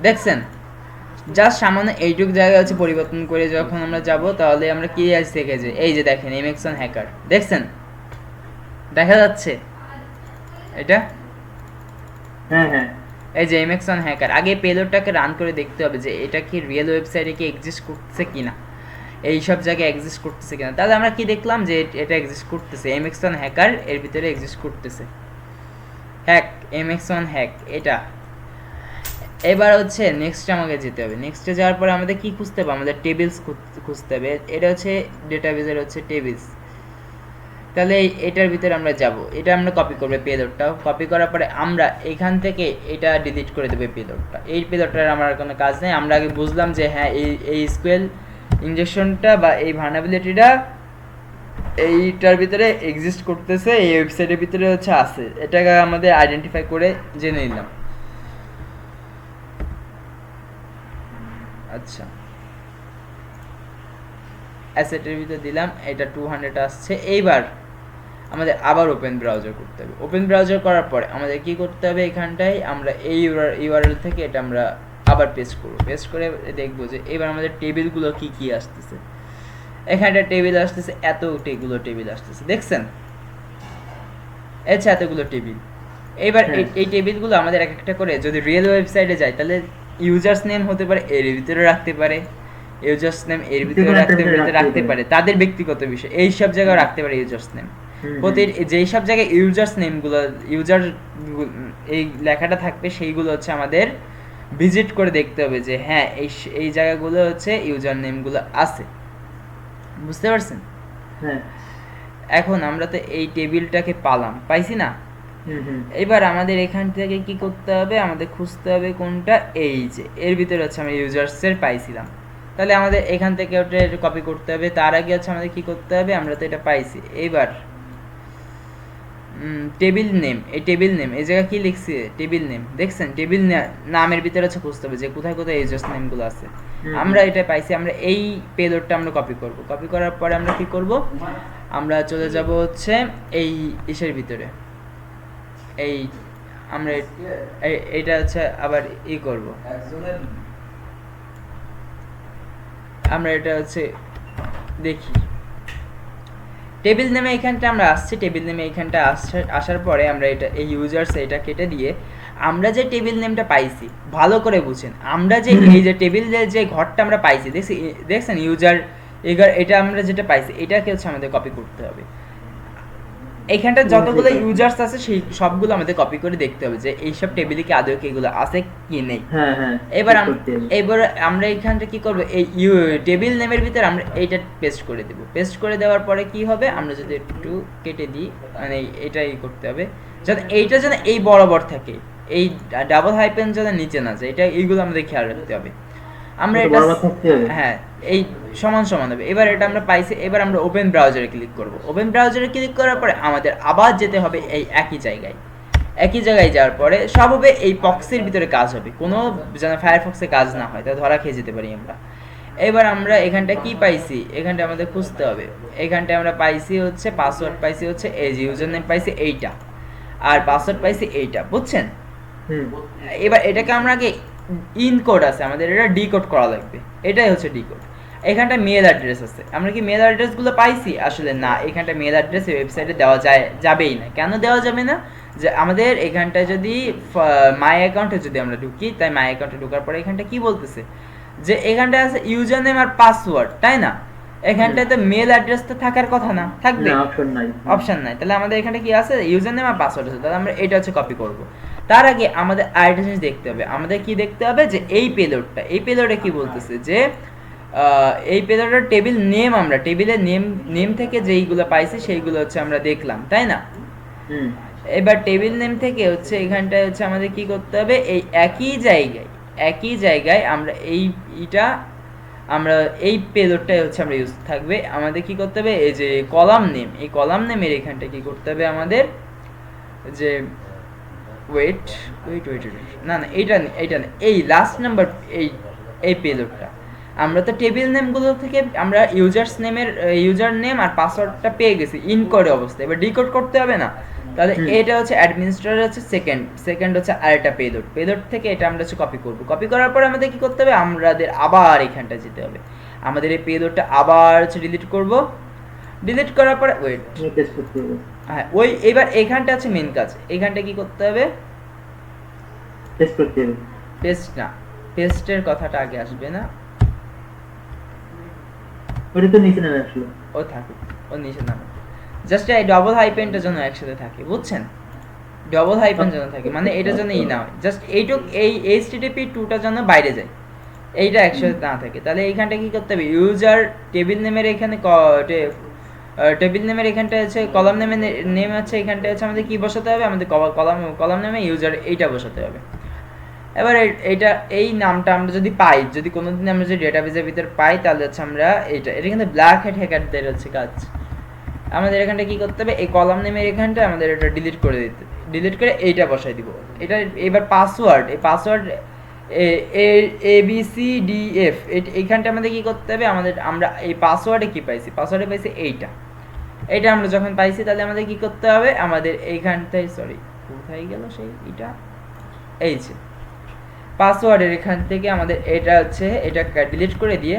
দেখছেন জাস্ট সামান্য এইটুক জায়গা হচ্ছে পরিবর্তন করে যখন আমরা যাব, তাহলে আমরা কি আছে দেখে যে এই যে দেখেন MX1 হ্যাকার, দেখছেন দেখা যাচ্ছে এটা, এই যে MX1 হ্যাকার। আগে পেলোডটাকে রান করে দেখতে হবে যে এটা কি রিয়েল ওয়েবসাইটে কি এক্সিস্ট করতেছে কিনা, এই সব জায়গায় এক্সিস্ট করতেছে কিনা। তাহলে আমরা কি দেখলাম যে এটা এক্সিস্ট করতেছে, MX1 হ্যাকার এর ভিতরে এক্সিস্ট করতেছে, হ্যাক MX1 হ্যাক এটা। এবার হচ্ছে নেক্সটে আমাকে যেতে হবে। নেক্সটে যাওয়ার পরে আমাদের কি খুঁজতে হবে, আমাদের টেবিলস খুঁজতে হবে। এটা হচ্ছে ডেটাবেজের হচ্ছে টেবিলস। তাহলে এটার ভিতরে আমরা যাব, এটা আমরা কপি করবে পেলোডটা। কপি করার পরে আমরা এখান থেকে এটা ডিলিট করে দেবো পেলোডটা। এই পেলোডটার আমার কোনো কাজ নেই। আমরা আগে বুঝলাম যে হ্যাঁ এই SQL ইনজেকশনটা বা এই ভালনারেবিলিটিটা এইটার ভিতরে এক্সিস্ট করতেছে, এই ওয়েবসাইটের ভিতরে হচ্ছে আছে, এটাকে আমাদের আইডেন্টিফাই করে জেনে নিলাম। আচ্ছা, অ্যাসেটের ভিতরে দিলাম, এটা 200 আসছে। এইবার আমাদের আবার ওপেন ব্রাউজার করতে হবে। ওপেন ব্রাউজার করার পরে আমাদের কি করতে হবে, এখানটায় আমরা এই ইউআরএল থেকে এটা আমরা আবার পেস্ট করব। পেস্ট করে দেখবো যে এবার আমাদের টেবিলগুলো কি কি আসতেছে। এখানটা টেবিল আসতেছে, এতগুলো টেবিল আসতেছে, দেখছেন আচ্ছা এতগুলো টেবিল। এইবার এই টেবিলগুলো আমাদের এক একটা করে যদি রিয়েল ওয়েবসাইটে যায়, তাহলে ইউজার্স নেম হতে পারে এর ভিতরে রাখতে পারে, ইউজার্স নেম এর ভিতরে রাখতে পারে, তাদের ব্যক্তিগত বিষয় এই সব জায়গায় রাখতে পারে ইউজার্স নেম। যেই সব জায়গায় ইউজার্স নেমগুলো ইউজার এই লেখাটা থাকবে, সেইগুলো হচ্ছে আমাদের ভিজিট করে দেখতে হবে যে হ্যাঁ এই জায়গাগুলো হচ্ছে ইউজার নেমগুলো আছে। বুঝতে পারছেন? হ্যাঁ। এখন আমরা তো এই টেবিলটাকে পাইছি না। এবার আমাদের এখান থেকে কি করতে হবে, আমাদের খুঁজতে হবে কোনটা, এই যে এর ভিতরে হচ্ছে আমরা ইউজার্সের পাইছিলাম। তাহলে আমাদের এখান থেকে ওটা কপি করতে হবে। তার আগে হচ্ছে আমাদের কি করতে হবে, আমরা তো এটা পাইছি। এবার টেবিল নেম, এই টেবিল নেম এই জায়গায় কি লিখছি, টেবিল নেম দেখছেন, টেবিল নামের ভিতরে হচ্ছে খুঁজতে হবে যে কোথায় কোথায় ইউজার্স নেমগুলো আছে। আমরা এটা পাইছি, আমরা এই পেলোডটা আমরা কপি করব। কপি করার পরে আমরা কি করব, আমরা চলে যাব হচ্ছে এই ইসের ভিতরে, এই আমরা এইটা হচ্ছে আবার করব, আমরা এটা হচ্ছে দেখি টেবিল নেমে এখানটা আমরা আসছি, টেবিল নেমে এখানটা আসার পরে আমরা এটা এই ইউজার্স এটা কেটে দিয়ে আমরা যে টেবিল নেমটা পাইছি ভালো করে বুঝেন, আমরা যে এই যে টেবিলের যে ঘরটা আমরা পাইছি দেখছেন ইউজার এটা আমরা যেটা পাইছি এটাকে হচ্ছে আমাদের কপি করতে হবে। এখানটা যতগুলো ইউজার্স আছে সেই সবগুলো আমাদের কপি করে দেখতে হবে যে এইসব টেবিলে কি আদৌ কি এগুলো আছে কি নেই। এবার আমরা এখানটা কি করব, এই টেবিল নেমের ভিতরে আমরা এইটা পেস্ট করে দেব। পেস্ট করে দেওয়ার পরে কি হবে, আমরা যদি একটু কেটে দিই, মানে এটাই করতে হবে যাতে এইটা যেন এই বরাবর থাকে, এই ডাবল হাইপেন যেন নিচে না যায়, এটা এইগুলো আমাদের খেয়াল রাখতে হবে। আমরা এটা হ্যাঁ এই সমান সমান হবে। এবার এটা আমরা পাইছি, এবার আমরা ওপেন ব্রাউজারে ক্লিক করব। ওপেন ব্রাউজারে ক্লিক করার পরে আমাদের আবার যেতে হবে এই একই জায়গায় যাওয়ার পরে সব হবে এই বক্সের ভিতরে কাজ হবে, কোনো যেন ফায়ারফক্সে কাজ না হয়, তা ধরা খেয়ে যেতে পারি আমরা। এবার আমরা এখানটা কি পাইছি, এখানটা আমাদের খুঁজতে হবে। এখানটা আমরা পাইছি হচ্ছে পাসওয়ার্ড পাইছি হচ্ছে এই যে ইউজার নেম পাইছি এইটা, আর পাসওয়ার্ড পাইছি এইটা, বুঝছেন? এবার এটাকে আমরা আগে ইনকোড আছে আমাদের, এটা ডিকোড করা লাগবে, এটাই হচ্ছে ডিকোড। এখানটা মেল অ্যাড্রেস আছে, আমরা কি মেল অ্যাড্রেসগুলো পাইছি? আসলে না, এখানটা মেল অ্যাড্রেস ওয়েবসাইটে দেওয়া যাবেই না। কেন দেওয়া যাবে না? যে আমাদের এখানটা যদি মাই অ্যাকাউন্টে যদি আমরা ঢুকি, তাই মাই অ্যাকাউন্টে ঢোকার পরে এখানটা কি বলতেছে যে এখানটা আছে ইউজার নেম আর পাসওয়ার্ড, তাই না? এখানটাতে মেল অ্যাড্রেস তো থাকার কথা না, থাকবে অপশন নাই। তাহলে আমাদের এখানটা কি আছে, ইউজার নেম আর পাসওয়ার্ড আছে, তাহলে আমরা এটা হচ্ছে কপি করব। তার আগে আমাদের আরেকটা জিনিস দেখতে হবে, আমাদের কি দেখতে হবে যে এই পেলোডে কি বলতেছে যে এই পেলোডের টেবিল নেম, আমরা টেবিলের নেম থেকে যেইগুলো পাইছি সেইগুলো হচ্ছে আমরা দেখলাম, তাই না? এবার টেবিল নেম থেকে হচ্ছে এখানটায় হচ্ছে আমাদের কি করতে হবে, এই একই জায়গায় আমরা আমরা এই পেলোডটাই হচ্ছে আমরা ইউজ থাকবে। আমাদের কি করতে হবে, এই যে কলাম নেম, এই কলাম নেমের এখানটা কি করতে হবে আমাদের, যে ওয়েট না এইটা এই লাস্ট নাম্বার এই পেলোডটা, আমরা তো টেবিল নেমগুলো থেকে আমরা ইউজার নেম আর পাসওয়ার্ডটা পেয়ে গেছি ইনকোড অবস্থায়, এবার ডিকোড করতে হবে না? তাহলে এটা হচ্ছে অ্যাডমিনিস্ট্রেটর হচ্ছে সেকেন্ড হচ্ছে আরেকটা পেলোড থেকে এটা আমরা হচ্ছে কপি করার পরে আমাদের কি করতে হবে, আমাদের আবার এখানটা যেতে হবে, আমাদের এই পেলোডটা আবার হচ্ছে ডিলিট করার পরে ওয়েট হ্যাঁ এবার এখানটা আছে মেন কাজ, এখানটা কি করতে হবে, পেস্টের কথাটা আগে আসবে না, ওটা তো নিচে নামে আসলো, ও থাকে ও নিচে নামে, জাস্ট এই ডাবল হাইপেনটা যেন একসাথে থাকে, বুঝছেন? ডাবল হাইপেন যেন থাকে, মানে এটা যেন না হয়, জাস্ট এইটুক এই http2টা যেন বাইরে যায়, এইটা একসাথে না থাকে। তাহলে এইখানটা কি করতে হবে, ইউজার টেবিল নেমের এখানে টেবিল নেমের এখানটা আছে কলাম নেম আছে, এখানটা আছে আমাদের কি বসাতে হবে, আমাদের কলাম নেমে ইউজার এইটা বসাতে হবে। এবার এই নামটা আমরা যদি পাই, যদি কোনোদিন আমরা যদি ডেটাবেসের ভিতর পাই, তাহলে হচ্ছে আমরা এটা কিন্তু ব্ল্যাক হ্যাট হ্যাকারদের হচ্ছে কাজ। আমাদের এখানটা কি করতে হবে, এই কলাম নেমের এখানটা আমাদের এটা ডিলিট করে এইটা বসাই দিব। এটা এবার পাসওয়ার্ড, এই পাসওয়ার্ড ABCDF এইখানটা আমাদের কি করতে হবে, আমরা এই পাসওয়ার্ডে কি পাইছি, পাসওয়ার্ডে পাইছি এইটা আমরা যখন পাইছি তাহলে আমাদের কি করতে হবে, আমাদের এইখানটায় কোথায় গেল এটা, এই যে পাসওয়ার্ডের এখান থেকে আমাদের এটা হচ্ছে এটা ডিলিট করে দিয়ে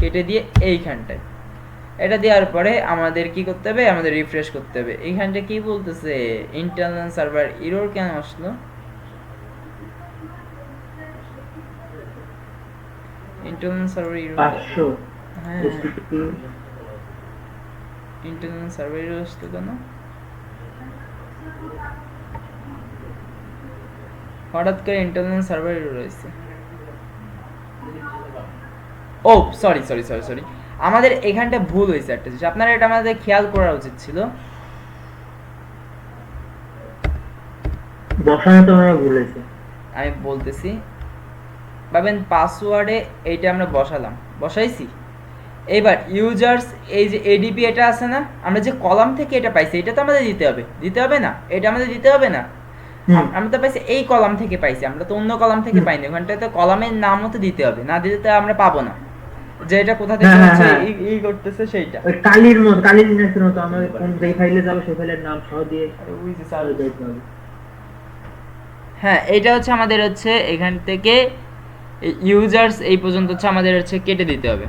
কেটে দিয়ে এইখানটায় এটা দেওয়ার পরে আমাদের কি করতে হবে, আমাদের রিফ্রেশ করতে হবে। এইখানটা কি বলতেছে, ইন্টারনাল সার্ভার এরর কেন আসলো, ইন্টারনাল সার্ভার এরর, হ্যাঁ ইন্টারনাল সার্ভার এরর আসলো কেন, হঠাৎ করে ইন্টারনাল সার্ভার এরর হয়েছে। ও সরি আমাদের এখানটা ভুল হয়েছে একটা জিনিস, আপনারা এটা আমাদের খেয়াল করা উচিত ছিল, বসানোটা আমরা ভুল হয়েছে। আমি বলতেছি পাবেন পাসওয়ার্ডে এইটা আমরা বসাইছি। এবার ইউজার্স এই যে এডিপি এটা আছে না, আমরা যে কলাম থেকে এটা পাইছি এটা তো আমাদের দিতে হবে না, এটা আমাদের দিতে হবে না, আমরা তো পাইছি এই কলাম থেকে পাইছি, আমরা তো অন্য কলাম থেকে পাইনি, ওখানটাতে কলামের নামও তো দিতে হবে, না দিতে আমরা পাবো না যে এটা কোথা থেকে হচ্ছে এই করতেছে সেইটা, ওই কালির জিনিসের মতো আমরা কোন যেই ফাইলে যাব সেই ফাইলের নাম সহ দিয়ে দিতে হবে। হ্যাঁ এটা হচ্ছে আমাদের হচ্ছে এখান থেকে ইউজার্স এই পর্যন্ত হচ্ছে আমাদের হচ্ছে কেটে দিতে হবে।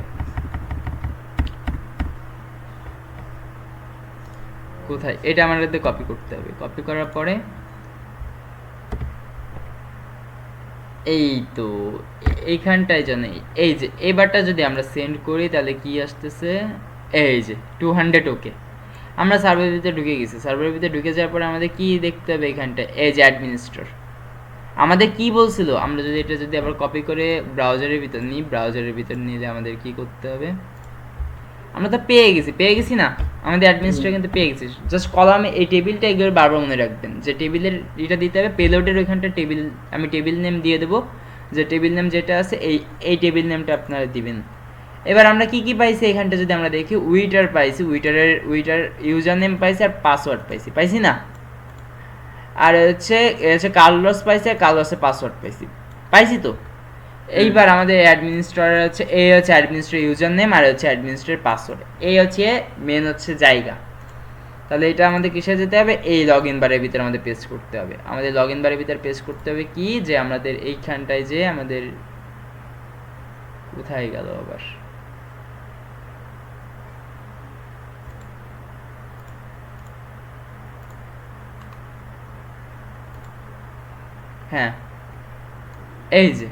কোথায়, এটা আমাদের কপি করতে হবে। কপি করার পরে এই তো এইখানটায় জানে, এই যে এবারটা যদি আমরা সেন্ড করি তাহলে কি আসতেছে, এই যে 200 ওকে। আমরা সার্ভারের ভিতরে ঢুকে গেছি। সার্ভারের ভিতরে ঢুকে যাওয়ার পরে আমাদের কি দেখতে হবে এখানটায়, এই যে অ্যাডমিনিস্ট্রেটর। আমাদের কি বলছিল, আমরা যদি এটা যদি আবার কপি করে ব্রাউজারের ভিতর নিই, ব্রাউজারের ভিতর নিলে আমাদের কি করতে হবে, আমরা তো পেয়ে গেছি না, আমাদের অ্যাডমিনিস্ট্রেটর কিন্তু পেয়ে গেছি। জাস্ট কলামে এই টেবিলটা এগুলো বারবার মনে রাখবেন যে টেবিলের এটা দিতে হবে, পেলোডের ওইখানটা টেবিল, আমি টেবিল নেম দিয়ে দেবো, যে টেবিল নেম যেটা আছে এই টেবিল নেমটা আপনারা দিবেন। এবার আমরা কি কি পাইছি এখানটা যদি আমরা দেখি, উইটার পাইছি, উইটার ইউজার নেম পাইছি আর পাসওয়ার্ড পাইছি না, আর হচ্ছে কার্লস পাইছি আর কার্লসের পাসওয়ার্ড পাইছি তো। এইবার আমাদের অ্যাডমিনিস্ট্রেটর হচ্ছে, এই হচ্ছে অ্যাডমিনিস্ট্রেটর ইউজার নেম আর হচ্ছে অ্যাডমিনিস্ট্রেটর পাসওয়ার্ড, এই হচ্ছে মেন হচ্ছে জায়গা। তাহলে এটা আমাদের কিসে যেতে হবে, এই লগ ইন বারের ভিতরে আমাদের পেস্ট করতে হবে। আমাদের লগ ইন বারের ভিতরে পেস্ট করতে হবে কি, যে আমাদের এইখানটায় যে আমাদের কোথায় গেল আবার, হ্যাঁ এই যে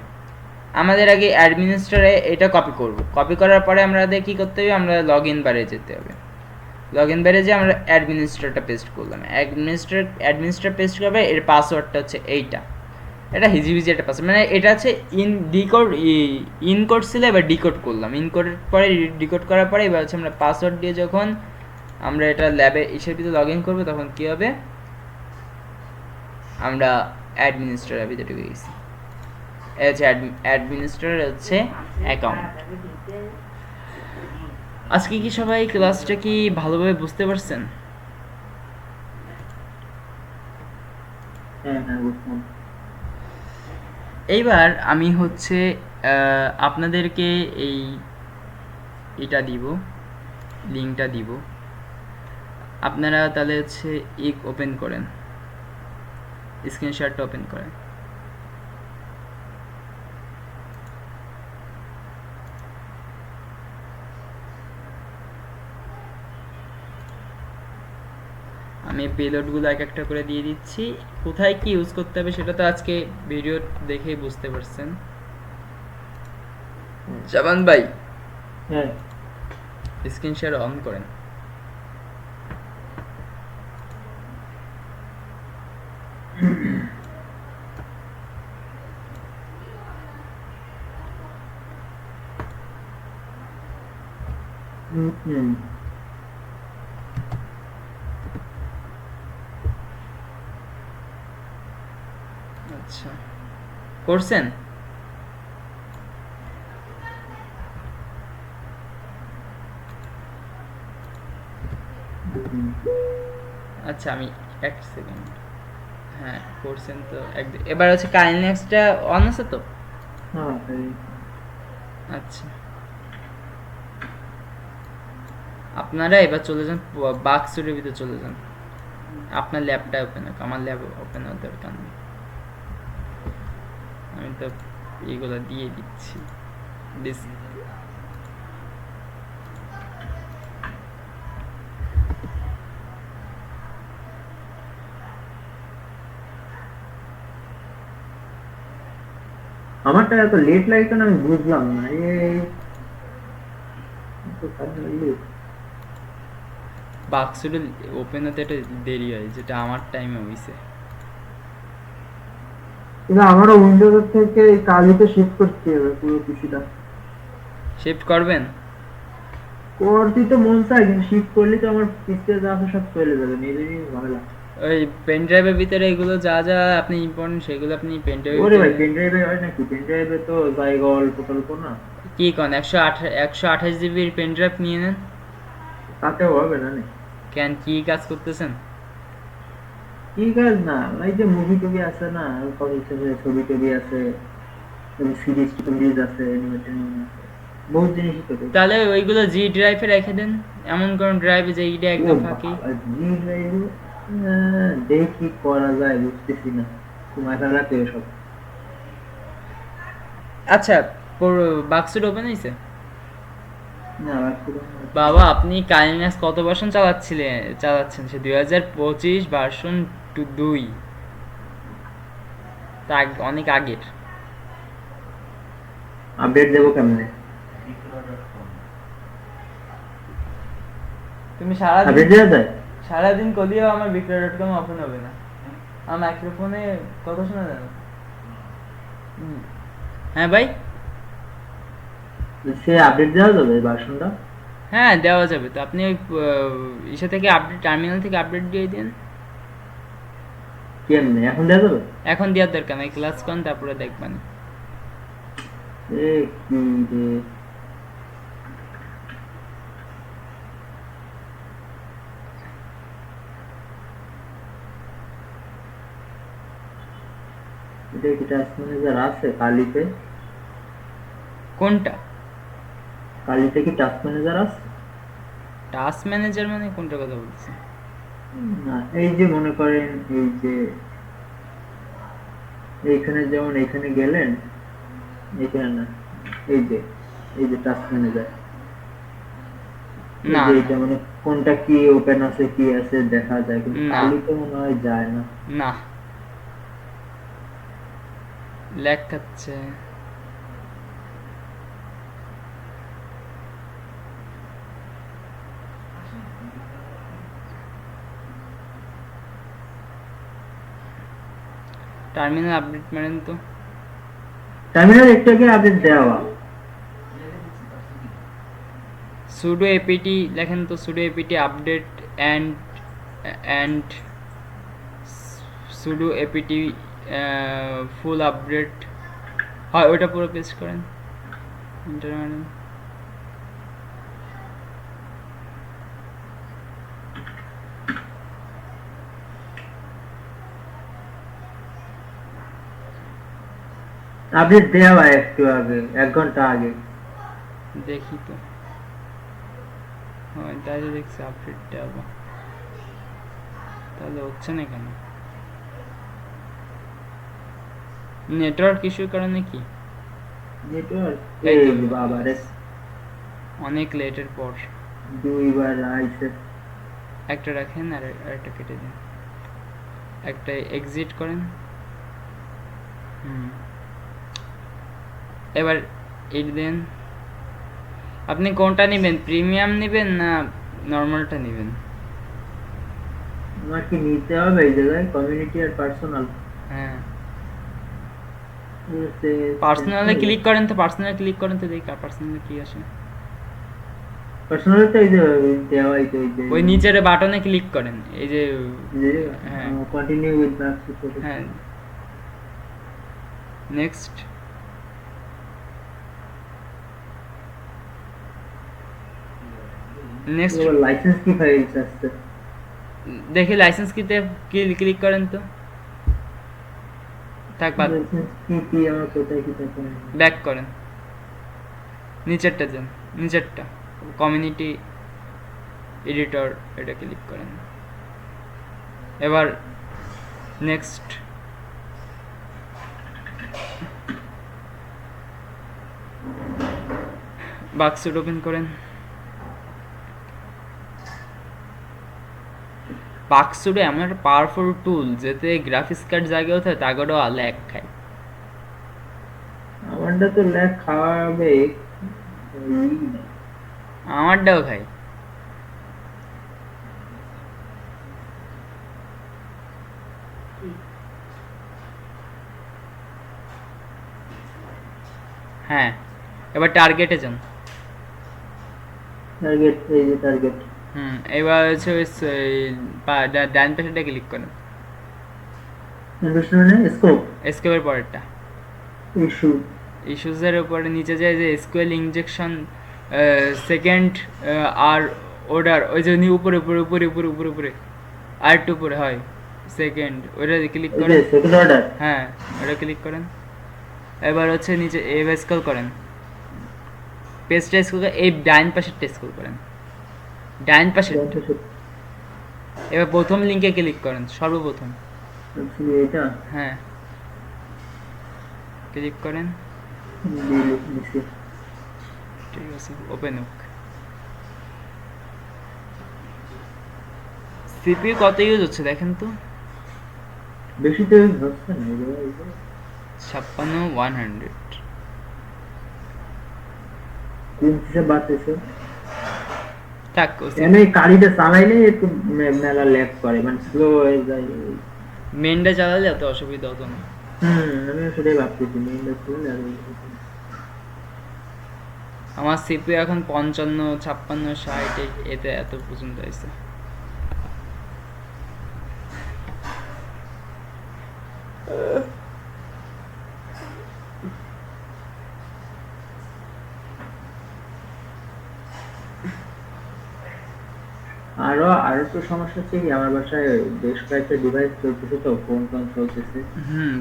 আমাদের আগে অ্যাডমিনিস্ট্রেটরে এটা কপি করব। কপি করার পরে আমাদের কি করতে হবে, আমরা লগ ইন বারে যেতে হবে। লগ ইন বারে যে আমরা অ্যাডমিনিস্ট্রেটরটা পেস্ট করলাম, অ্যাডমিনিস্ট্রেটর পেস্ট করবে, এর পাসওয়ার্ডটা হচ্ছে এইটা, এটা হিজিবিজি একটা পাসওয়ার্ড, মানে এটা হচ্ছে ইনকোড ছিল, এবার ডিকোড করলাম, ইনকোডের পরে ডিকোড করার পরে এবার হচ্ছে আমরা পাসওয়ার্ড দিয়ে যখন আমরা এটা ল্যাবে ইসের ভিতরে লগ ইন করবো তখন কী হবে, আমরা অ্যাডমিনিস্ট্রেটরের ভিতরে ঢুকে গেছি। অ্যাডমিনিস্ট্রেটর হচ্ছে অ্যাকাউন্ট। আজকে কি সবাই ক্লাসটা কি ভালোভাবে বুঝতে পারছেন? এইবার আমি হচ্ছে আপনাদেরকে এটা দিব, লিঙ্কটা দিব, আপনারা তাহলে হচ্ছে ওপেন করেন, স্ক্রিনশটটা ওপেন করেন। আমি পেলোডগুলো এক একটা করে দিয়ে দিচ্ছি, কোথায় কি ইউজ করতে হবে সেটা তো আজকে ভিডিও দেখেই বুঝতে পারছেন। জামান ভাই, হ্যাঁ স্ক্রিন শেয়ার অন করেন। আচ্ছা করছেন? আচ্ছা আমি এক সেকেন্ড, হ্যাঁ করছেন তো। এবার হচ্ছে কাইনেক্সটা অন আছে তো? হ্যাঁ আচ্ছা আপনারা এবার চলে যান বাক্সের ভিতরে চলে যান, আপনার ল্যাবটা ওপেন হোক, আমার ল্যাব ওপেন হওয়ার দরকার নেই, আমি তো এইগুলো দিয়ে দিচ্ছি। আমারটা এত লেট লাগে কেন আমি বুঝলাম না। বাক্সটা ওপেন হতে একটা দেরি হয়, যেটা আমার টাইমে হইছে। কিন্তু আমারও উইন্ডোজ থেকে কালিতে শিফট করতে হবে পুরো পিসিটা। শিফট করবেন? করতে তো মন চায় কিন্তু শিফট করলে তো আমার পিসিতে যা আছে সব চলে যাবে, নিজেরই ঝামেলা। ওই পেন ড্রাইভের ভিতরে এগুলো যা যা আপনি ইম্পর্টেন্ট সেগুলো আপনি পেন ড্রাইভে। ওরে ভাই পেন ড্রাইভে হয় নাকি? পেন ড্রাইভে তো জায়গা অল্প টল্প না। কি কোন 128 জিবির পেন ড্রাইভ নিয়ে নেন, তাতেও হবে না। কেন কি কাজ করতেছেন? কি কাজ না, এই যে মুভি টুভি আছে না, ছবি টবি আছে, সিরিজ আছে, অ্যানিমেটেড আছে, বহুত জিনিসই তো। তাহলে ওইগুলো জি ড্রাইভে রেখে দেন, এমন কোন ড্রাইভে যে এইটা একদম ফাঁকি। জি ড্রাইভে দেখি করা যায়, বুঝতেছি না, মাথা রাতে সব। আচ্ছা বাক্সটা ওপেন হয়েছে? না রাখছিলাম না। বাবা আপনি কাইনেস কত ভার্সন চালাচ্ছেন সে 2025 ভার্সন 2 তা অনেক আগের। আপডেট দেবো কেমনে? তুমি আপডেট দেওয়া যায়? সারাদিন কদিও আমার বিক্রয়.com ওপেন হবে না। আমার মাইক্রোফোনে কথা শোনা যায় না। হ্যাঁ ভাই, সে আপডেট দেওয়া যাবে ভার্সনটা? হ্যাঁ দেওয়া যাবে তো। আপনি ওই ইসে থেকে আপডেট, টার্মিনাল থেকে আপডেট দিয়ে দিন। কেমনে এখন দেওয়া যাবে? এখন দেওয়ার দরকার নাই, ক্লাস করেন তারপরে দেখবেন। এ কি রে, এটা কি টাস্ক ম্যানেজার আছে কালিতে? কোনটা কালিতে কি টাস্ক ম্যানেজার আছে? টাস্ক ম্যানেজার মানে কোনটা কথা বলছি? না এই যে মনে করেন এই যে এইখানে যেমন এখানে গেলেন, এখানে না, এই যে টাস্ক ম্যানেজার, না এটা মানে কোনটা কি ওপেন আছে কি আছে দেখা যায়, কিন্তু না। কালিতে মনে হয় যায় না। না, ল্যাগ খাচ্ছে। টার্মিনাল আপডেট মারেন তো। টার্মিনাল একটাকে আপডেট দেওয়া। sudo apt লেখেন তো, sudo apt update and sudo apt full update হয়, ওটা পুরো পেস্ট করেন। এন্টার মারেন। আপডেট দেওয়া একটু আগে, 1 ঘন্টা আগে। দেখি তো, হয় তাই তো দেখছি আপডেট দেওয়া, তাহলে হচ্ছে না কেন? নেটওয়ার্ক ইস্যুর কারণে কি? নেটওয়ার্ক এই এই তো। বাবা রে, অনেক লেটের পর। দুইবার আইছে। একটা রাখেন আর একটা কেটে দিন, একটা এক্সিট করেন। এবার এই দেন। আপনি কোনটা নেবেন, প্রিমিয়াম নেবেন না নর্মালটা নেবেন? আমার কি নিতে হবে এই জায়গায় কমিউনিটি আর পার্সোনাল? হ্যাঁ, পার্সোনালে ক্লিক করেন তো, পার্সোনালে ক্লিক করেন তো, দেখি পার্সোনালে কি আসে। পার্সোনাল তো এই যে দেওয়াই তো, এই যে ওই নিচের বাটনে ক্লিক করেন, এই যে হ্যাঁ কন্টিনিউ উইথ ব্যাক টু হ্যাঁ, নেক্সট। নেক্সট লাইসেন্স কি ফাইলস আসছে? দেখি লাইসেন্স কিতে ক্লিক করেন তো। থাক বাদ, লাইসেন্স কি আমার কোথায় কি থাকে? ব্যাক করেন, নিচেরটা যান, নিচেরটা কমিউনিটি এডিটর, এটা ক্লিক করেন। এবার নেক্সট। বাক্সুট ওপেন করেন। বাক্সুটে এমন একটা পাওয়ারফুল টুল যেতে গ্রাফিক্স কার্ড জায়গাও থাকে তাগেরও ল্যাগ খায়। আমারটা তো ল্যাগ খাওয়াবে, আমারটাও খাই। হ্যাঁ, এবার টার্গেটে যান। টার্গেট, এই যে টার্গেট। এবার হচ্ছে ওই ডান পাশেটা ক্লিক করেন, ইনভেস্টমেন্ট স্কোপ, এসকেপের পরেরটা ইস্যু, ইস্যুজের উপরে নিচে যায় যে এসকিউএল ইনজেকশন সেকেন্ড আর অর্ডার, ওই যে উপরে উপরে উপরে উপরে উপরে উপরে আর একটু উপরে হয় সেকেন্ড, ওটা ক্লিক এই করেন। যে সেকেন্ড অর্ডার। হ্যাঁ, ওটা ক্লিক করেন। এবার হচ্ছে নিচে এভাবে স্ক্রল করেন, পেজটা স্ক্রল করে এই ডাইন পাশেরটা স্ক্রল করেন, ডাইন পাশের। এবার প্রথম লিঙ্কে ক্লিক করেন, সর্বপ্রথম। এটা হ্যাঁ, ক্লিক করেন। দিছি। ঠিক আছে, ওপেন হোক। সিপিইউ কত ইউজ হচ্ছে দেখেন তো, বেশি তো use হচ্ছে না এই যে 56 100। তিন হিসাব বাড়তেছে। থাক এমনি কালিটা চালাইলে একটু মেলা ল্যাগ করে, মানে স্লো হয়ে যায়। মেনটা চালালে এত অসুবিধা হতো না। আমি সেটাই ভাবতেছি মেইনটা খুললে আর আমার সিপিইউ এখন 55 56 60 এতে এত পর্যন্ত আছে। আরো তো সমস্যা হচ্ছে কি, আমার বাসায় বেশ কয়েকটা ডিভাইস চলতেছে, তো ফোন টোন চলতেছে,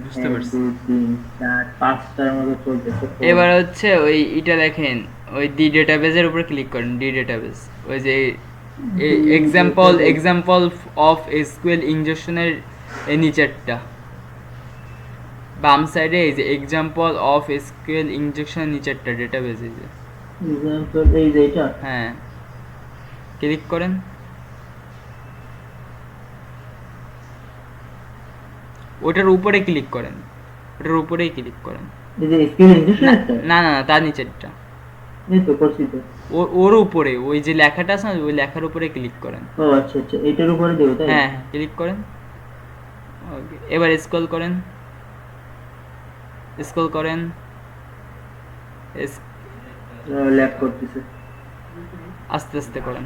বুঝতে 1 পারছি। 2 3 4 5টার মতো চলতেছে phone। এবার হচ্ছে ওই এটা দেখেন, ওই ডি ডেটাবেজের উপর ক্লিক করেন, ডি ডেটাবেজ, ওই যে এক্সাম্পল অফ এসকিউএল ইনজেকশনের এই নিচেরটা বাম সাইডে, এই যে এক্সাম্পল অফ এসকিউএল ইনজেকশনের নিচেরটা ডেটাবেজ, এই যে এক্সাম্পল এই যে এটা, হ্যাঁ ক্লিক করেন। ওটার উপরে ক্লিক করেন, ওটার উপরেই ক্লিক করেন। এই যে স্ক্রিন ইনজেকশন না একটা, না না, তার নিচেরটা, এই তো করছি তো। ওর উপরে ওই যে লেখাটা আছে না, ওই লেখার উপরে ক্লিক করেন। ও আচ্ছা আচ্ছা, এটার উপরে দেবো তাই? হ্যাঁ ক্লিক করেন। ওকে, এবার স্ক্রল করেন, স্ক্রল করেন। ল্যাব করতেছে। আস্তে আস্তে করেন।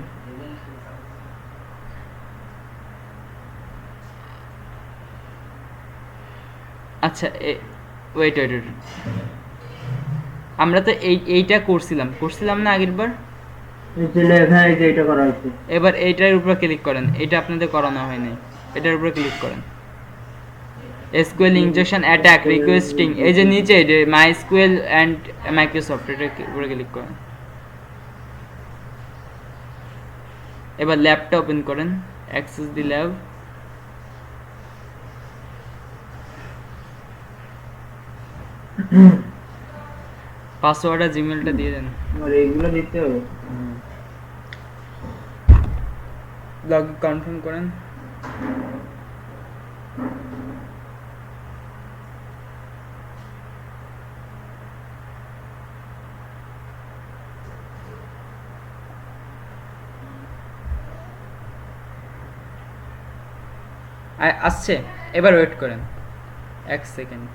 আচ্ছা ওয়েট ওয়েট ওয়েট, আমরা তো এইটা করছিলাম না আগের বার। এই যে হ্যাঁ, এই যে এটা করা হয়েছে। এবার এইটার উপরে ক্লিক করেন, এটা আপনাদের করানো হয়নি, এটার উপরে ক্লিক করেন। এসকিউএল ইনজেকশন অ্যাটাক রিকোয়েস্টিং, এই যে নিচে মাইএসকিউএল এন্ড মাইক্রোসফট, এটার উপরে ক্লিক করেন। এবার ল্যাবটা ওপেন করেন, অ্যাক্সেস দি ল্যাব। পাসওয়ার্ড আর জিমেলটা দিয়ে দেন। আর এইগুলো দিতে হবে। লগ কনফার্ম করেন। আসছে, এবার ওয়েট করেন 1 সেকেন্ড।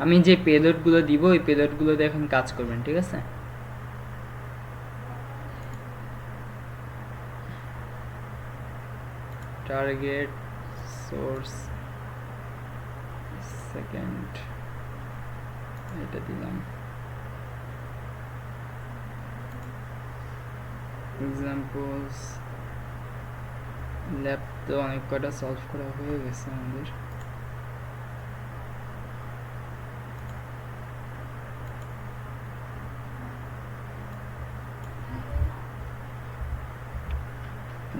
আমি যে পেলোডগুলো দিব, ওই পেলোডগুলোতে এখন কাজ করবেন, ঠিক আছে? টার্গেট সোর্স সেকেন্ড, এটা দিলাম। এক্সাম্পলস ল্যাব তো অনেক কটা সলভ করা হয়ে গেছে আমাদের।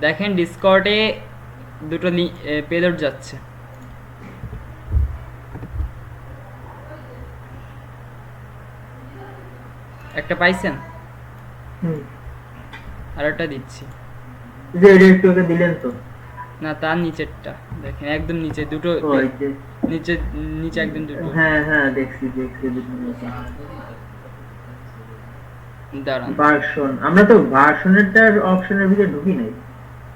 দেখেন ডিসকর্ডে দুটো পেলোড যাচ্ছে, একটা পাইছেন, আর একটা দিচ্ছি। যে এটা একটু আগে দিলেন তো? না, তার নিচেরটা দেখেন, একদম নিচে দুটো, নিচে নিচে একদম দুটো। হ্যাঁ হ্যাঁ, দেখছি দাঁড়ান, ভার্সন, আমরা তো ভার্সনেরটার অপশনের ভিতরে ঢুকি নাই।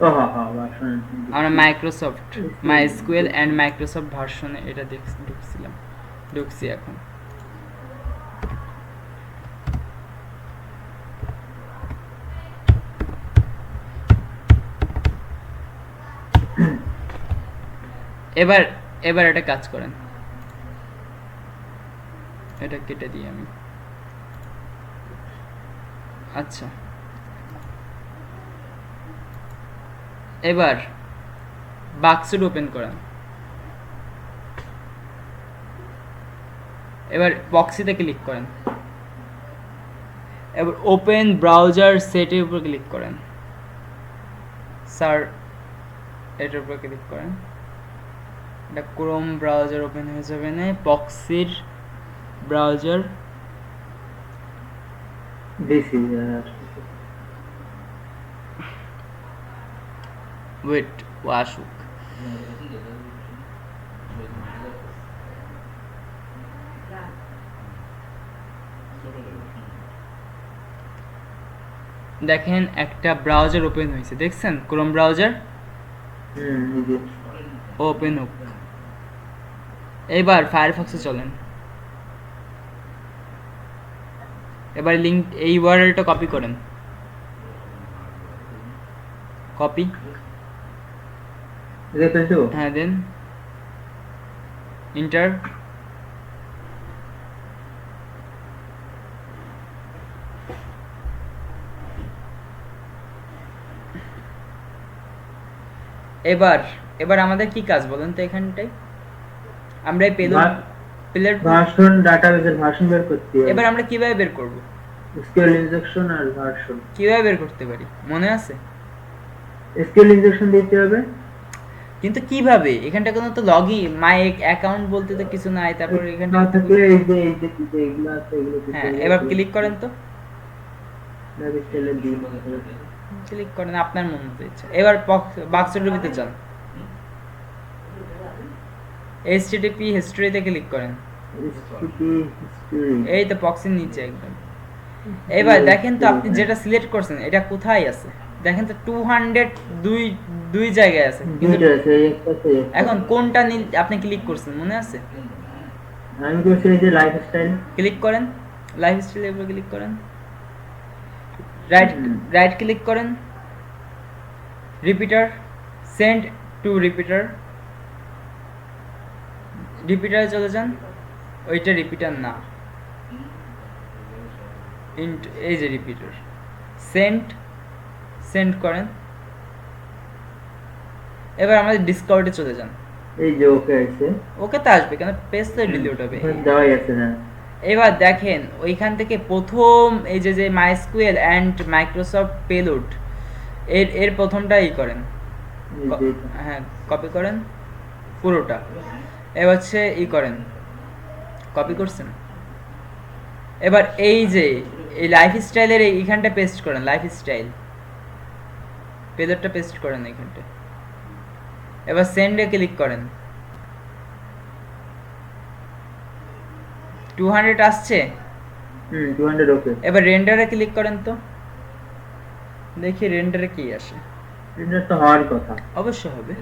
ও হ্যাঁ হ্যাঁ, ভার্সন আমরা মাইক্রোসফট মাইএসকিউএল এন্ড মাইক্রোসফট ভার্সনে এটা ঢুকছি এখন। এবার এবার এটা কাজ করেন, এটা কেটে দিই আমি। আচ্ছা, এবার বাক্সটা ওপেন করেন, এবার বক্সিতে ক্লিক করেন, এবার ওপেন ব্রাউজার সেটের উপর ক্লিক করেন, স্যার এটার উপর ক্লিক করেন, এটা ক্রোম ব্রাউজার ওপেন হয়ে যাবে না, বক্সির ব্রাউজার দিস ইজ ওয়েট ও আসুক। দেখেন একটা ব্রাউজার ওপেন হয়েছে, দেখছেন ক্রোম ব্রাউজার এই যে ওপেন হোক। এবার ফায়ারফক্সে চলেন, এবার লিংক এই ইউআরএলটা কপি করেন, কপি, এটা পেয়েছো? হ্যাঁ দেন ইন্টার। এবার এবার আমাদের কি কাজ বলেন তো এখানটায়? আমরা এই পেলোড ভার্সন ডাটাবেসের ভার্সন বের করতে হবে। এবার আমরা কিভাবে বের করব, এসকিউএল ইনজেকশন আর ভার্সন। কিভাবে বের করতে পারি মনে আছে? এসকিউএল ইনজেকশন দিতে হবে। কিন্তু কিভাবে? এখানটা কোনো তো লগইন মাই অ্যাকাউন্ট বলতে তো কিছু নাই, তারপর এখানটা না থাকলে এই যে এগুলো আছে এগুলো দিতে হ্যাঁ, হবে। এবার ক্লিক করেন তো, ডাটাবেসের দিন ক্লিক করেন আপনার মন মতো ইচ্ছা। এবার বাক্সের ভিতরে যান, HTTP হিস্ট্রিতে ক্লিক করেন, এই তো বক্সের নিচে একদম। এবার দেখেন তো আপনি যেটা সিলেক্ট করছেন এটা কোথায় আছে, দেখেন তো 200 দুই জায়গায় আছে, কিন্তু এখন কোনটা আপনি ক্লিক করছেন মনে আছে? আমি করছি এই যে লাইফস্টাইল। ক্লিক করেন, লাইফস্টাইলের উপর ক্লিক করেন, রাইট ক্লিক করেন, রিপিটার, সেন্ড টু রিপিটার, রিপিটারে চলে যান, ওইটা রিপিটার না, এই যে রিপিটার, সেন্ড করেন। এবার আমাদের ডিসকভারিতে চলে যান, এই যে ওকে আছে, ওকে তো আসবে কেন, পেজ তো ডিলিট হবে। দেওয়াই আছে না। এবার দেখেন ওইখান থেকে প্রথম এই যে মাইস্কুয়েল অ্যান্ড মাইক্রোসফট পেলোড এর প্রথমটাই করেন, হ্যাঁ কপি করেন পুরোটা, এবার হচ্ছে করেন, কপি করছেন। এবার এই যে এই লাইফস্টাইলের এইখানটা পেস্ট করেন, লাইফস্টাইল পেলোডটা পেস্ট করেন এইখানটা। এবার সেন্ডে ক্লিক করেন, 200 আসছে, 200 ওকে। এবার রেন্ডারে ক্লিক করেন তো, দেখি রেন্ডারে কি আসে। রেন্ডার তো হওয়ার কথা, অবশ্যই হবে।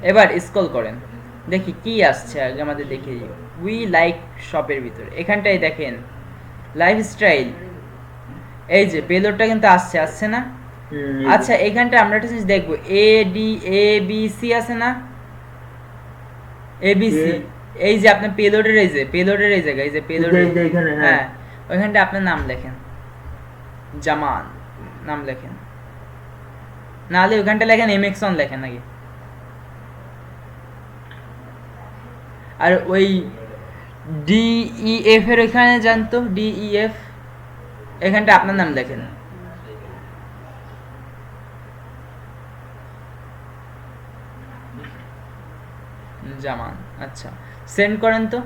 এবার স্ক্রল করেন, দেখি কি আসছে আগে আমাদের দেখে উই লাইক শপের ভিতরে এখানটাই দেখেন লাইফস্টাইল, এই যে পেলোডটা কিন্তু আসছে না? আচ্ছা এখানটা আমরা একটা জিনিস দেখবো, ABC আছে না, ABC, এই যে আপনার পেলোডের এই জায়গায়, এই যে পেলোডের এখানে, হ্যাঁ ওইখানটা আপনার নাম লেখেন, জামান নাম লেখেন, নাহলে ওইখানটা লেখেন এমএক্সন লেখেন আগে, আর ওই DEF এর ওইখানে যান তো, DEF এখানটা আপনার নাম লেখেন, জামান। আচ্ছা সেন্ড করেন তো,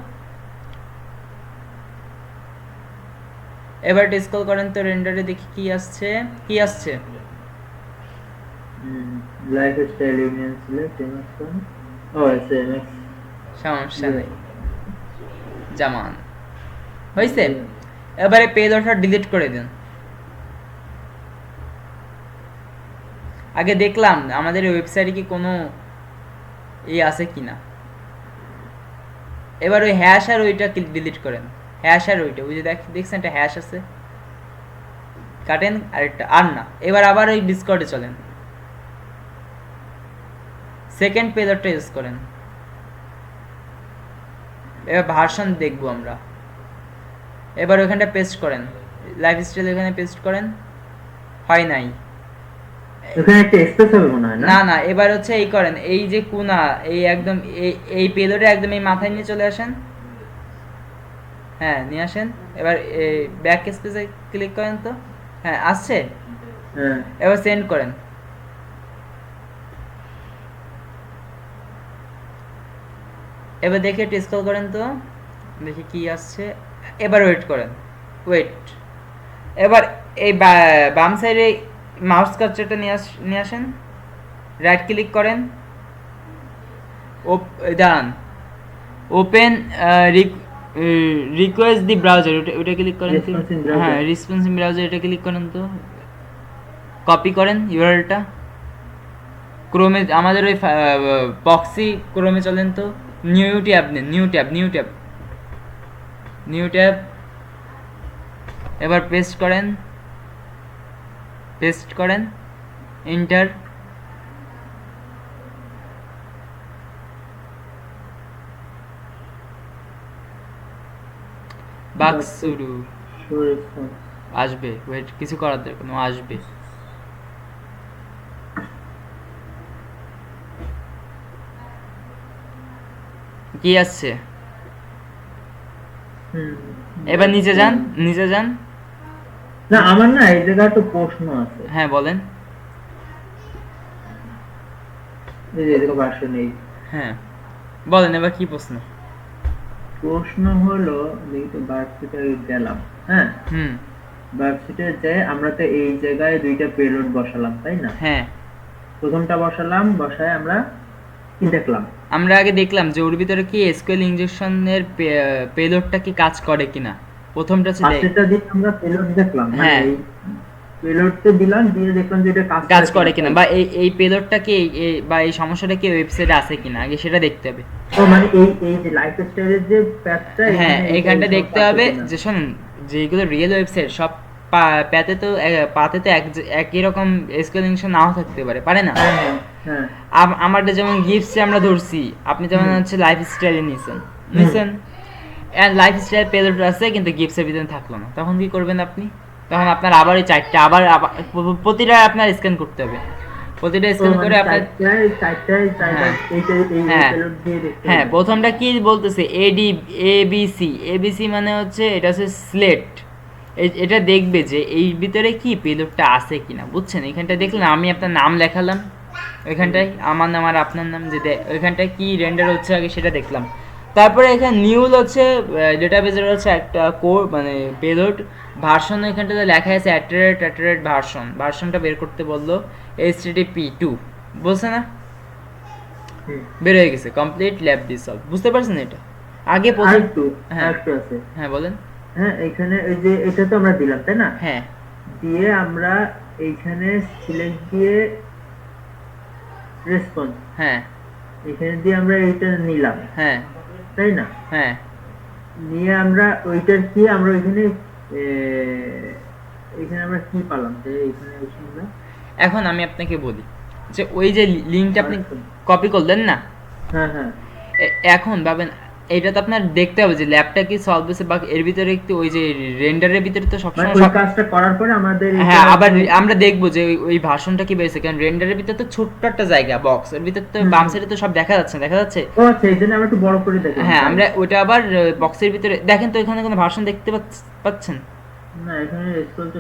এবার স্ক্রল করেন তো রেন্ডারে, দেখি কি আসছে। লাইফস্টাইল ইউনিয়ন সিলেক্ট এমএক্সন, ও এসএমএক্স, সমস্যা নেই, জামান হয়েছে। এবারে পেলোডটা ডিলিট করে দেন। আগে দেখলাম আমাদের ওয়েবসাইটে কি কোনো আছে কিনা, এবার ওই হ্যাশ আর ওইটা ডিলিট করেন, হ্যাশ আর ওইটা, ওই যে দেখছেন একটা হ্যাশ আছে, কাটেন আরেকটা, আর না। এবার আবার ওই ডিসকর্ডে চলেন, সেকেন্ড পেলোডটা ইউজ করেন। এবার ভার্সন দেখবো আমরা। এবার ওখানটা পেস্ট করেন, লাইফস্টাইল এখানে পেস্ট করেন, হয় নাই। ওখানে একটা স্পেস হবে মনে হয় না না, এবার হচ্ছে এই করেন, এই যে কোনা, এই একদম এই পেলোডে একদম এই মাথায় নিয়ে চলে আসেন, হ্যাঁ নিয়ে আসেন। এবার ব্যাক স্পেসে ক্লিক করেন তো, হ্যাঁ আসছে। হ্যাঁ এবার সেন্ড করেন। এবার দেখে একটু স্ক্রল করেন তো, দেখি কি আসছে। এবার ওয়েট করেন, ওয়েট। এবার এই বাম সাইডে মাউস কার্সারটা নিয়ে আসেন, রাইট ক্লিক করেন, দাঁড়ান, ওপেন রিকোয়েস্ট দি ব্রাউজার, ওটা ক্লিক করেন তো। Responsive browser। হ্যাঁ রেসপন্সিভ ব্রাউজার, এটা ক্লিক করেন তো, কপি করেন ইউআরএলটা ক্রোমে, আমাদের ওই প্রক্সি ক্রোমে চলেন তো, নিউ ট্যাব নেন, নিউ ট্যাব। এবার পেস্ট করেন, এন্টার। বাক্সুরু আসবে, ওয়েট, কিছু করার দরকার নেই, আসবে। কি আসছে? এবার নিচে যান। না আমার না এই জায়গায় তো প্রশ্ন আছে। হ্যাঁ বলেন। এই যে এদিকে ভার্সন নেই। হ্যাঁ বলেন, এবার কি প্রশ্ন? প্রশ্ন হলো যেহেতু ভার্সিটিতে গেলাম, হ্যাঁ ভার্সিটিতে যে আমরা তো এই জায়গায় দুইটা পেলোড বসালাম তাই না? হ্যাঁ প্রথমটা বসায় আমরা কি দেখলাম? আমরা আগে দেখলাম যে ওর ভিতরে কি এসকিউএল ইনজেকশনের পেলোডটা কি কাজ করে কিনা, প্রথমটা হচ্ছে ফার্স্টটা দিয়ে আমরা পেলোড দেখলাম, মানে হ্যাঁ এই পেলোডতে দিলাম, দিয়ে দেখলাম যে এটা কাজ করে কিনা, বা এই পেলোডটা কি বা এই সমস্যাটা কি ওয়েবসাইটে আছে কিনা, আগে সেটা দেখতে হবে। ও মানে এই যে লাইফস্টাইলের যে প্যাচটা, হ্যাঁ এখানটা দেখতে হবে যে শুনুন, যেগুলো রিয়েল ওয়েবসাইট সব পাতে তো একই রকম এসকিউএল ইনজেকশন নাও থাকতে পারে না। হ্যাঁ আমারটা যেমন গিফটসে আমরা ধরছি, আপনি যেমন হচ্ছে লাইফস্টাইলে নিছেন এন্ড লাইফস্টাইল পেলোড আছে কিন্তু গিফটসের ভিতরে থাকলো না, তখন কি করবেন আপনি? তখন আপনার আবার এই চারটা আবার প্রতিটা আপনার স্ক্যান করতে হবে, প্রতিটা স্ক্যান করে আপনার হ্যাঁ প্রথমটা কি বলতেছে, এবিসি মানে হচ্ছে এটা হচ্ছে স্লেট, এটা দেখবে যে এই ভিতরে কি পেলোডটা আছে কিনা, বুঝছেন? এখানটা দেখলেন আমি আপনার নাম লেখালাম, ওইখানটায় আমার নাম আর আপনার নাম, যে ওইখানটায় কি রেন্ডার হচ্ছে আগে সেটা দেখলাম। তারপরে এখানে নিউল হচ্ছে ডেটাবেজের হচ্ছে একটা কোর মানে পেলোড ভার্সন, এখানটাতে লেখা আছে অ্যাটারেট ভার্সনটা বের করতে বললো, HTTP2 বলছে না, বের হয়ে গেছে, কমপ্লিট ল্যাব দিস সলভ, বুঝতে পারছেন? এটা আগে হ্যাঁ বলেন। হ্যাঁ এখানে এই যে এটা তো আমরা দিলাম তাই না? হ্যাঁ দিয়ে আমরা এইখানে সিলেক্ট দিয়ে রেসপন্স, হ্যাঁ এখানে দিয়ে আমরা এইটা নিলাম, হ্যাঁ তাই না? হ্যাঁ নিয়ে আমরা ওইটার কি আমরা এখানে আমরা কি পেলাম, যে এখানে আমরা এখন আমি আপনাকে বলি যে ওই যে লিংকটা আপনি কপি করলেন না, হ্যাঁ হ্যাঁ এখন ভাবেন এটা তো আপনার দেখতে হবে যে ল্যাবটা কি সলভ হয়েছে, বা এর ভিতরে একটু ওই যে রেন্ডারের ভিতরে তো সবসময় ওই কাজটা করার পরে আমাদের হ্যাঁ আবার আমরা দেখবো যে ওই ভার্সনটা কি বেরিয়েছে, কারণ রেন্ডারের ভিতরে তো ছোট্ট একটা জায়গা বক্স, এর ভিতরে তো বাম সাইডে তো সব দেখা যাচ্ছে। ও আচ্ছা, এইজন্য আমরা একটু বড় করে দেখি। হ্যাঁ আমরা ওটা আবার বক্সের ভিতরে দেখেন তো, এখানে কোনো ভার্সন দেখতে পাচ্ছেন না? এখানে স্ক্রল তো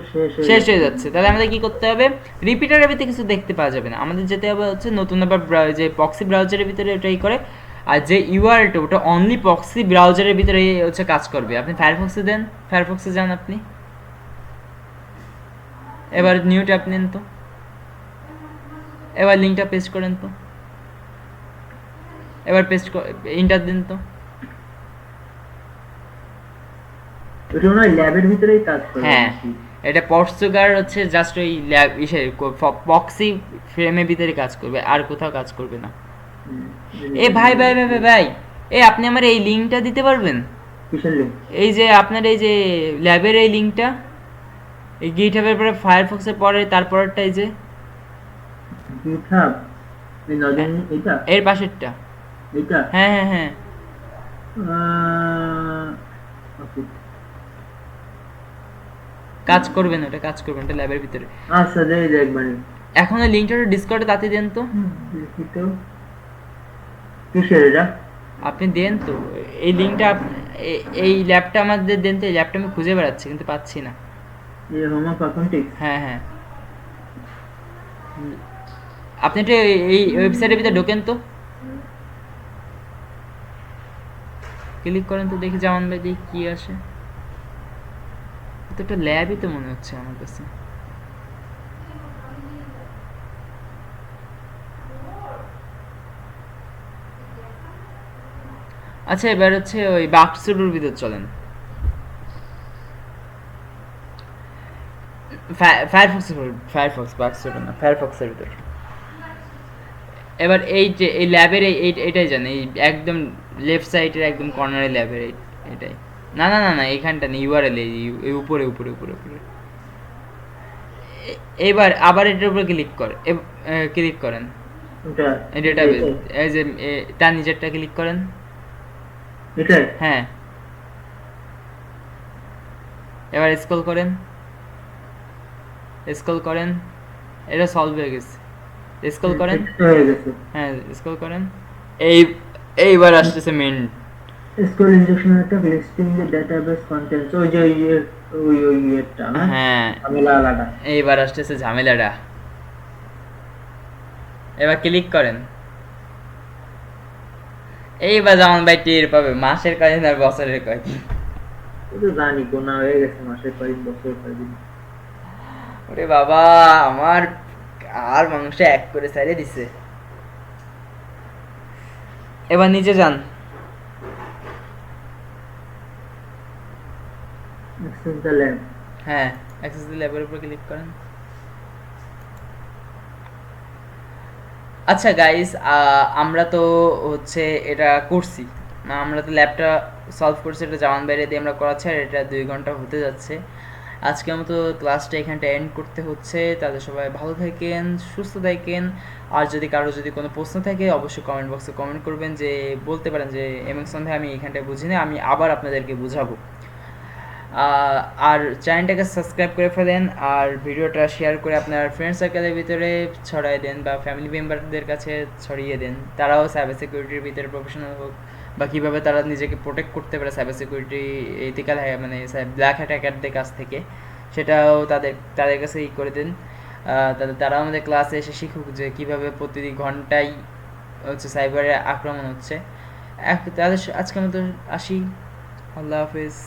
শেষ হয়ে যাচ্ছে। তাহলে আমাদের কি করতে হবে, রিপিটারের ভিতরে কিছু দেখতে পাওয়া যাবে না, আমাদের যেতে হবে হচ্ছে নতুন আবার যে প্রক্সি ব্রাউজারের ভিতরে ওটাই করে, আর যে ইউআরএলটা ওটা অনলি প্রক্সি ব্রাউজারের ভিতরে হচ্ছে কাজ করবে। আপনি ফায়ারফক্সে দেন, ফায়ারফক্সে যান আপনি, এবার নিউ ট্যাব নেন তো, এবার লিংকটা পেস্ট করেন তো, এবার ইন্টার দিন তো, ওটা মনে হয় ল্যাবের ভিতরেই কাজ করে। হ্যাঁ এটা পর্তুগাল হচ্ছে জাস্ট ওই ল্যাব প্রক্সি ফ্রেমের ভিতরে কাজ করবে, আর কোথাও কাজ করবে না। এ ভাই এই আপনি আমার এই লিঙ্কটা দিতে পারবেন? কিসের লিঙ্ক? এই যে আপনার এই যে ল্যাবের এই লিঙ্কটা, এই গিটহাবের পরে ফায়ারফক্সের পরে তারপরেরটা, এই যে গিটহাব এই নজেন এটা এর পাশেরটা। এটা হ্যাঁ হ্যাঁ হ্যাঁ, ওকে কাজ করবেন, ওটা কাজ করবেন, ওটা ল্যাবের ভিতরে। আচ্ছা দেই একবারে এখন ওই লিঙ্কটা ডিসকর্ডে তাতে দেন তো। দেখি তো কিসের এটা? আপনি দেন তো এই লিঙ্কটা, এই ল্যাবটা আমাদের দেন তো। এই ল্যাবটা আমি খুঁজে বেড়াচ্ছি কিন্তু পাচ্ছি না। এই হোম অফ অ্যাকাউন্টিক্স হ্যাঁ হ্যাঁ, আপনি একটু এই ওয়েবসাইটের ভিতরে ঢোকেন তো, ক্লিক করেন তো দেখি জামান ভাই, দেখি কি আসে। তো একটা ল্যাবই তো মনে হচ্ছে আমার কাছে। আচ্ছা এবার হচ্ছে ওই বাক্সুডুর ভিতর চলেন, ফায়ারফক্স বাক্সুডু না, ফায়ারফক্সের ভিতর। এবার এই যে এই ল্যাবের এইটাই জানে, এই একদম লেফট সাইডের একদম কর্নারে ল্যাবের এটাই। না না না না, এইখানটা নেই, ইউআরএল এই উপরে উপরে উপরে উপরে। এবার আবার এটার উপরে ক্লিক করেন, এটা ডেটাবেস, এই যে তার নিচেরটা ক্লিক করেন। এটা হ্যাঁ, এবার স্ক্রল করেন, এটা সলভ হয়ে গেছে। স্ক্রল করেন, হয়ে গেছে। হ্যাঁ স্ক্রল করেন, এইবার আসতেছে main. SQL injection attack listing the database contents ওই যে ওই এটা না হ্যাঁ, ঝামেলা আলাদা। এইবার আসতেছে ঝামেলাটা। এবার ক্লিক করেন, এইবার যেমন ভাই টের পাবে মাসের কয়দিন আর বছরের কয়দিন। ও তো জানি গোনা হয়ে গেছে মাসের কয়দিন বছরের কয়দিন। ওরে বাবা, আমার আর মাংস এক করে ছাড়িয়ে দিছে। এবার নিচে যান, Access the lab হ্যাঁ অ্যাক্সেস দ্য ল্যাবের উপর ক্লিক করেন। আচ্ছা গাইস, আমরা তো হচ্ছে এটা করছি, আমরা তো ল্যাবটা সলভ করছি, এটা জামান বাইরে দিয়ে আমরা করাচ্ছি, আর এটা 2 ঘন্টা হতে যাচ্ছে। আজকের মতো ক্লাসটা এখানটা এন্ড করতে হচ্ছে। তাদের সবাই ভালো থাকেন, সুস্থ থাকেন। আর যদি কারো যদি কোনো প্রশ্ন থাকে অবশ্যই কমেন্ট বক্সে কমেন্ট করবেন, যে বলতে পারেন যে এমএক্সন ভাই আমি এখানটায় বুঝি না, আমি আবার আপনাদেরকে বুঝাবো। আর চ্যানেলটাকে সাবস্ক্রাইব করে ফেলেন, আর ভিডিওটা শেয়ার করে আপনার ফ্রেন্ড সার্কেলের ভিতরে ছড়িয়ে দেন, বা ফ্যামিলি মেম্বারদের কাছে ছড়িয়ে দেন, তারাও সাইবার সিকিউরিটির ভিতরে প্রফেশনাল হোক, বা কীভাবে তারা নিজেকে প্রোটেক্ট করতে পারে সাইবার সিকিউরিটি এথিক্যাল মানে ব্ল্যাক হ্যাট হ্যাকারদের কাছ থেকে, সেটাও তাদের কাছে করে দেন। তারাও আমাদের ক্লাসে এসে শিখুক যে কীভাবে প্রতিটি ঘন্টায় হচ্ছে সাইবারে আক্রমণ হচ্ছে। তাদের আজকের মতো আসি, আল্লাহ হাফিজ।